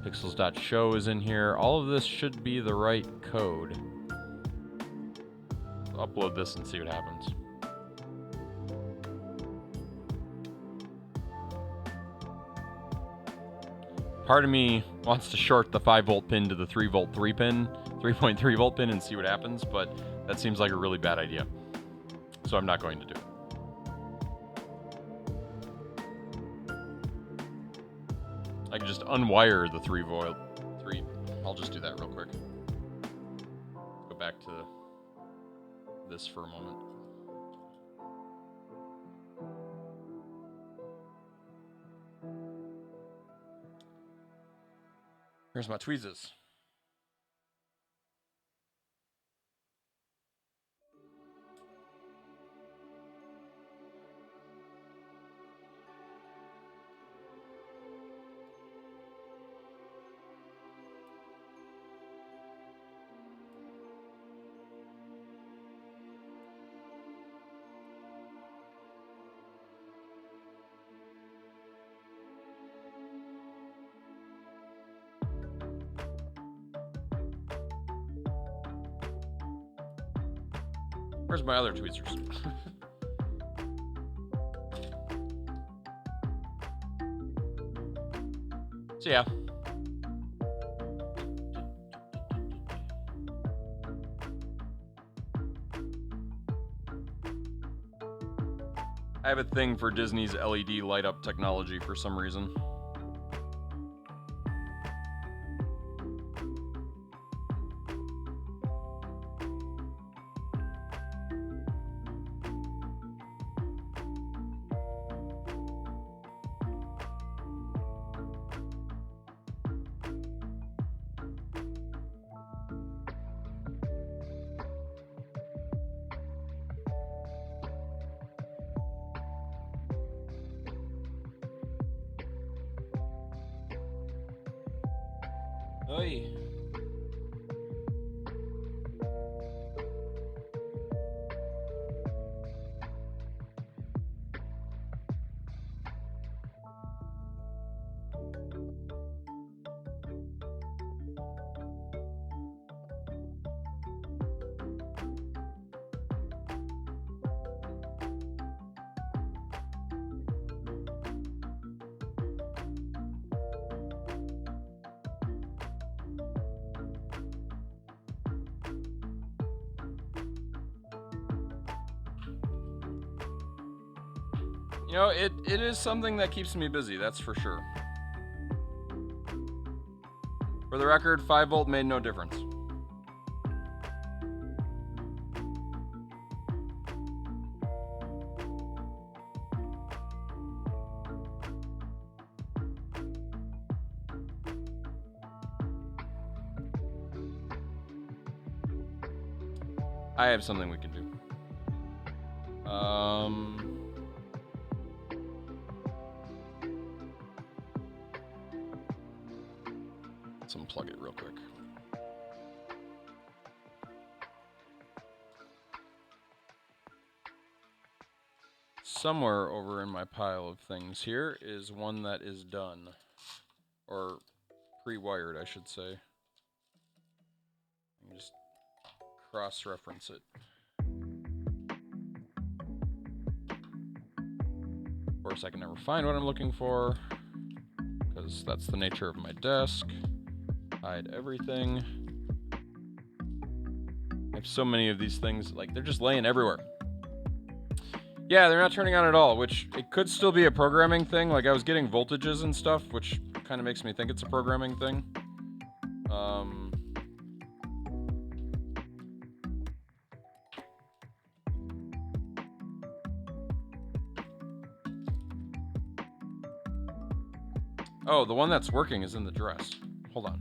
Pixels.show is in here. All of this should be the right code. I'll upload this and see what happens. Part of me wants to short the 5 volt pin to the 3 volt 3 pin, 3.3 volt pin and see what happens, but that seems like a really bad idea. So I'm not going to do it. I can just unwire the 3 volt. I'll just do that real quick. Go back to this for a moment. Here's my tweezers. Where's my other tweezers? So yeah. I have a thing for Disney's LED light up technology for some reason. Oy. You know, it is something that keeps me busy, that's for sure. For the record, 5 volt made no difference. I have something we can do. Let's unplug it real quick. Somewhere over in my pile of things here is one that is done. Or pre-wired, I should say. Just cross-reference it. Of course, I can never find what I'm looking for, because that's the nature of my desk. Hide everything. I have so many of these things, like, they're just laying everywhere. Yeah, they're not turning on at all, which it could still be a programming thing. Like, I was getting voltages and stuff, which kind of makes me think it's a programming thing. Oh, the one that's working is in the dress. Hold on.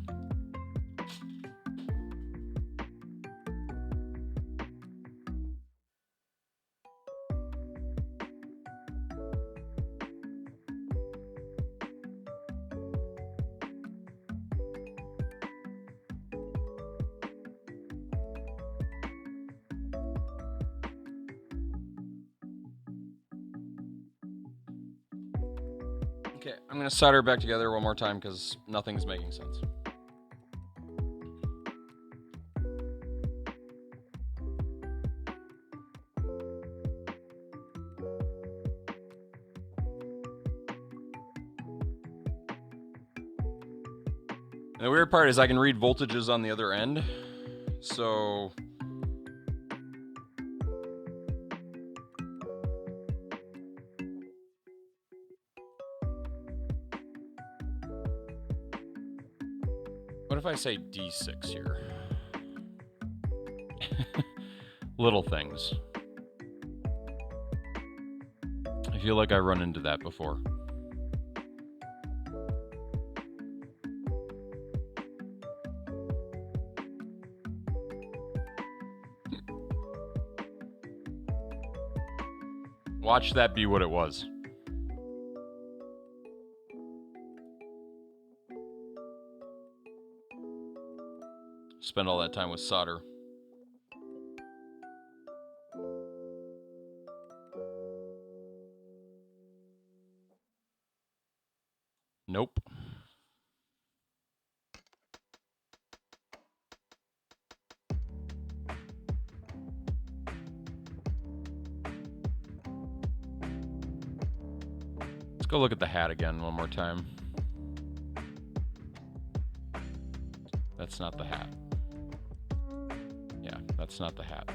Okay, I'm going to solder it back together one more time because nothing's making sense. And the weird part is I can read voltages on the other end, so... What if I say D6 here? Little things. I feel like I run into that before. Watch that be what it was. Spend all that time with solder. Nope. Let's go look at the hat again one more time. That's not the hat. Yeah, that's not the hat.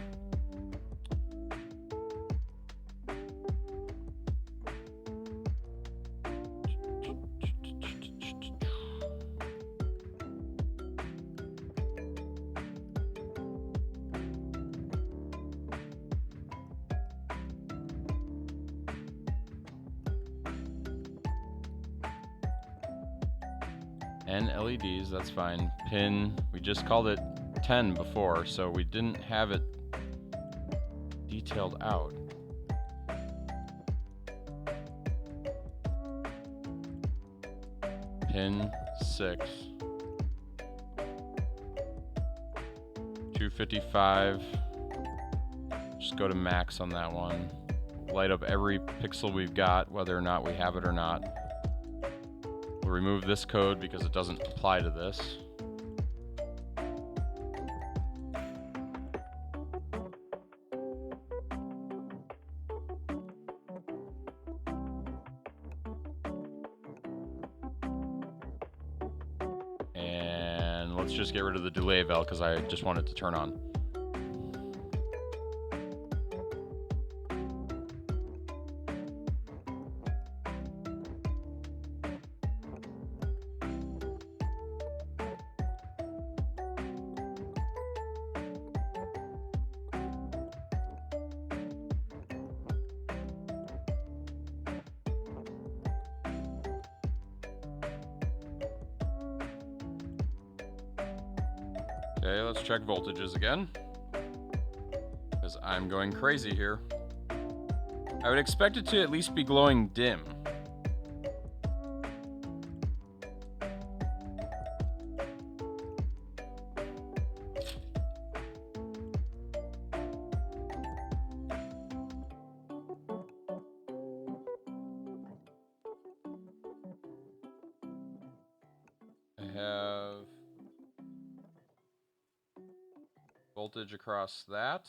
And LEDs, that's fine. Pin, we just called it 10 before, so we didn't have it detailed out. Pin 6. 255. Just go to max on that one. Light up every pixel we've got, whether or not we have it or not. We'll remove this code because it doesn't apply to this. And let's just get rid of the delay valve because I just want it to turn on. Okay, let's check voltages again, because I'm going crazy here. I would expect it to at least be glowing dim. I have voltage across that.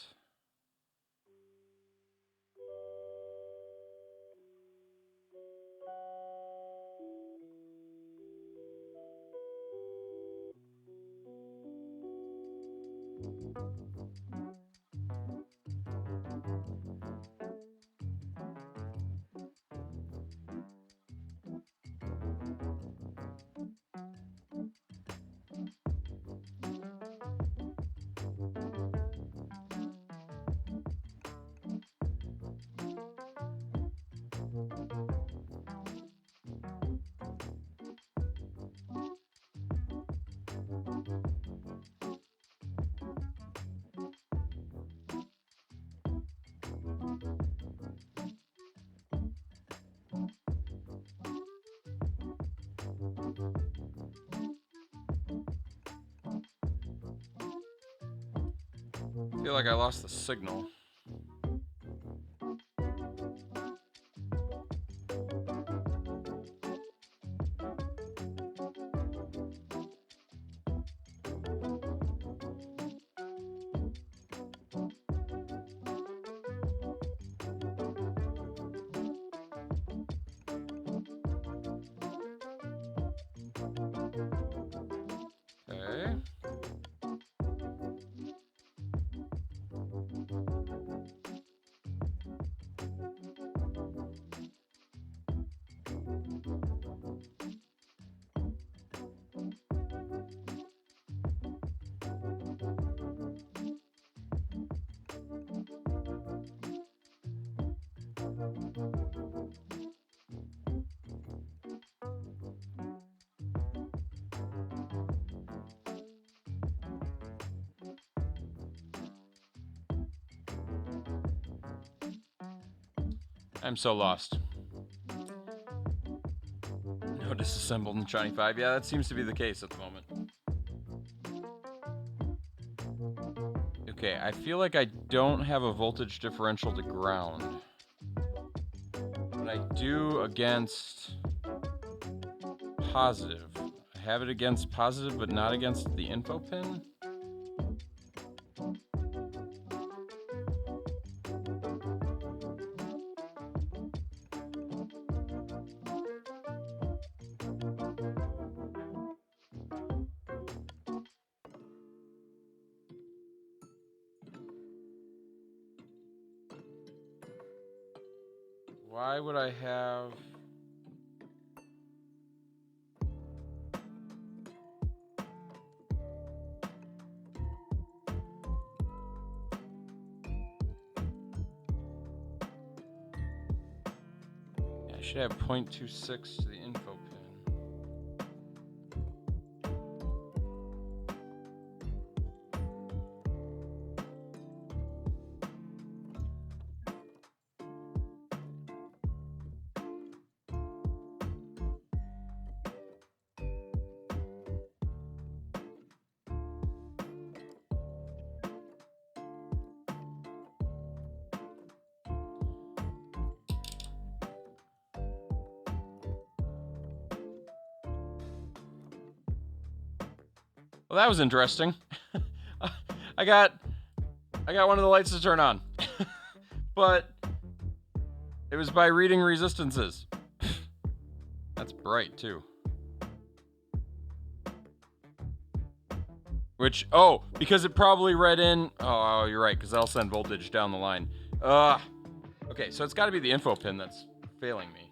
I feel like I lost the signal. Okay. I'm so lost. No disassembled in Shining 5. Yeah, that seems to be the case at the moment. Okay, I feel like I don't have a voltage differential to ground. But I do against positive. I have it against positive, but not against the info pin. Why would I have... Yeah, I should have 0.26 to the info pin. Well, that was interesting. I got one of the lights to turn on. But it was by reading resistances. That's bright too. Which, oh, because it probably read in, oh, you're right, because that'll send voltage down the line. Okay, so it's got to be the info pin that's failing me.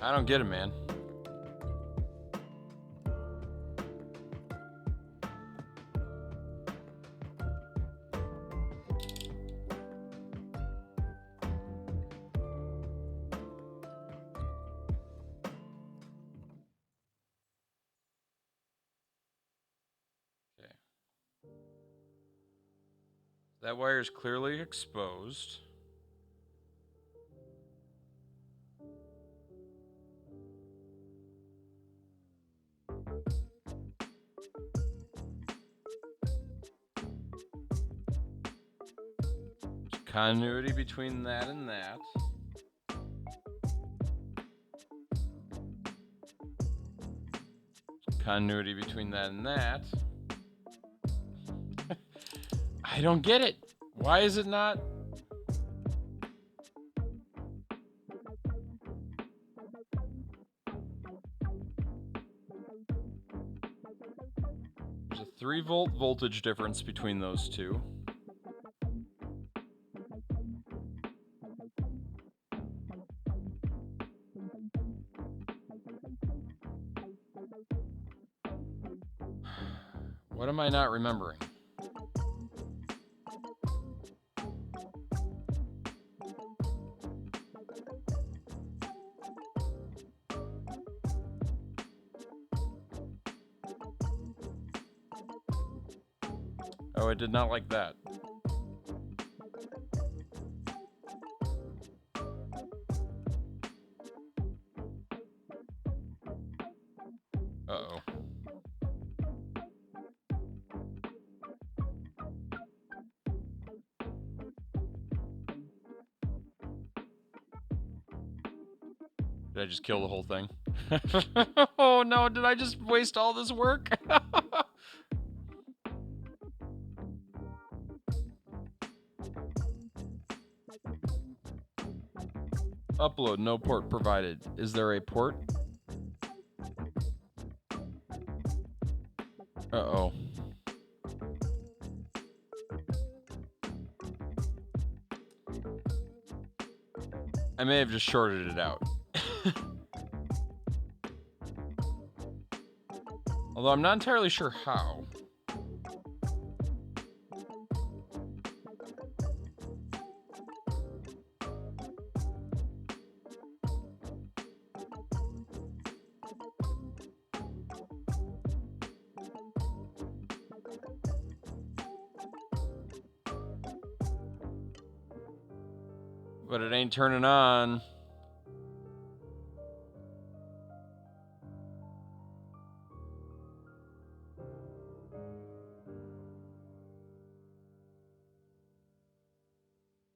I don't get it, man. Okay. That wire is clearly exposed. Continuity between that and that. Continuity between that and that. I don't get it. Why is it not? There's a 3-volt voltage difference between those two. What am I not remembering? Oh, I did not like that. Uh-oh. Did I just kill the whole thing? Oh no, did I just waste all this work? Upload, no port provided. Is there a port? Uh-oh. I may have just shorted it out. Although I'm not entirely sure how. But it ain't turning on.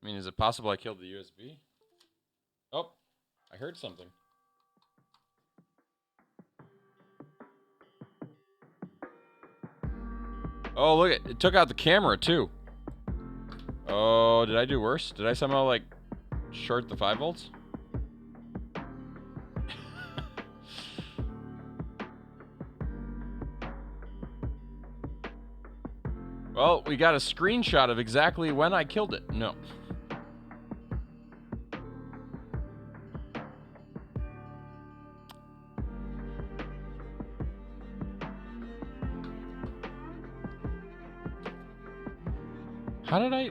I mean, is it possible I killed the USB? Oh, I heard something. Oh, look, it took out the camera, too. Oh, did I do worse? Did I somehow, like, short the 5 volts? Well, we got a screenshot of exactly when I killed it. No.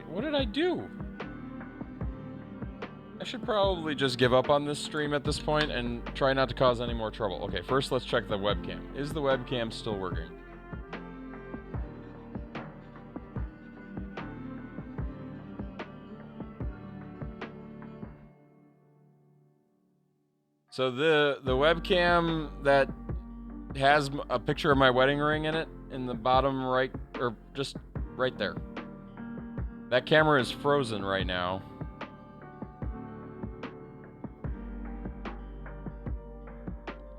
What did I do? I should probably just give up on this stream at this point and try not to cause any more trouble. Okay, first let's check the webcam. Is the webcam still working? So the webcam that has a picture of my wedding ring in it in the bottom right, or just right there. That camera is frozen right now.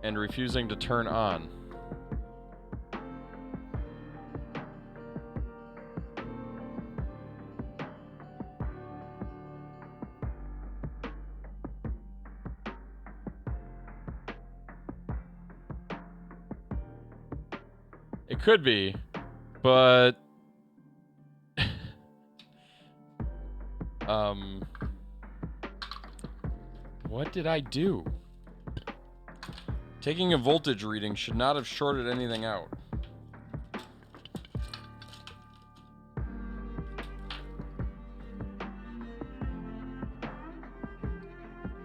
And refusing to turn on. It could be, but what did I do? Taking a voltage reading should not have shorted anything out.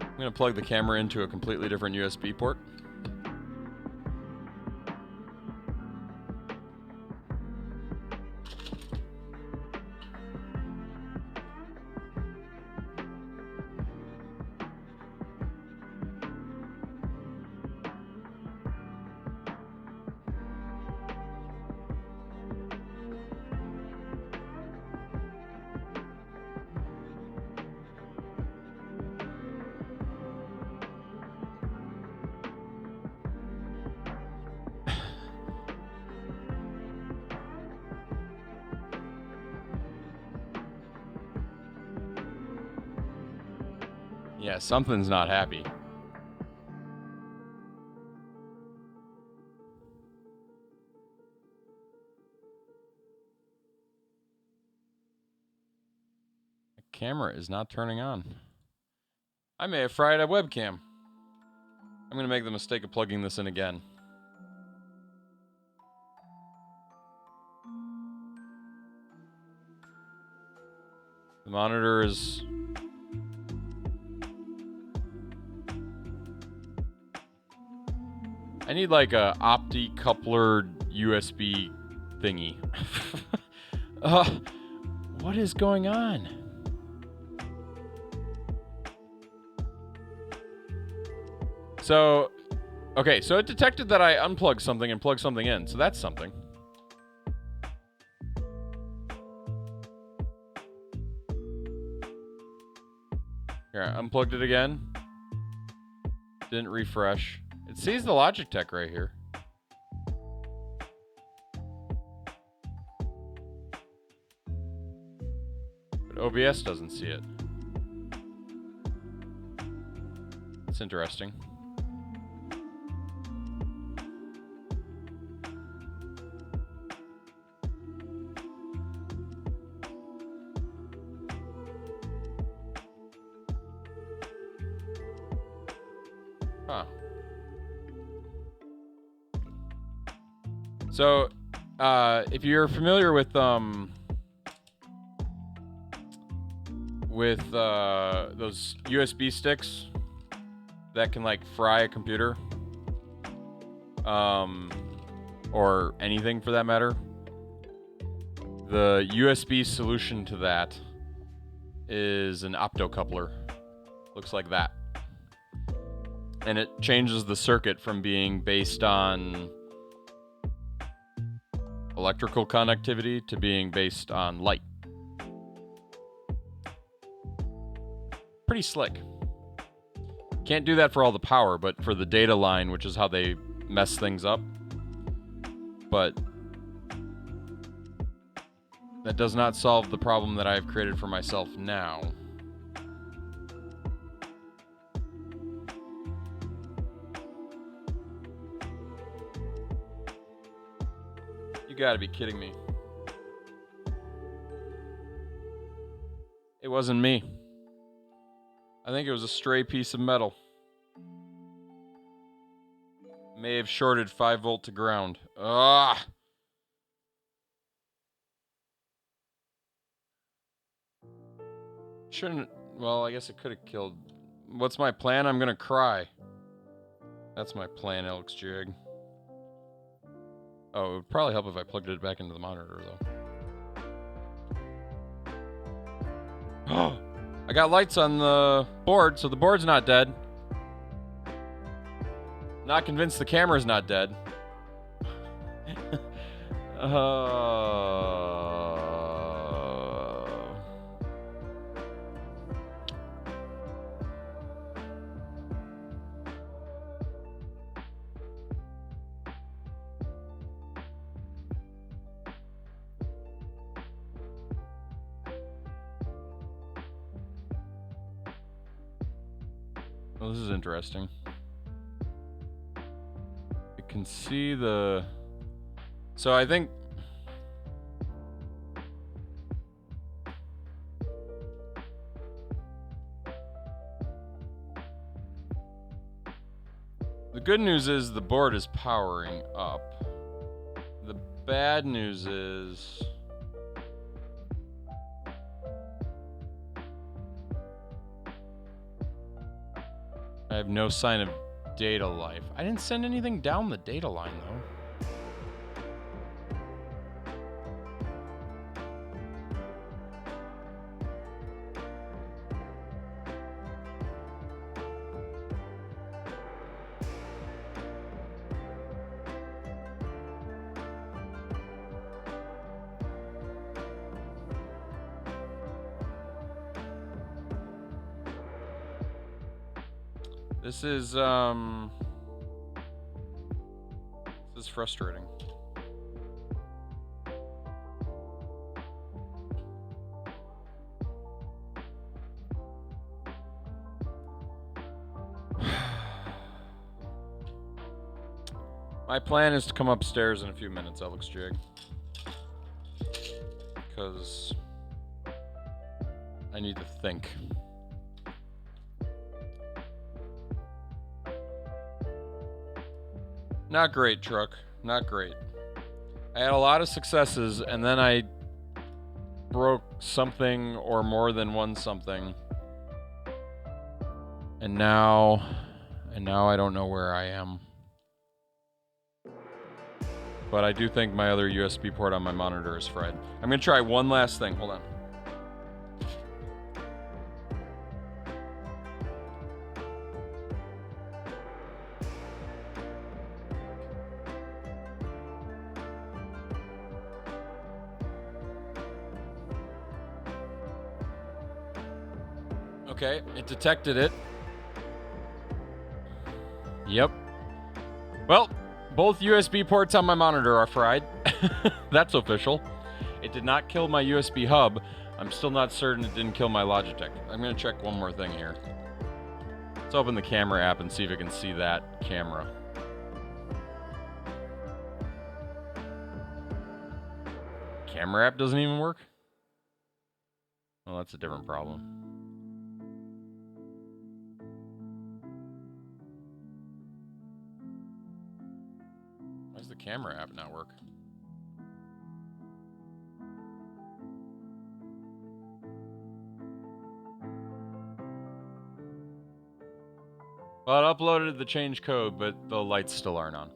I'm gonna plug the camera into a completely different USB port. Yeah, something's not happy. The camera is not turning on. I may have fried a webcam. I'm gonna make the mistake of plugging this in again. The monitor is... I need like a opti-coupler USB thingy. What is going on? So, okay, so it detected that I unplugged something and plugged something in, so that's something. Here, I unplugged it again. Didn't refresh. It sees the Logitech right here. But OBS doesn't see it. It's interesting. Huh. So, if you're familiar with those USB sticks that can like fry a computer, or anything for that matter, the USB solution to that is an optocoupler. Looks like that. And it changes the circuit from being based on electrical connectivity to being based on light. pretty slick. Can't do that for all the power, but for the data line, which is how they mess things up. But that does not solve the problem that I have created for myself now. You gotta be kidding me. It wasn't me. I think it was a stray piece of metal. May have shorted 5 volt to ground. Ah! Shouldn't... Well, I guess it could have killed... What's my plan? I'm gonna cry. That's my plan, Alex Jig. Oh, it would probably help if I plugged it back into the monitor, though. I got lights on the board, so the board's not dead. Not convinced the camera's not dead. Well, this is interesting. I can see the... So I think... The good news is the board is powering up. The bad news is... I have no sign of data life. I didn't send anything down the data line, though. This is frustrating. My plan is to come upstairs in a few minutes, Alex Jig. Because I need to think. Not great, truck. Not great. I had a lot of successes, and then I broke something or more than one something. And now I don't know where I am. But I do think my other USB port on my monitor is fried. I'm gonna try one last thing. Hold on. Okay, it detected it. Yep. Well, both USB ports on my monitor are fried. That's official. It did not kill my USB hub. I'm still not certain it didn't kill my Logitech. I'm going to check one more thing here. Let's open the camera app and see if it can see that camera. Camera app doesn't even work? Well, that's a different problem. Why does the camera app not work? Well, it uploaded the change code, but the lights still aren't on.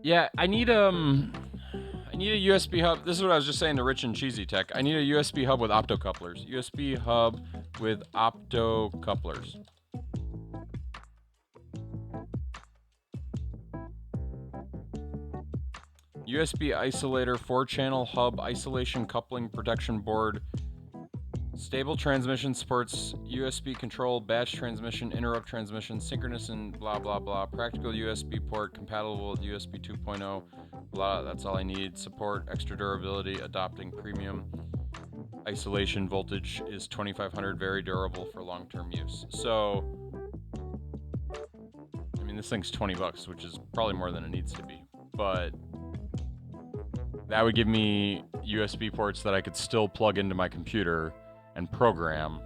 Yeah, I need a USB hub. This is what I was just saying to Rich and Cheesy Tech. I need a USB hub with optocouplers. USB hub with optocouplers. USB isolator, 4-channel hub, isolation coupling protection board. Stable transmission supports USB control, batch transmission, interrupt transmission, synchronous and blah blah blah. Practical USB port compatible with USB 2.0. Blah, that's all I need. Support extra durability, adopting premium. Isolation voltage is 2500, very durable for long-term use. So, I mean, this thing's $20, which is probably more than it needs to be. But that would give me USB ports that I could still plug into my computer and program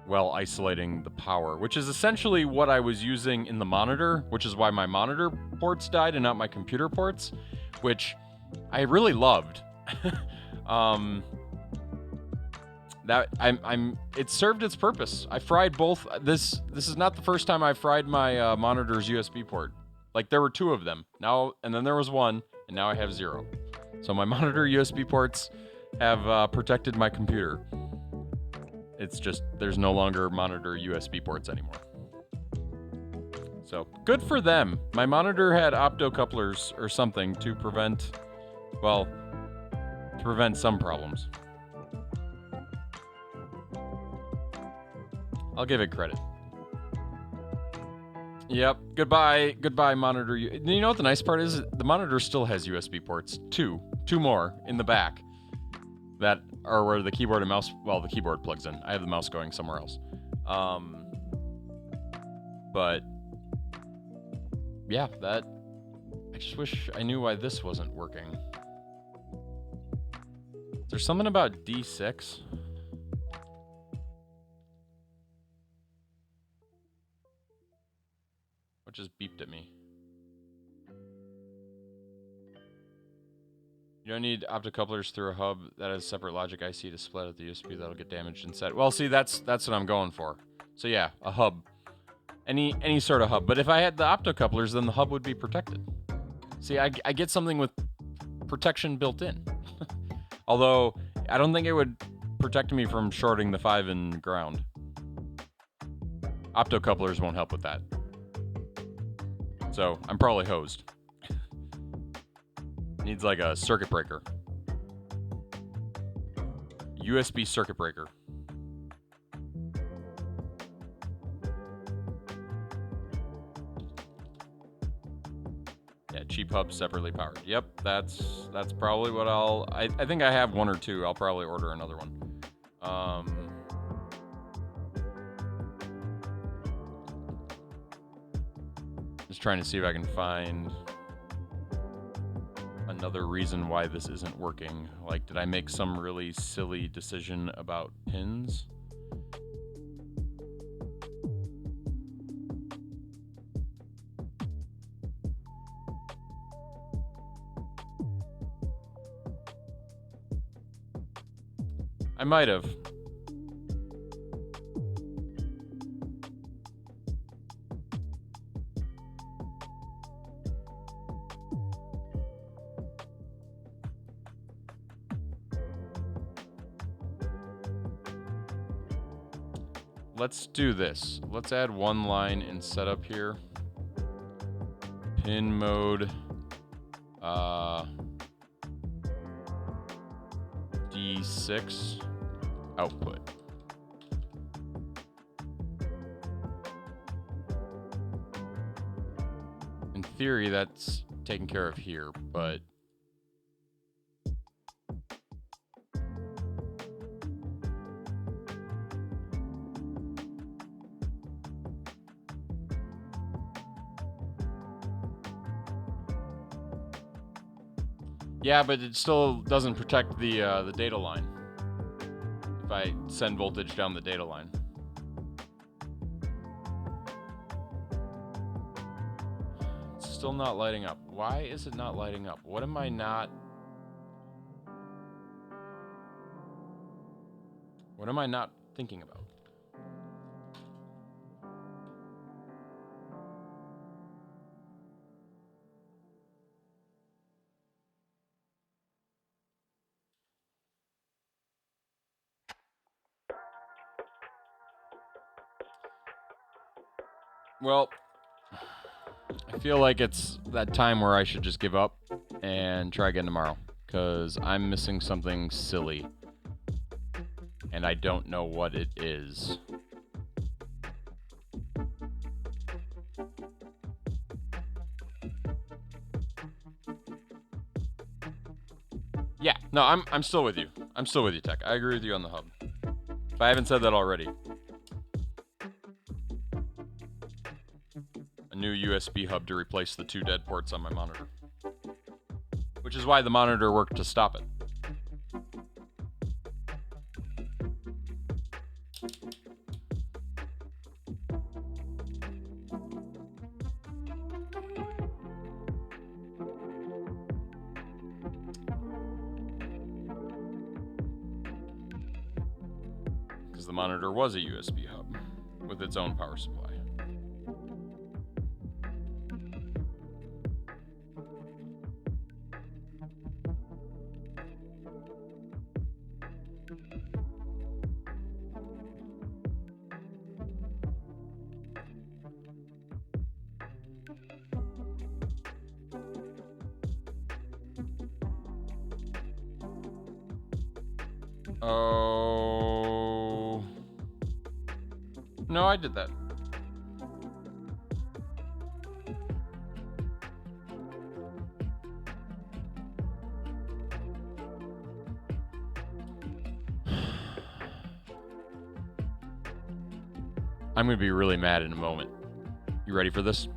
while isolating the power, which is essentially what I was using in the monitor, which is why my monitor ports died and not my computer ports, which I really loved. It served its purpose. I fried both. This is not the first time I fried my monitor's USB port. Like, there were 2 of them now, and then there was 1, and now I have 0. So my monitor USB ports have protected my computer. It's just there's no longer monitor USB ports anymore. So good for them. My monitor had optocouplers or something to prevent some problems. I'll give it credit. Yep. Goodbye, monitor. You know what the nice part is? The monitor still has USB ports. Two more in the back that are where the keyboard and mouse. Well, the keyboard plugs in. I have the mouse going somewhere else. But yeah, that. I just wish I knew why this wasn't working. There's something about D6. What just beeped at me? You don't need optocouplers through a hub that has separate logic IC to split out the USB that'll get damaged inside. Well, see, that's what I'm going for. So yeah, a hub. Any sort of hub. But if I had the optocouplers, then the hub would be protected. See, I get something with protection built in. Although, I don't think it would protect me from shorting the 5 in ground. Optocouplers won't help with that. So, I'm probably hosed. Needs like a circuit breaker. USB circuit breaker. Yeah, cheap hub separately powered. Yep, that's probably what I think I have 1 or 2. I'll probably order another one. Just trying to see if I can find another reason why this isn't working. Like, did I make some really silly decision about pins? I might have. Let's do this. Let's add 1 line in setup here. Pin mode. D6 output. In theory, that's taken care of here, but yeah, but it still doesn't protect the data line. If I send voltage down the data line. It's still not lighting up. Why is it not lighting up? What am I not thinking about? Well, I I feel like it's that time where I should just give up and try again tomorrow, because I'm missing something silly, and I don't know what it is. Yeah, no, I'm still with you. I'm still with you, Tech. I agree with you on the hub. If I haven't said that already. A new USB hub to replace the 2 dead ports on my monitor. Which is why the monitor worked to stop it. Because the monitor was a USB hub with its own power supply. Oh. No, I did that. I'm going to be really mad in a moment. You ready for this?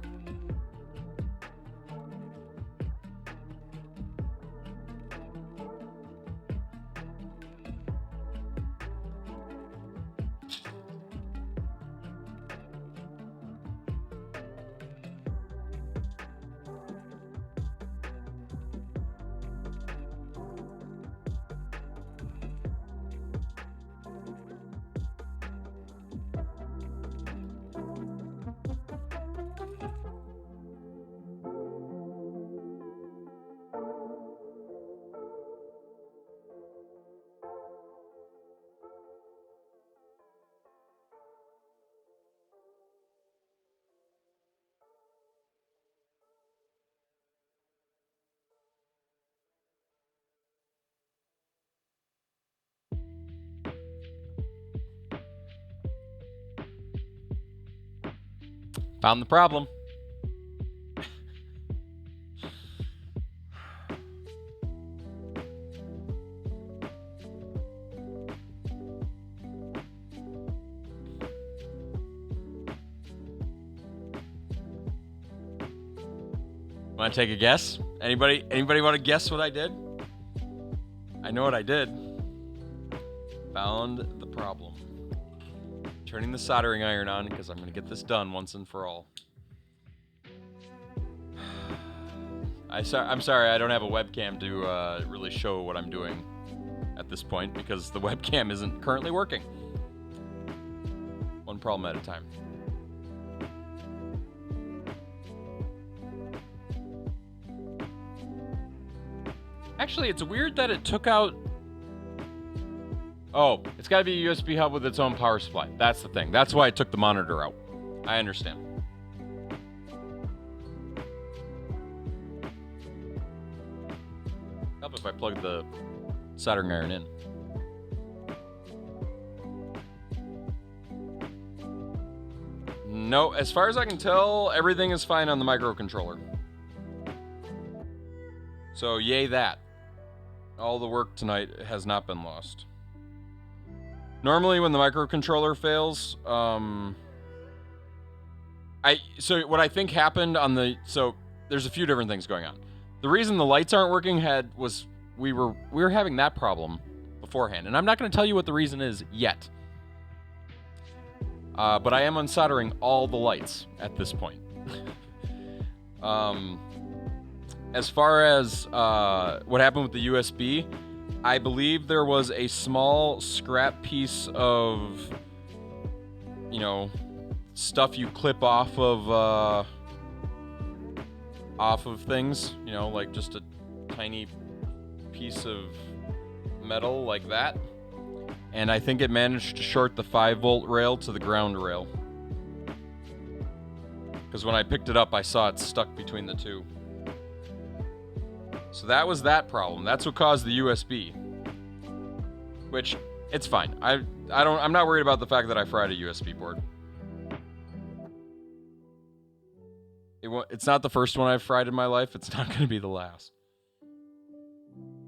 Found the problem. Want to take a guess? Anybody want to guess what I did? I know what I did. Found the problem. Turning the soldering iron on because I'm going to get this done once and for all. I'm sorry I don't have a webcam to really show what I'm doing at this point because the webcam isn't currently working. One problem at a time. Actually, it's weird that it took out... Oh, it's got to be a USB hub with its own power supply. That's the thing. That's why it took the monitor out. I understand. Help if I plug the soldering iron in. No, as far as I can tell, everything is fine on the microcontroller. So, yay that. All the work tonight has not been lost. Normally, when the microcontroller fails, so what I think happened on the... So, there's a few different things going on. The reason the lights aren't working was we were having that problem beforehand. And I'm not going to tell you what the reason is yet. But I am unsoldering all the lights at this point. As far as what happened with the USB, I believe there was a small scrap piece of, stuff you clip off of things, like just a tiny piece of metal like that. And I think it managed to short the 5-volt rail to the ground rail. because when I picked it up, I saw it stuck between the two. So that was that problem. That's what caused the USB. Which, it's fine. I'm not worried about the fact that I fried a USB board. It's not the first one I've fried in my life. It's not going to be the last.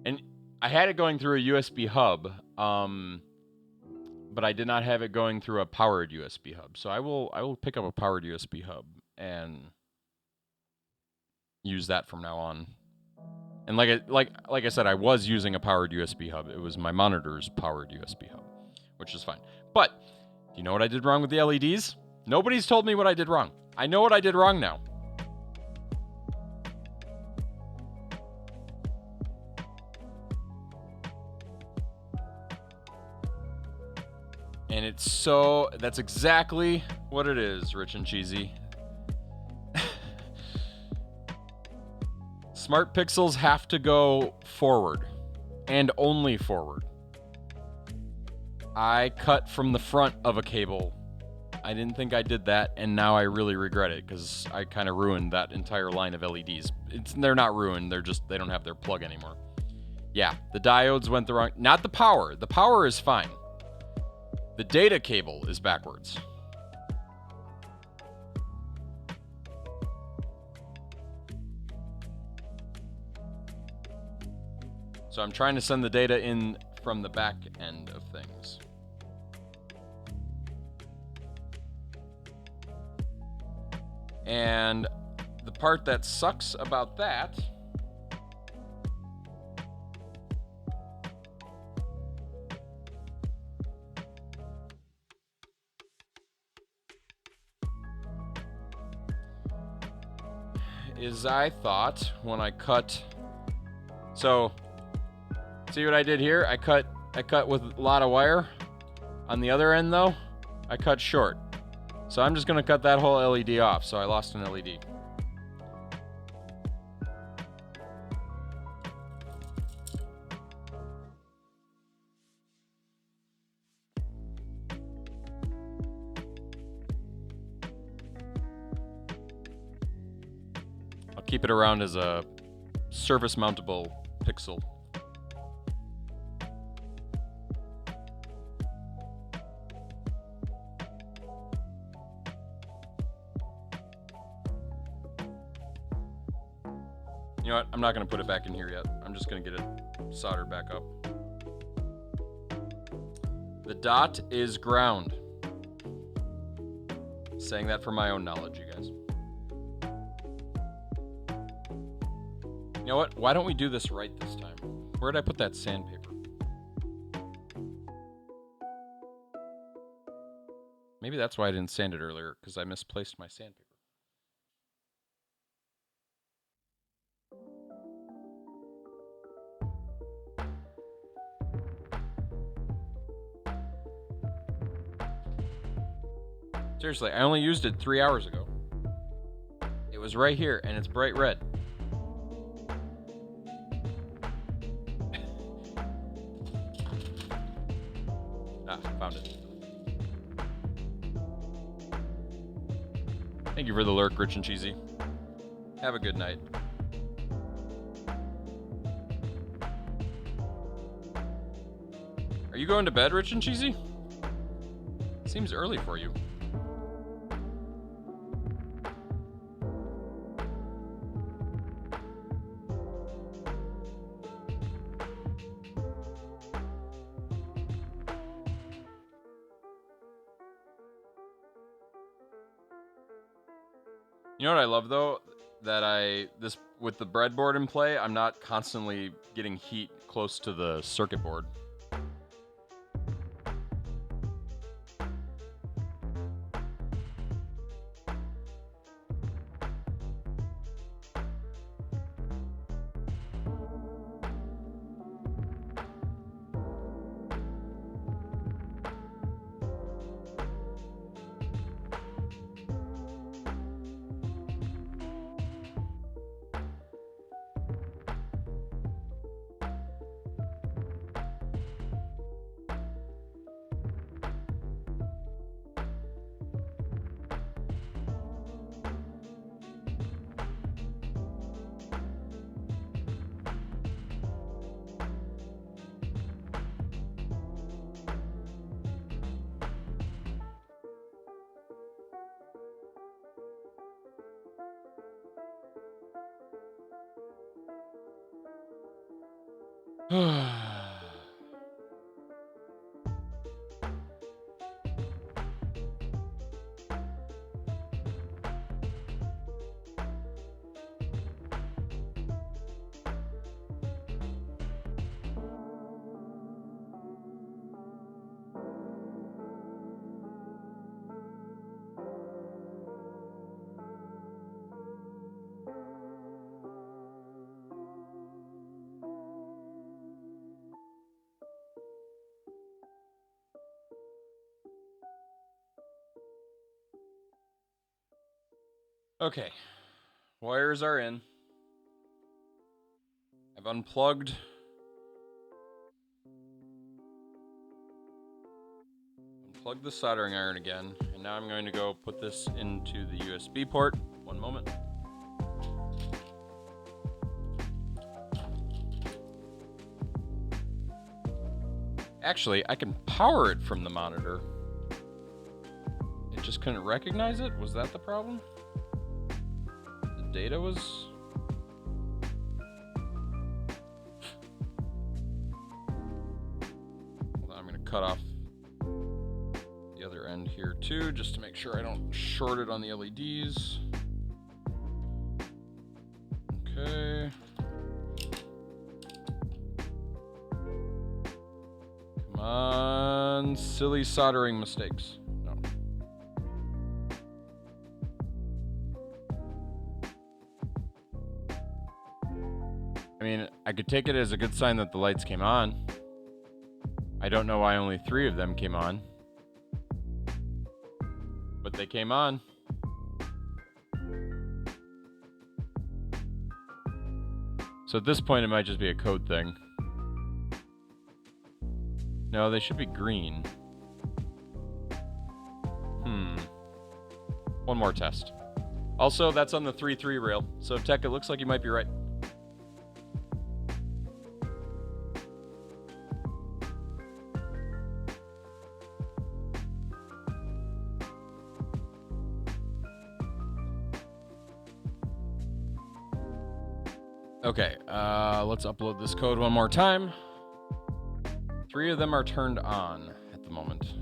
And I had it going through a USB hub, but I did not have it going through a powered USB hub. So I will pick up a powered USB hub and use that from now on. And like I said, I was using a powered USB hub. It was my monitor's powered USB hub, which is fine. But do you know what I did wrong with the LEDs? Nobody's told me what I did wrong. I know what I did wrong now. And that's exactly what it is, Rich and Cheesy. Smart pixels have to go forward, and only forward. I cut from the front of a cable. I didn't think I did that, and now I really regret it, because I kind of ruined that entire line of LEDs. They're not ruined, they don't have their plug anymore. Yeah, the diodes went the wrong... Not the power. The power is fine. The data cable is backwards. So I'm trying to send the data in from the back end of things. And the part that sucks about that is I thought when I cut... So... See what I did here? I cut with a lot of wire. On the other end, though, I cut short. So I'm just going to cut that whole LED off, so I lost an LED. I'll keep it around as a surface-mountable pixel. You know what? I'm not going to put it back in here yet. I'm just going to get it soldered back up. The dot is ground. Saying that for my own knowledge, you guys. You know what? Why don't we do this right this time? Where did I put that sandpaper? Maybe that's why I didn't sand it earlier, because I misplaced my sandpaper. Seriously, I only used it 3 hours ago. It was right here, and it's bright red. Found it. Thank you for the lurk, Rich and Cheesy. Have a good night. Are you going to bed, Rich and Cheesy? Seems early for you. You know what I love though? That with the breadboard in play, I'm not constantly getting heat close to the circuit board. Okay, wires are in. I've unplugged the soldering iron again, and now I'm going to go put this into the USB port. One moment. Actually, I can power it from the monitor. It just couldn't recognize it? Was that the problem? The data was... Hold on, I'm going to cut off the other end here too, just to make sure I don't short it on the LEDs. Okay. Come on, silly soldering mistakes. No. I mean, I could take it as a good sign that the lights came on. I don't know why only 3 of them came on, but they came on. So at this point, it might just be a code thing. No, they should be green. One more test. Also, that's on the 3.3 rail. So, Tech, it looks like you might be right. Okay, let's upload this code one more time. 3 of them are turned on at the moment.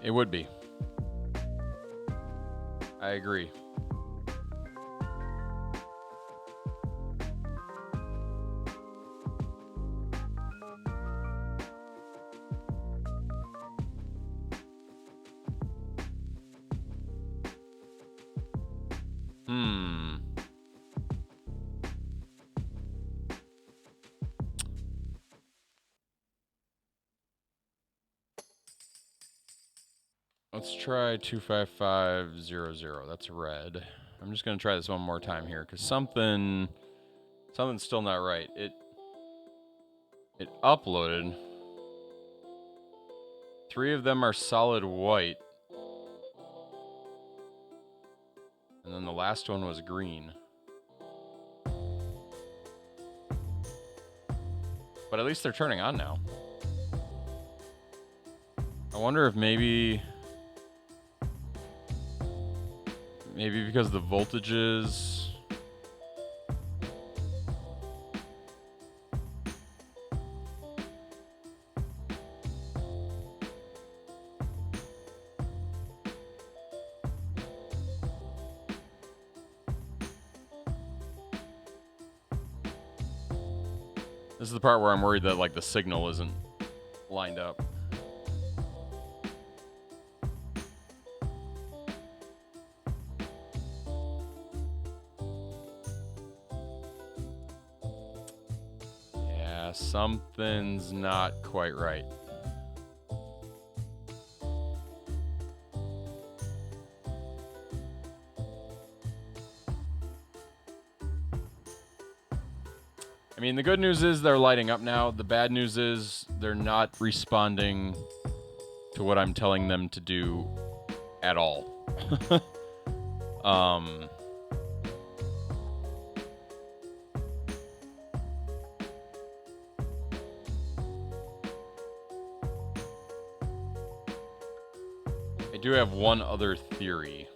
It would be. I agree. Let's try 25500. That's red. I'm just gonna try this one more time here because something's still not right. It uploaded. 3 of them are solid white, and then the last one was green. But at least they're turning on now. I wonder if maybe because the voltages... This is the part where I'm worried that, like, the signal isn't lined up. Yeah, something's not quite right. I mean, the good news is they're lighting up now. The bad news is they're not responding to what I'm telling them to do at all. I do have one other theory.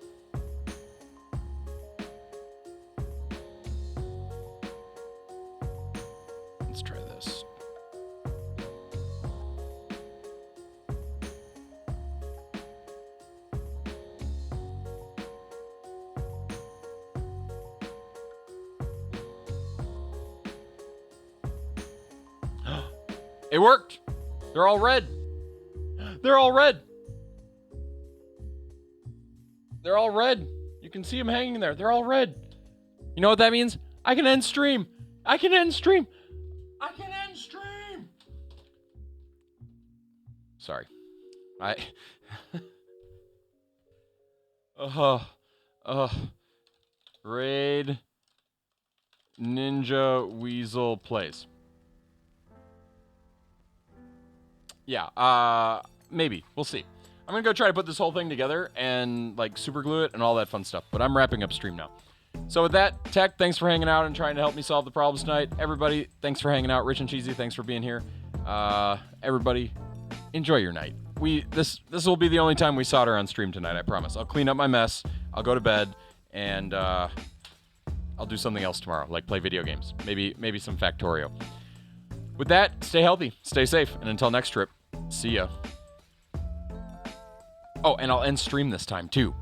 Let's try this. It worked. They're all red. They're all red. They're all red. You can see them hanging there. They're all red. You know what that means? I can end stream. I can end stream. I can end stream. Sorry. Raid Ninja Weasel plays. Yeah, maybe. We'll see. I'm gonna go try to put this whole thing together and like super glue it and all that fun stuff. But I'm wrapping up stream now. So with that, Tech, thanks for hanging out and trying to help me solve the problems tonight. Everybody, thanks for hanging out. Rich and Cheesy, thanks for being here. Everybody, enjoy your night. This will be the only time we solder on stream tonight, I promise. I'll clean up my mess, I'll go to bed, and I'll do something else tomorrow, like play video games. Maybe some Factorio. With that, stay healthy, stay safe, and until next trip, see ya. Oh, and I'll end stream this time too.